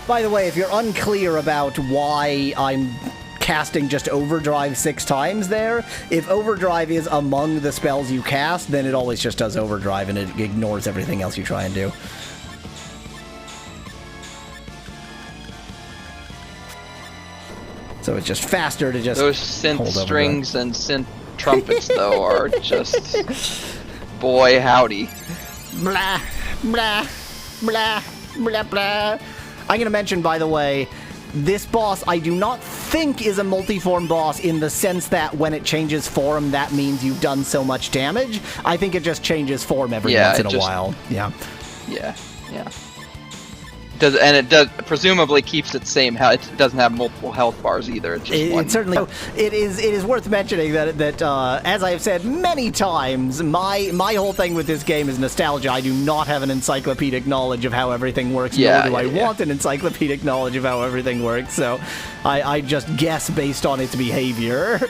By the way, if you're unclear about why I'm casting just Overdrive 6 times there, if Overdrive is among the spells you cast, then it always just does Overdrive and it ignores everything else you try and do. So it's just faster to just those synth strings and synth trumpets, though, are just... boy, howdy. Blah, blah, blah, blah, blah. I'm going to mention, by the way, this boss I do not think is a multi-form boss in the sense that when it changes form, that means you've done so much damage. I think it just changes form every once in a while. Yeah. It does presumably keeps its same health. It doesn't have multiple health bars either. It's just one. It certainly. It is worth mentioning that as I have said many times, my whole thing with this game is nostalgia. I do not have an encyclopedic knowledge of how everything works. Nor do I want an encyclopedic knowledge of how everything works. So I just guess based on its behavior.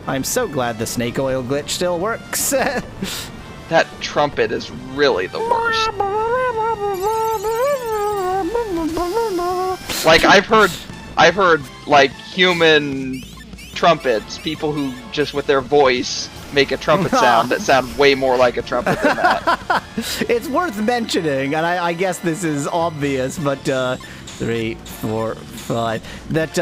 I'm so glad the snake oil glitch still works. That trumpet is really the worst. Like I've heard like human trumpets, people who just with their voice make a trumpet sound that sound way more like a trumpet than that. It's worth mentioning, and I guess this is obvious, but 3, 4, 5 that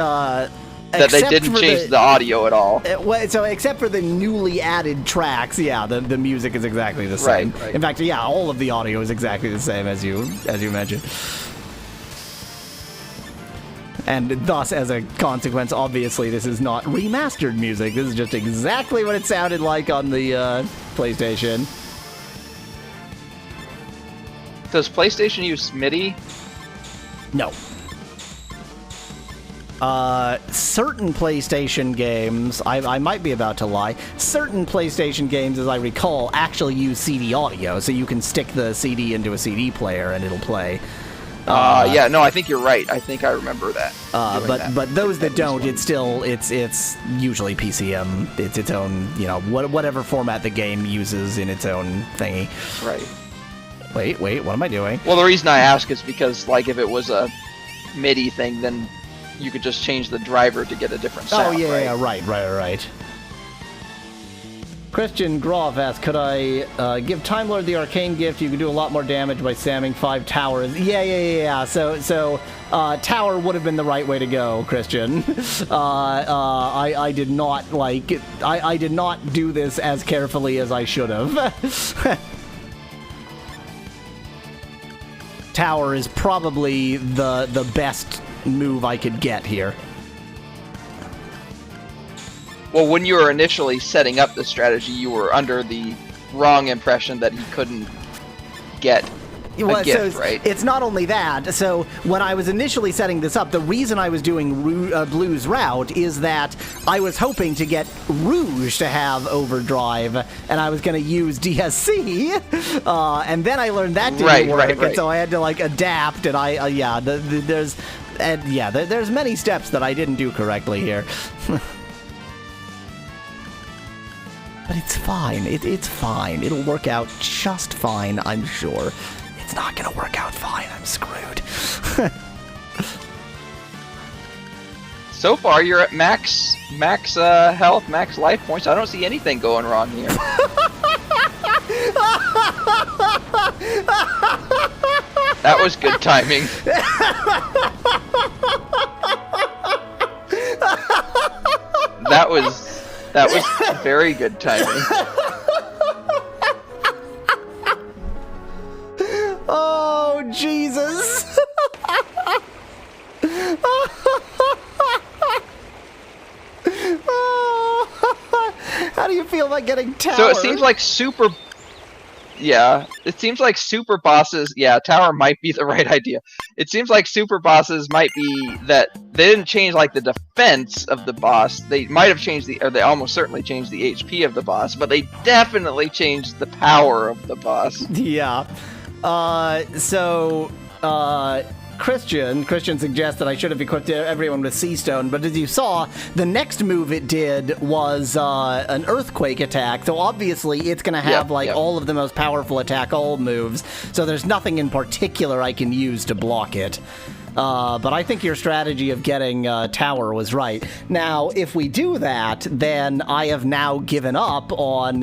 they didn't change the audio at all. So except for the newly added tracks, yeah, the music is exactly the same. Right. In fact, yeah, all of the audio is exactly the same as you mentioned. And thus, as a consequence, obviously, this is not remastered music. This is just exactly what it sounded like on the PlayStation. Does PlayStation use Midi? No. Certain PlayStation games, I might be about to lie, certain PlayStation games, as I recall, actually use CD audio, so you can stick the CD into a CD player and it'll play. Yeah, no, I think you're right. I think I remember that. But those that don't, it's usually PCM. It's its own, you know, whatever format the game uses in its own thingy. Right. Wait, what am I doing? Well, the reason I ask is because, like, if it was a MIDI thing, then you could just change the driver to get a different sound. Oh, yeah, right. Christian Groff asks, could I give Time Lord the arcane gift? You can do a lot more damage by spamming 5 towers. Yeah. So tower would have been the right way to go, Christian. I did not I did not do this as carefully as I should have. tower is probably the best move I could get here. Well, when you were initially setting up the strategy, you were under the wrong impression that he couldn't get a gift, right? It's not only that. So when I was initially setting this up, the reason I was doing Blue's route is that I was hoping to get Rouge to have overdrive, and I was going to use DSC, and then I learned that didn't work, and so I had to like adapt. And there's many steps that I didn't do correctly here. But it's fine. It's fine. It'll work out just fine, I'm sure. It's not gonna work out fine. I'm screwed. So far, you're at max health, max life points. I don't see anything going wrong here. That was good timing. That was very good timing. Oh, Jesus. How do you feel about getting tower? So it seems like it seems like super bosses, tower might be the right idea. It seems like super bosses might be that they didn't change like the defense of the boss. They might have changed they almost certainly changed the HP of the boss, but they definitely changed the power of the boss. Yeah. Christian suggests that I should have equipped everyone with Sea Stone, but as you saw, the next move it did was an Earthquake attack, so obviously it's going to have all of the most powerful attack all moves, so there's nothing in particular I can use to block it. But I think your strategy of getting tower was right. Now, if we do that, then I have now given up on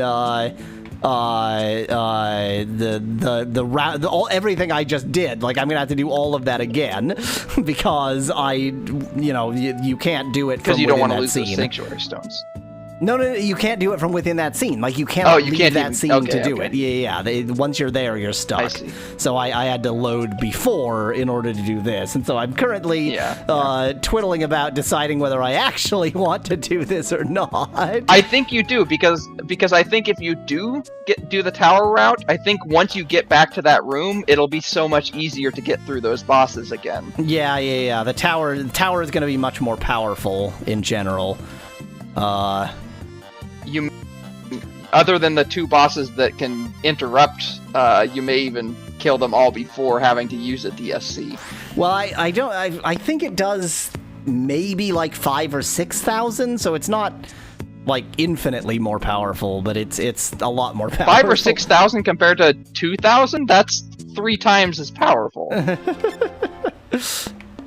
everything I just did. Like, I'm gonna have to do all of that again because you can't do it from within that scene. Because you don't want to lose those sanctuary stones. No, you can't do it from within that scene. Like, you cannot leave that scene to do it. Yeah. Once you're there, you're stuck. I see. So I had to load before in order to do this. And so I'm currently twiddling about deciding whether I actually want to do this or not. I think you do, because I think if you do the tower route, I think once you get back to that room, it'll be so much easier to get through those bosses again. Yeah. The tower is going to be much more powerful in general. Other than the two bosses that can interrupt, you may even kill them all before having to use a DSC. Well, I think it does maybe like 5,000 or 6,000, so it's not like infinitely more powerful, but it's a lot more powerful. 5,000 or 6,000 compared to 2,000? That's 3 times as powerful.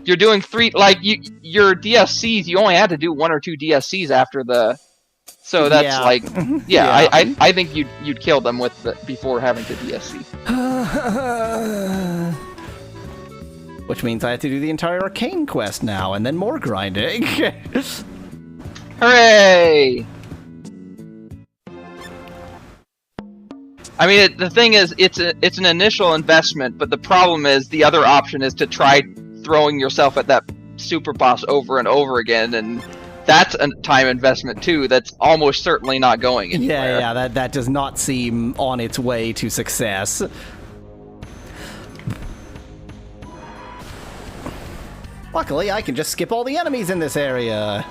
You're doing your DSCs, you only had to do 1 or 2 DSCs after the... So that's I think you'd kill them before having to DSC. Which means I have to do the entire arcane quest now, and then more grinding. Hooray! I mean, the thing is, it's an initial investment, but the problem is the other option is to try throwing yourself at that super boss over and over again, and that's a time investment too. That's almost certainly not going anywhere. Yeah. That does not seem on its way to success. Luckily, I can just skip all the enemies in this area.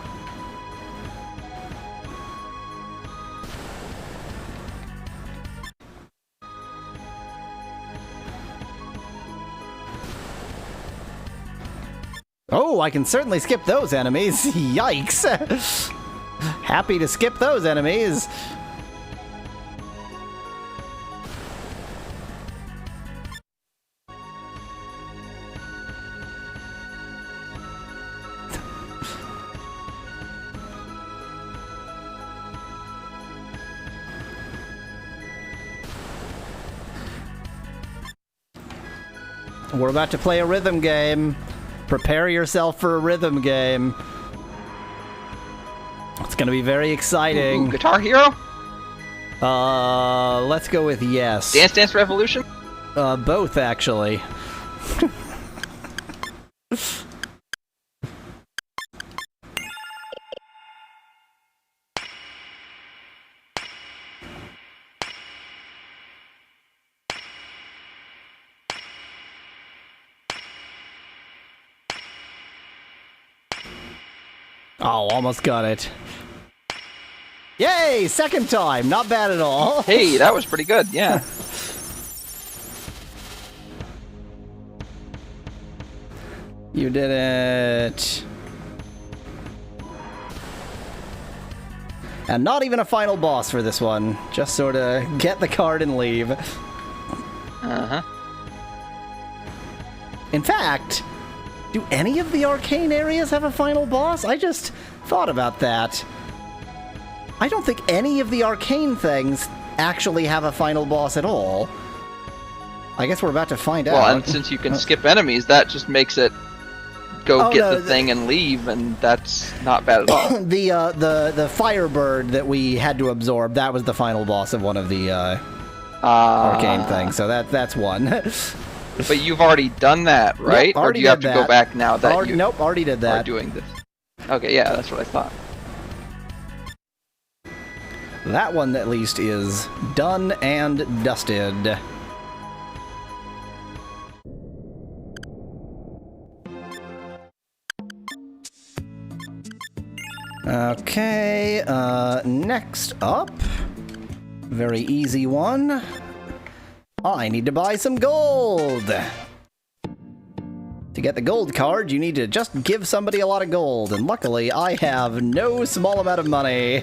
Oh, I can certainly skip those enemies. Yikes. Happy to skip those enemies. We're about to play a rhythm game. Prepare yourself for a rhythm game. It's gonna be very exciting. Ooh, Guitar Hero? Let's go with yes. Dance Dance Revolution? Both, actually. Oh, almost got it. Yay! Second time! Not bad at all. Hey, that was pretty good, yeah. You did it. And not even a final boss for this one. Just sort of get the card and leave. Uh-huh. In fact, do any of the arcane areas have a final boss? I just thought about that. I don't think any of the arcane things actually have a final boss at all. I guess we're about to find out. Well, and since you can skip enemies, that just makes it go get the thing and leave, and that's not bad at all. The Firebird that we had to absorb, that was the final boss of one of the arcane things, so that's one. But you've already done that, right? Yep, or do you have to go back now that you nope, already did that. are doing this? Okay, yeah, that's what I thought. That one, at least, is done and dusted. Okay, next up, very easy one. I need to buy some gold. To get the gold card, you need to just give somebody a lot of gold, and luckily I have no small amount of money.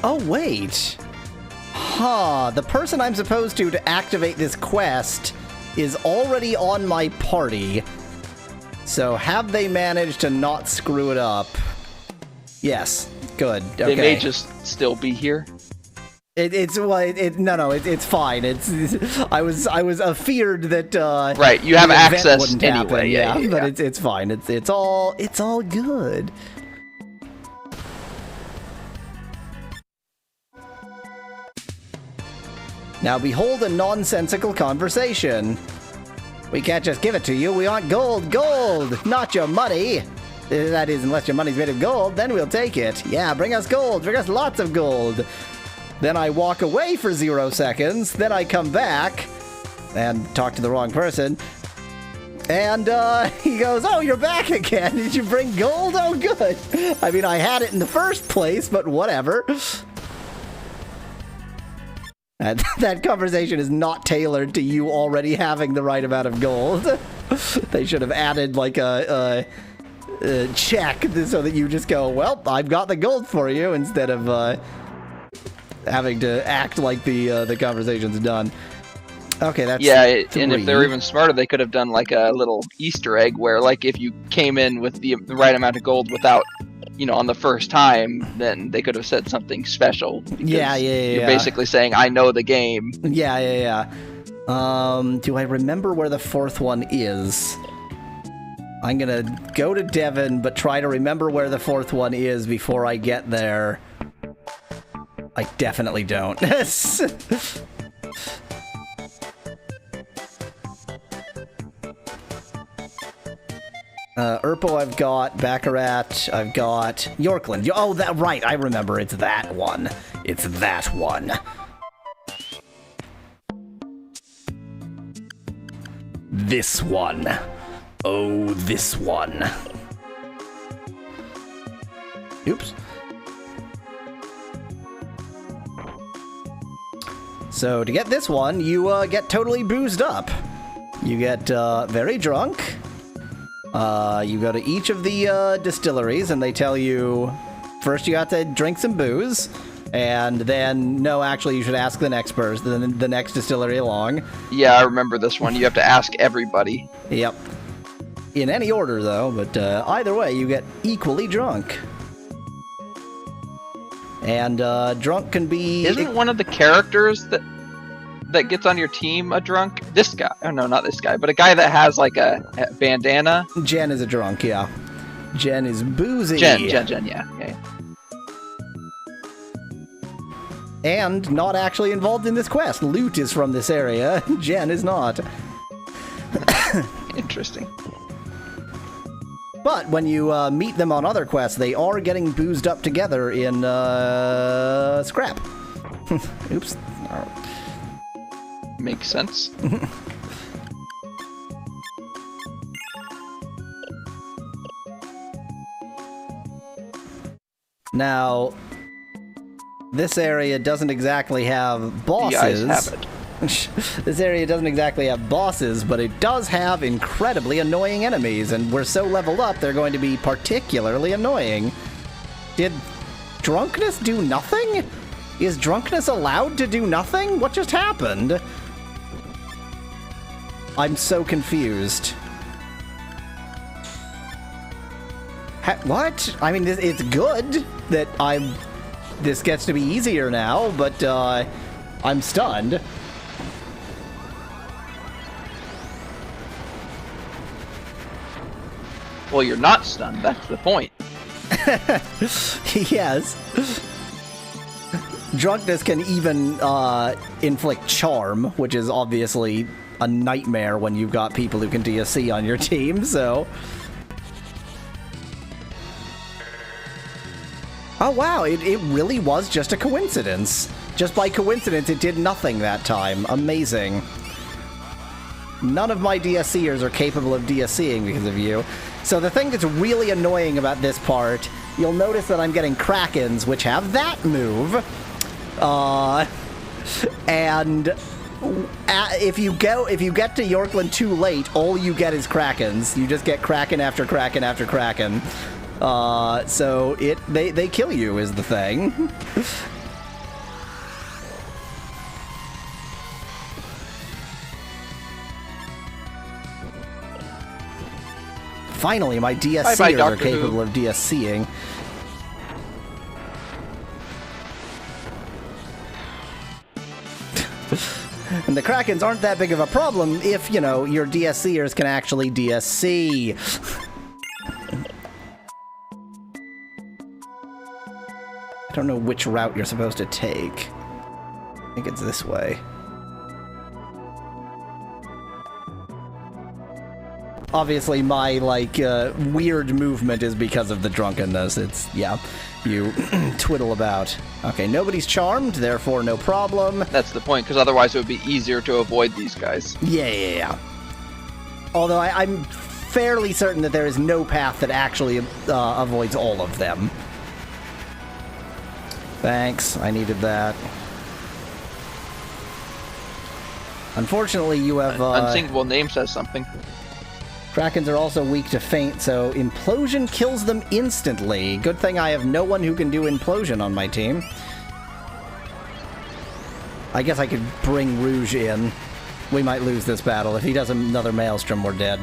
Oh, wait. Huh, the person I'm supposed to activate this quest is already on my party. So have they managed to not screw it up? Yes, good. Okay. They may just still be here. It's fine. I was afeared that right, you have access anyway. Happen. Yeah, yeah, but it's fine. It's all good. Now behold a nonsensical conversation. We can't just give it to you, we want gold, not your money. That is, unless your money's made of gold, then we'll take it. Yeah, bring us gold, bring us lots of gold. Then I walk away for 0 seconds, then I come back and talk to the wrong person. And he goes, oh, you're back again. Did you bring gold? Oh, good. I mean, I had it in the first place, but whatever. That conversation is not tailored to you already having the right amount of gold. They should have added like a check so that you just go, well, I've got the gold for you, instead of having to act like the conversation's done. Okay, that's and if they're even smarter, they could have done like a little Easter egg where, like, if you came in with the right amount of gold without, on the first time, then they could have said something special. Yeah. You're basically saying, I know the game. Yeah. Do I remember where the fourth one is? I'm gonna go to Devon, but try to remember where the fourth one is before I get there. I definitely don't. Urpo I've got, Baccarat, I've got Yorkland. Oh, that right, I remember, it's that one. It's that one. This one. Oh, this one. Oops. So, to get this one, you get totally boozed up. You get very drunk. You go to each of the distilleries, and they tell you, first you got to drink some booze, and then, no, actually, you should ask the next person, the next distillery along. Yeah, I remember this one. You have to ask everybody. Yep. In any order, though, but either way, you get equally drunk. And drunk can be... Isn't one of the characters that... that gets on your team a drunk? This guy. Oh, no, not this guy, but a guy that has like a bandana. Jen is a drunk, yeah. Jen is boozy. Jen, yeah. Okay. And not actually involved in this quest. Loot is from this area. Jen is not. Interesting. But when you meet them on other quests, they are getting boozed up together in scrap. Oops. Makes sense. Now, this area doesn't exactly have bosses. The eyes have it. This area doesn't exactly have bosses, but it does have incredibly annoying enemies, and we're so leveled up, they're going to be particularly annoying. Did drunkenness do nothing? Is drunkenness allowed to do nothing? What just happened? I'm so confused. What? I mean, it's good that this gets to be easier now, but I'm stunned. Well, you're not stunned. That's the point. Yes. Drunkenness can even inflict charm, which is obviously a nightmare when you've got people who can DSC on your team, so... Oh wow, it really was just a coincidence. Just by coincidence, it did nothing that time. Amazing. None of my DSCers are capable of DSCing because of you. So the thing that's really annoying about this part, you'll notice that I'm getting Krakens, which have that move. And if you get to Yorkland too late, all you get is Krakens. You just get Kraken after Kraken after Kraken. So they kill you is the thing. Finally, my DSCers are capable of DSCing. And the Krakens aren't that big of a problem if, you know, your DSCers can actually DSC. I don't know which route you're supposed to take. I think it's this way. Obviously, my, like, weird movement is because of the drunkenness. It's, yeah, you twiddle about. Okay, nobody's charmed, therefore no problem. That's the point, because otherwise it would be easier to avoid these guys. Yeah. Although I'm fairly certain that there is no path that actually avoids all of them. Thanks, I needed that. Unfortunately, you have... Unsinkable name says something. Krakens are also weak to feint, so Implosion kills them instantly. Good thing I have no one who can do Implosion on my team. I guess I could bring Rouge in. We might lose this battle. If he does another Maelstrom, we're dead.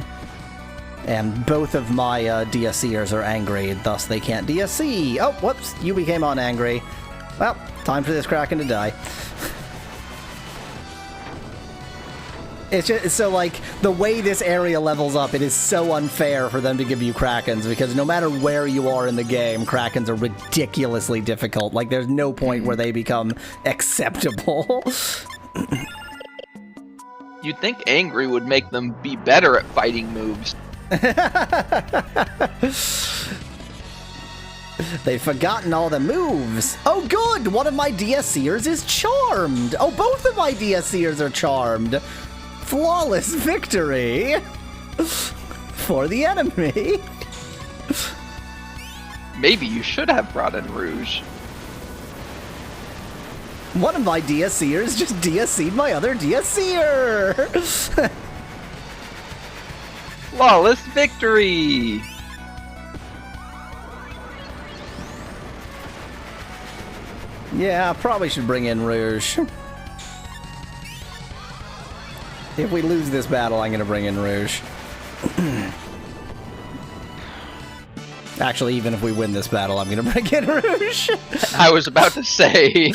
And both of my DSCers are angry, thus they can't DSC. Oh, whoops, you became unangry. Well, time for this Kraken to die. It's just, so, like, the way this area levels up, it is so unfair for them to give you Krakens, because no matter where you are in the game, Krakens are ridiculously difficult. Like, there's no point where they become acceptable. You'd think angry would make them be better at fighting moves. They've forgotten all the moves. Oh, good! One of my DSCers is charmed! Oh, both of my DSCers are charmed! Flawless victory for the enemy. Maybe you should have brought in Rouge. One of my DSCers just DSC'd my other DSCer. Flawless victory. Yeah, I probably should bring in Rouge. If we lose this battle, I'm going to bring in Rouge. Actually, even if we win this battle, I'm going to bring in Rouge. I was about to say.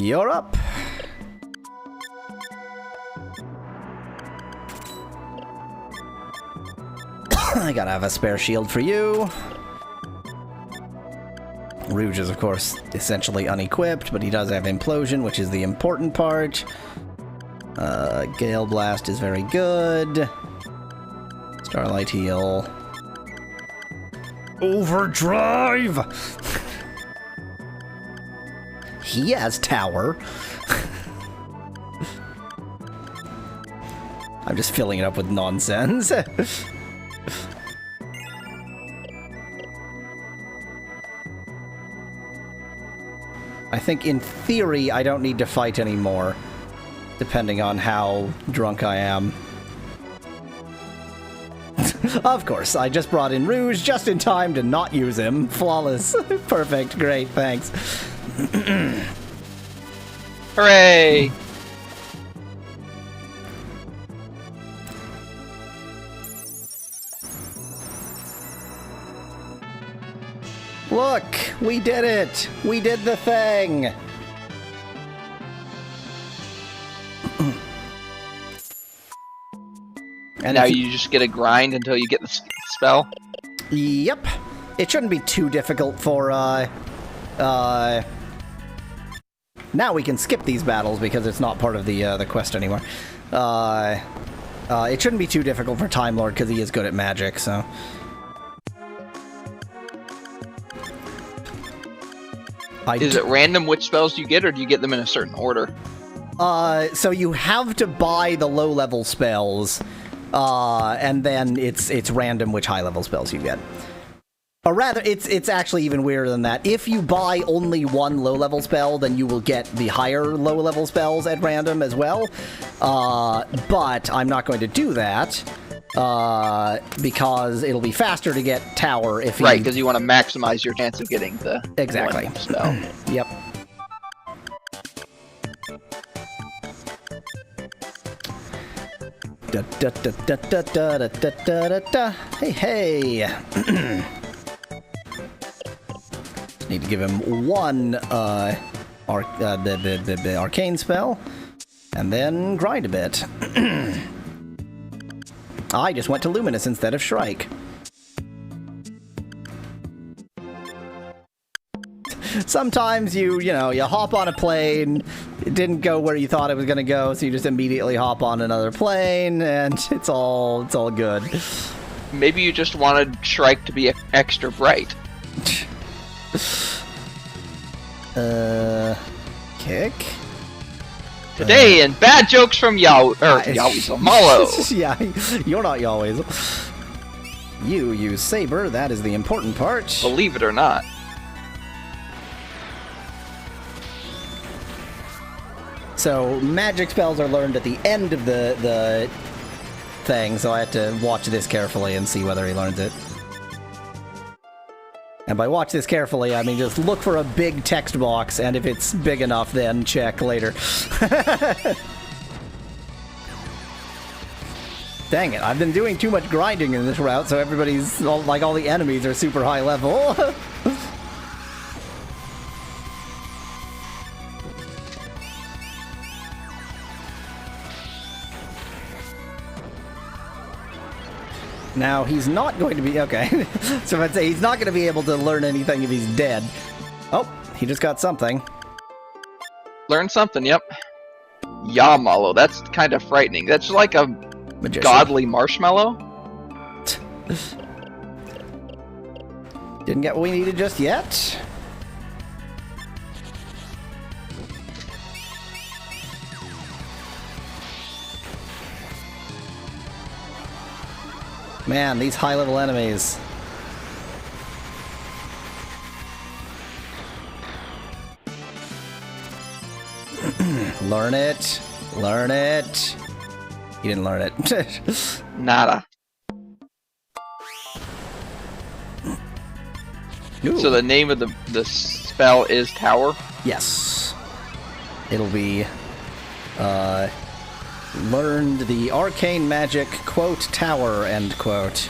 You're up. I gotta have a spare shield for you. Rouge is, of course, essentially unequipped, but he does have Implosion, which is the important part. Gale Blast is very good. Starlight Heal. Overdrive! He has Tower. I'm just filling it up with nonsense. I think, in theory, I don't need to fight anymore, depending on how drunk I am. Of course, I just brought in Rouge just in time to not use him. Flawless. Perfect. Great. Thanks. Hooray! Look! We did it! We did the thing! And now you just get a grind until you get the spell? Yep. It shouldn't be too difficult for, now we can skip these battles because it's not part of the quest anymore. It shouldn't be too difficult for Time Lord because he is good at magic, so... Is it random which spells you get, or do you get them in a certain order? So you have to buy the low-level spells, and then it's random which high-level spells you get. Or rather, it's actually even weirder than that. If you buy only one low-level spell, then you will get the higher low-level spells at random as well. But I'm not going to do that, because it'll be faster to get Tower if you... Right, because you want to maximize your chance of getting the exactly one spell. Yep. Da da da da da da da da da da. Hey, hey. Need to give him one the arcane spell, and then grind a bit. I just went to Luminous instead of Shrike. Sometimes you hop on a plane, it didn't go where you thought it was gonna go, so you just immediately hop on another plane, and it's all good. Maybe you just wanted Shrike to be extra bright. Kick. Today, in bad jokes from Yaweasel Mallow. Yeah, you're not Yaweasel. You use Saber, that is the important part. Believe it or not. So, magic spells are learned at the end of the thing, so I have to watch this carefully and see whether he learns it. And by watch this carefully, I mean just look for a big text box, and if it's big enough, then check later. Dang it, I've been doing too much grinding in this route, so everybody's, all the enemies are super high level. Now, he's not going to be... Okay. So I'd say he's not going to be able to learn anything if he's dead. Oh, he just got something. Learn something, yep. Mallow, that's kind of frightening. That's like a Magician. Godly marshmallow. Didn't get what we needed just yet. Man, these high-level enemies. Learn it. Learn it. You didn't learn it. Nada. Ooh. So the name of the spell is Tower? Yes. It'll be, learned the arcane magic, quote, Tower, end quote.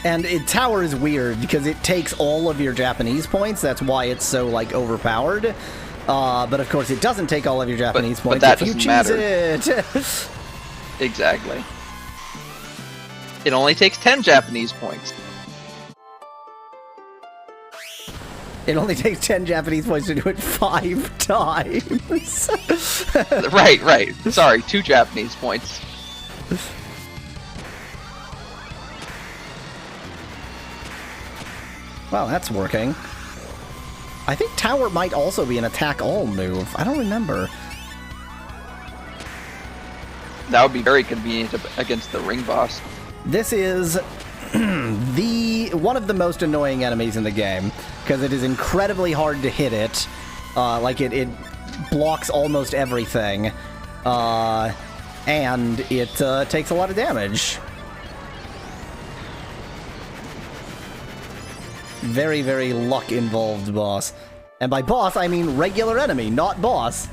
And Tower is weird because it takes all of your Japanese points. That's why it's so, like, overpowered. But of course, it doesn't take all of your Japanese points that if you doesn't choose matter. it. Exactly. It only takes 10 Japanese points. It only takes 10 Japanese points to do it 5 times. Right. Sorry, 2 Japanese points. Well, that's working. I think Tower might also be an attack all move. I don't remember. That would be very convenient against the ring boss. This is one of the most annoying enemies in the game, because it is incredibly hard to hit it. It blocks almost everything. And it takes a lot of damage. Very, very luck-involved boss. And by boss, I mean regular enemy, not boss.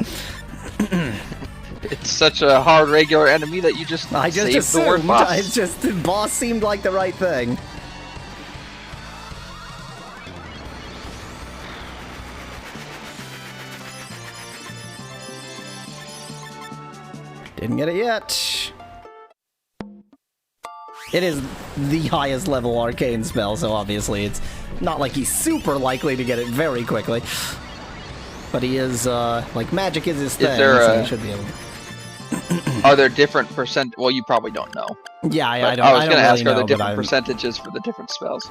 It's such a hard regular enemy that you just saved the word boss. Boss seemed like the right thing. Didn't get it yet. It is the highest level arcane spell, so obviously it's not like he's super likely to get it very quickly. But he is, magic is his thing, so he should be able to. Are there different percent? Well, you probably don't know. Yeah, I don't. I was going to ask, are there different percentages for the different spells?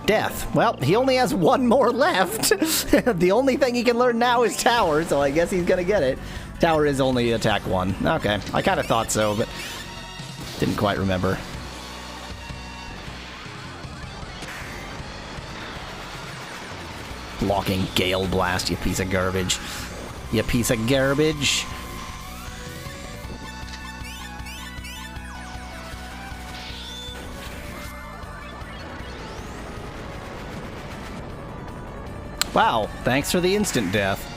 Death. Well, he only has one more left. The only thing he can learn now is Tower, so I guess he's going to get it. Tower is only attack 1. Okay, I kind of thought so, but didn't quite remember. Blocking Gale Blast, you piece of garbage. You piece of garbage. Wow, thanks for the instant death.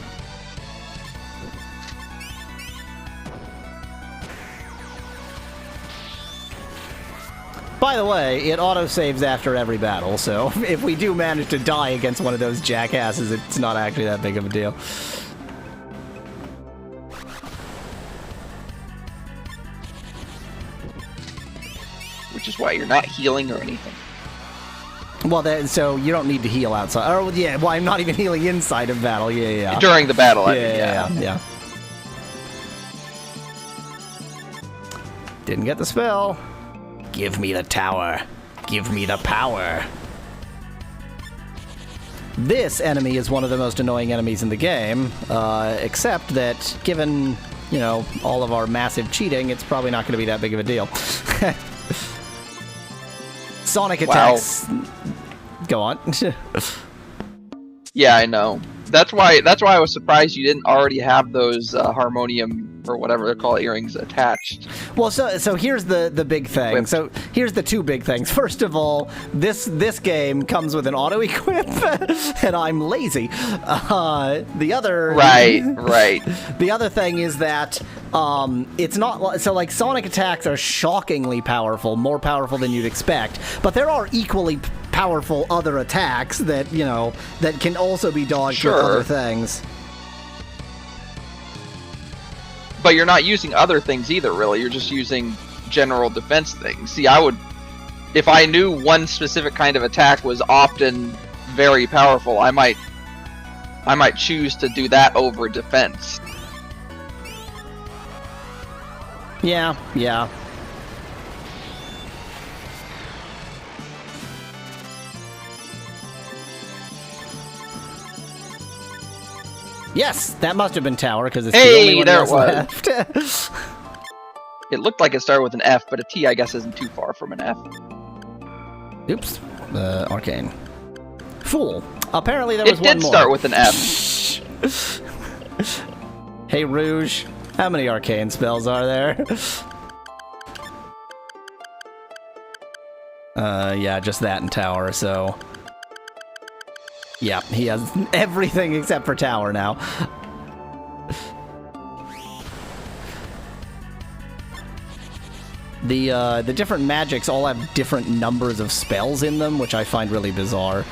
By the way, it autosaves after every battle, so if we do manage to die against one of those jackasses, it's not actually that big of a deal. Which is why you're not healing or anything. Well, so you don't need to heal outside. Oh, yeah, well, I'm not even healing inside of battle. Yeah. During the battle, I mean, yeah. Didn't get the spell. Give me the tower. Give me the power. This enemy is one of the most annoying enemies in the game, except that given, all of our massive cheating, it's probably not going to be that big of a deal. Sonic attacks. Wow. Go on. Yeah, I know. That's why I was surprised you didn't already have those harmonium or whatever they're called earrings attached. Well, so here's the big thing. Equipped. So here's the two big things. First of all, this game comes with an auto equip, and I'm lazy. The other right. The other thing is that it's not so like Sonic attacks are shockingly powerful, more powerful than you'd expect. But there are equally powerful other attacks that that can also be dodged with other things. But you're not using other things either, really. You're just using general defense things. See, if I knew one specific kind of attack was often very powerful, I might choose to do that over defense. Yeah. Yes, that must have been Tower, because it's the only one that's left. It looked like it started with an F, but a T, I guess, isn't too far from an F. Oops. Arcane. Fool. Apparently there was one more. It did start with an F. Hey, Rouge. How many arcane spells are there? Yeah, just that and Tower, so... Yeah, he has everything except for Tower now. The different magics all have different numbers of spells in them, which I find really bizarre.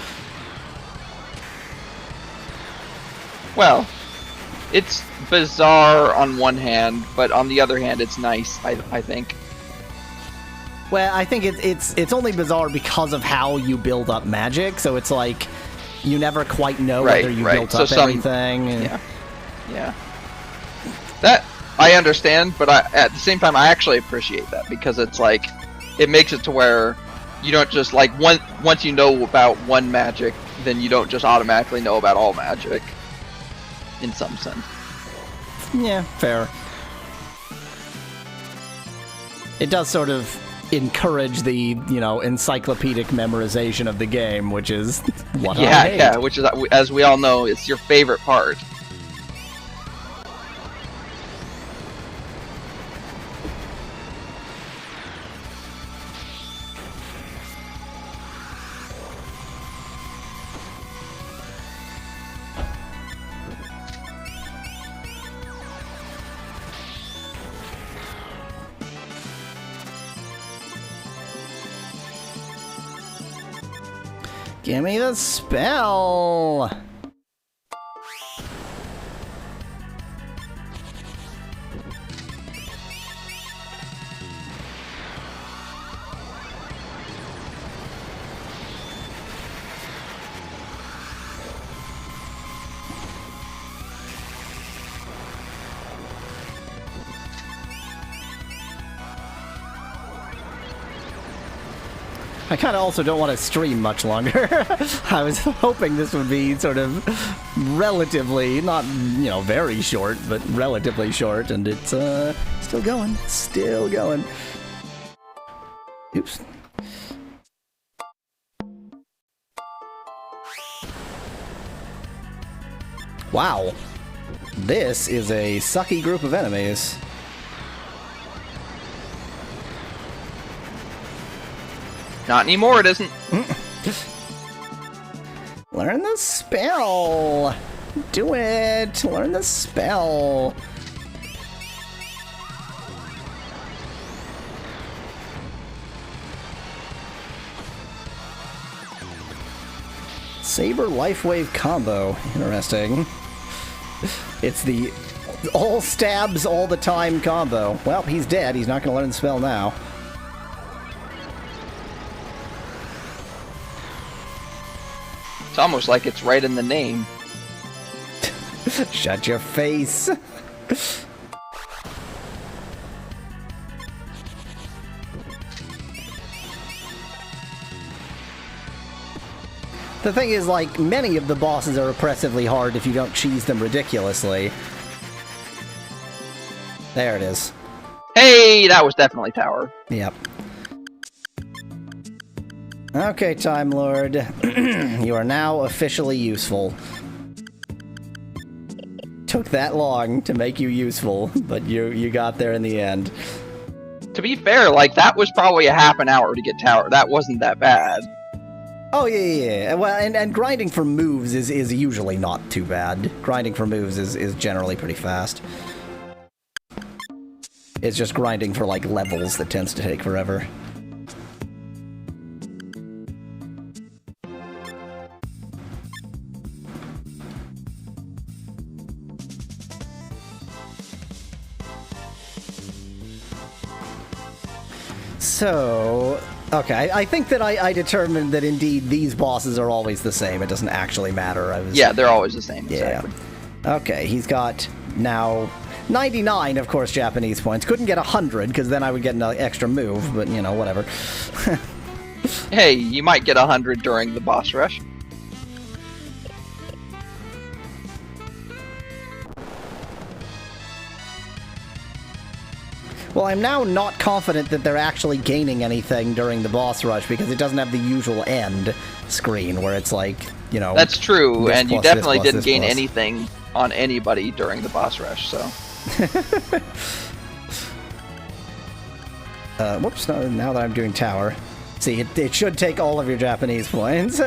Well, it's bizarre on one hand, but on the other hand, it's nice, I think. Well, I think it's only bizarre because of how you build up magic, so it's like you never quite know whether you built up everything. Yeah. That I understand, but at the same time, I actually appreciate that because it's like it makes it to where you don't just like once you know about one magic, then you don't just automatically know about all magic. In some sense. Yeah, fair. It does sort of encourage the, encyclopedic memorization of the game, which is what I hate. Yeah, which is, as we all know, it's your favorite part. Give me the spell! I kind of also don't want to stream much longer. I was hoping this would be sort of relatively, not, very short, but relatively short, and it's, still going. Still going. Oops. Wow. This is a sucky group of enemies. Not anymore, it isn't. Learn the spell! Do it! Learn the spell! Saber Life Wave combo. Interesting. It's the all stabs all the time combo. Well, he's dead. He's not going to learn the spell now. It's almost like it's right in the name. Shut your face. The thing is, like, many of the bosses are oppressively hard if you don't cheese them ridiculously. There it is. Hey, that was definitely Tower. Yep. Okay, Time Lord. You are now officially useful. Took that long to make you useful, but you got there in the end. To be fair, like, that was probably a half an hour to get Tower. That wasn't that bad. Oh, yeah. Well, and grinding for moves is usually not too bad. Grinding for moves is generally pretty fast. It's just grinding for, like, levels that tends to take forever. So, okay, I think that I determined that indeed these bosses are always the same. It doesn't actually matter. Yeah, they're always the same. Yeah. Exactly. Okay, he's got now 99, of course, Japanese points. Couldn't get 100, because then I would get an extra move, but, whatever. Hey, you might get 100 during the boss rush. Well, I'm now not confident that they're actually gaining anything during the boss rush, because it doesn't have the usual end screen, where it's like, That's true, and you definitely didn't gain plus. anything on anybody during the boss rush, so... Whoops, now that I'm doing Tower. See, it should take all of your Japanese points.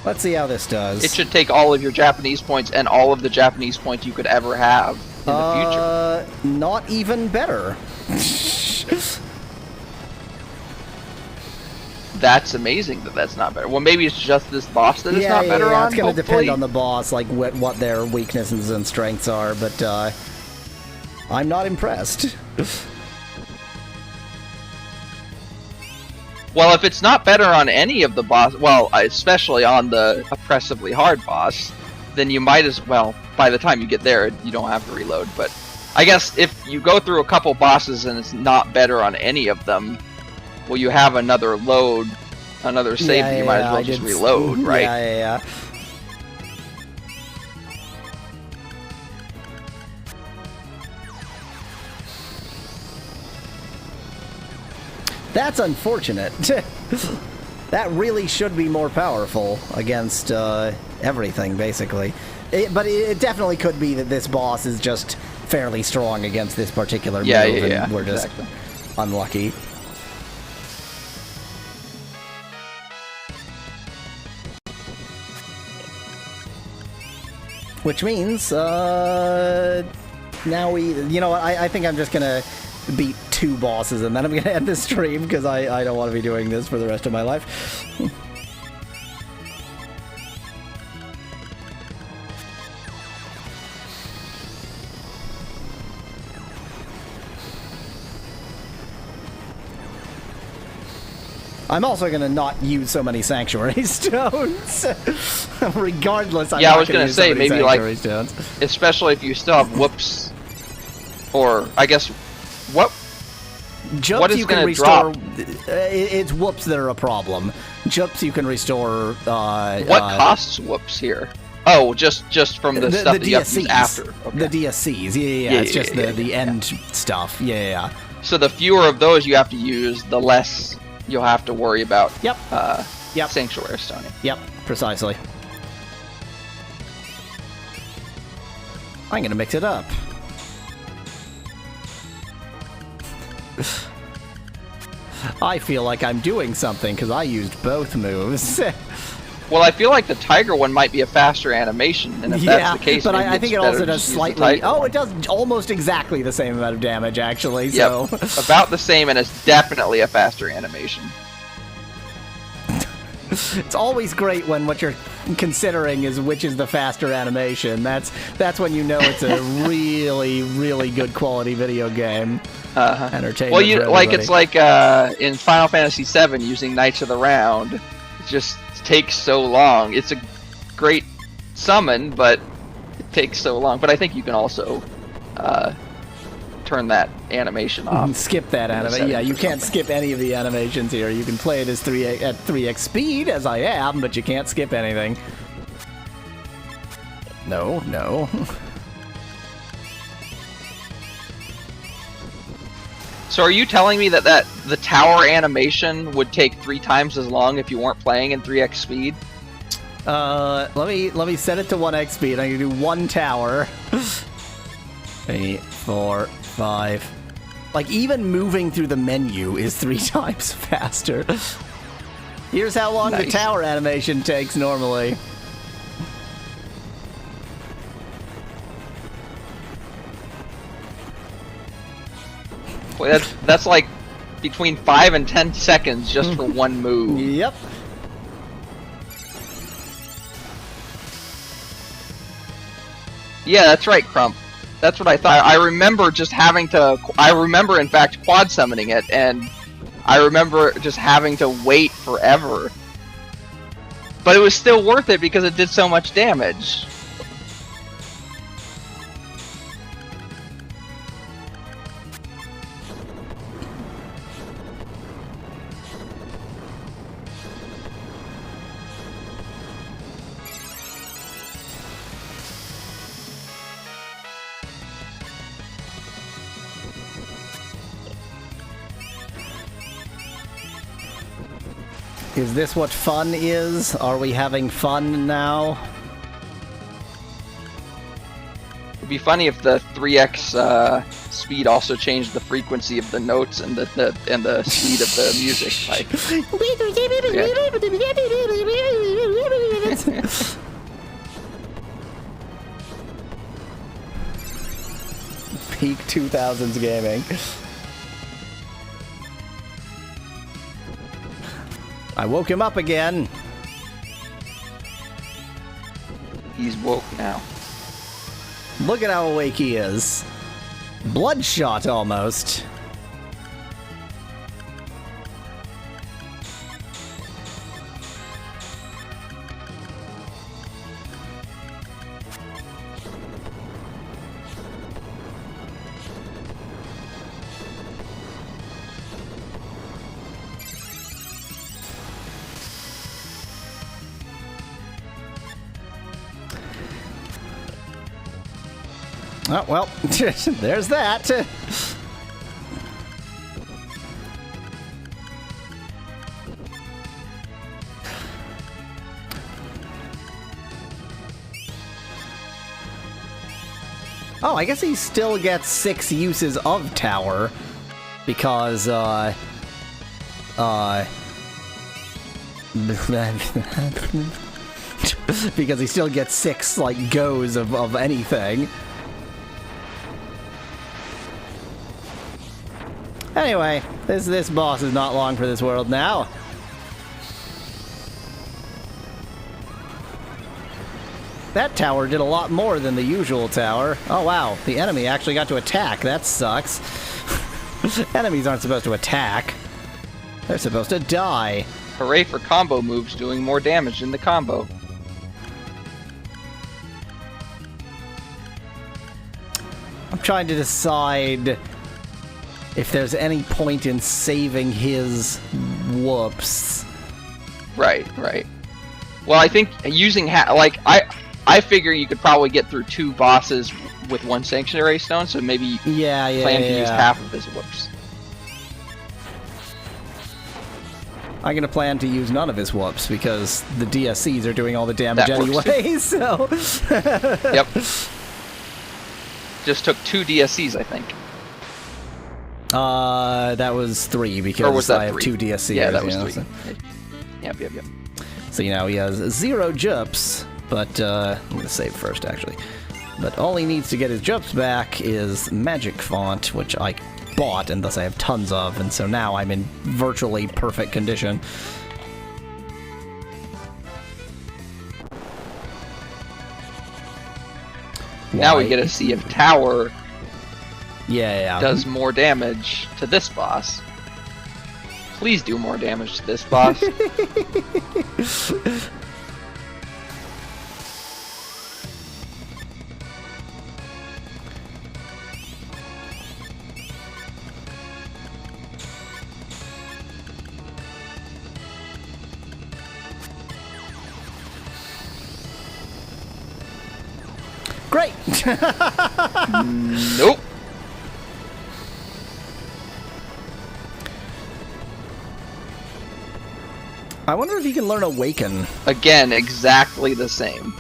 Let's see how this does. It should take all of your Japanese points and all of the Japanese points you could ever have in the future. Not even better. That's amazing that that's not better. Well, maybe it's just this boss that it's not better on. It's going to depend on the boss, like what their weaknesses and strengths are, but I'm not impressed. Well, if it's not better on any of the boss, well, especially on the oppressively hard boss, then you might as well, by the time you get there, you don't have to reload. But I guess if you go through a couple bosses and it's not better on any of them, well, you have another load, another save that you might as well just reload, right? Yeah. That's unfortunate. That really should be more powerful against everything, basically. But it definitely could be that this boss is just fairly strong against this particular move, and we're just unlucky. Which means, now you know what, I think I'm just gonna beat 2 bosses and then I'm gonna end the stream, because I don't want to be doing this for the rest of my life. I'm also gonna not use so many sanctuary stones. Regardless, I'm I was gonna say so maybe like, stones. Especially if you still have whoops, or I guess what Jumps what is you can gonna restore. drop? It's whoops that are a problem. Jumps you can restore. What costs whoops here? Oh, just from the stuff that you have to use after. Okay. The DSCs, yeah. It's just the end stuff. Yeah. So the fewer of those you have to use, the less you'll have to worry about. Yep. Sanctuary stoning. Yep. Precisely. I'm gonna mix it up. I feel like I'm doing something because I used both moves. Well, I feel like the tiger one might be a faster animation, and if that's the case, but I think it also does slightly. Oh, it does almost exactly the same amount of damage, actually. Yep. So about the same, and it's definitely a faster animation. It's always great when what you're considering is which is the faster animation. That's when you know it's a really, really good quality video game. Entertainment. Well, it's like in Final Fantasy VII using Knights of the Round. It just takes so long. It's a great summon, but it takes so long. But I think you can also turn that animation off. Skip that animation. Yeah, you can't skip any of the animations here. You can play it as 3x speed, as I am, but you can't skip anything. No. So are you telling me that the tower animation would take 3 times as long if you weren't playing in 3x speed? Let me set it to 1x speed. I'm gonna do 1 tower. 3, 4, 5. Like, even moving through the menu is 3 times faster. Here's how long the tower animation takes normally. Well, that's like between 5 and 10 seconds just for one move. Yep. Yeah, that's right, Crump. That's what I thought. I remember just having to... I remember, in fact, quad summoning it, and I remember just having to wait forever. But it was still worth it because it did so much damage. Is this what fun is? Are we having fun now? It'd be funny if the 3x speed also changed the frequency of the notes and the speed of the music. Like, Peak 2000s gaming. I woke him up again. He's woke now. Look at how awake he is. Bloodshot, almost. Oh, well, there's that. Oh, I guess he still gets 6 uses of tower, because, because he still gets 6, like, goes of anything. Anyway, this boss is not long for this world now. That tower did a lot more than the usual tower. Oh wow, the enemy actually got to attack. That sucks. Enemies aren't supposed to attack. They're supposed to die. Hooray for combo moves doing more damage in the combo. I'm trying to decide if there's any point in saving his whoops. Right. Well, I think using I figure you could probably get through 2 bosses with 1 sanctuary stone, so maybe you plan to use half of his whoops. I'm gonna plan to use none of his whoops because the DSCs are doing all the damage anyway. So. Yep. Just took 2 DSCs, I think. That was 3 because I have 2 DSCs. Yeah, that was 3. So. Yep. So, you know, he has 0 jups, but, I'm gonna save first, actually. But all he needs to get his jups back is Magic Font, which I bought, and thus I have tons of, and so now I'm in virtually perfect condition. Now we get to see if Tower yeah. does more damage to this boss. Please do more damage to this boss. Great! Nope. I wonder if he can learn Awaken. Again, exactly the same.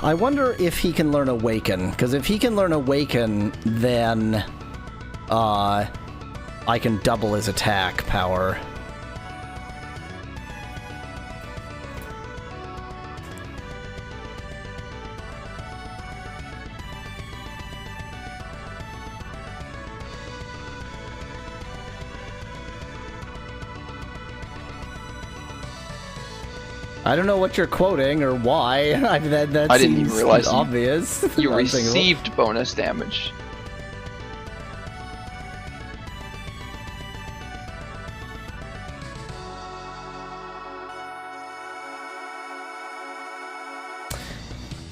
I wonder if he can learn Awaken, because if he can learn Awaken, then I can double his attack power. I don't know what you're quoting or why. That I didn't seems even realize obvious. You received bonus damage.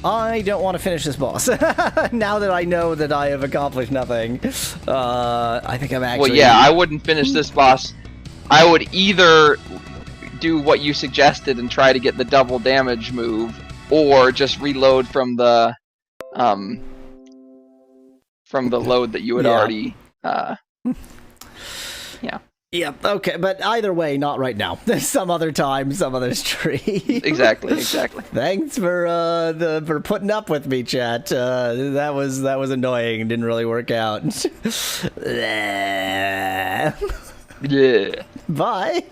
I don't want to finish this boss. Now that I know that I have accomplished nothing, I think I'm actually... Well, yeah, I wouldn't finish this boss. I would either do what you suggested and try to get the double damage move, or just reload from the load that you had already. Yeah. Yep, okay, but either way, not right now. Some other time, some other stream. Exactly. Thanks for putting up with me, chat. That was annoying. Didn't really work out. Yeah. Bye.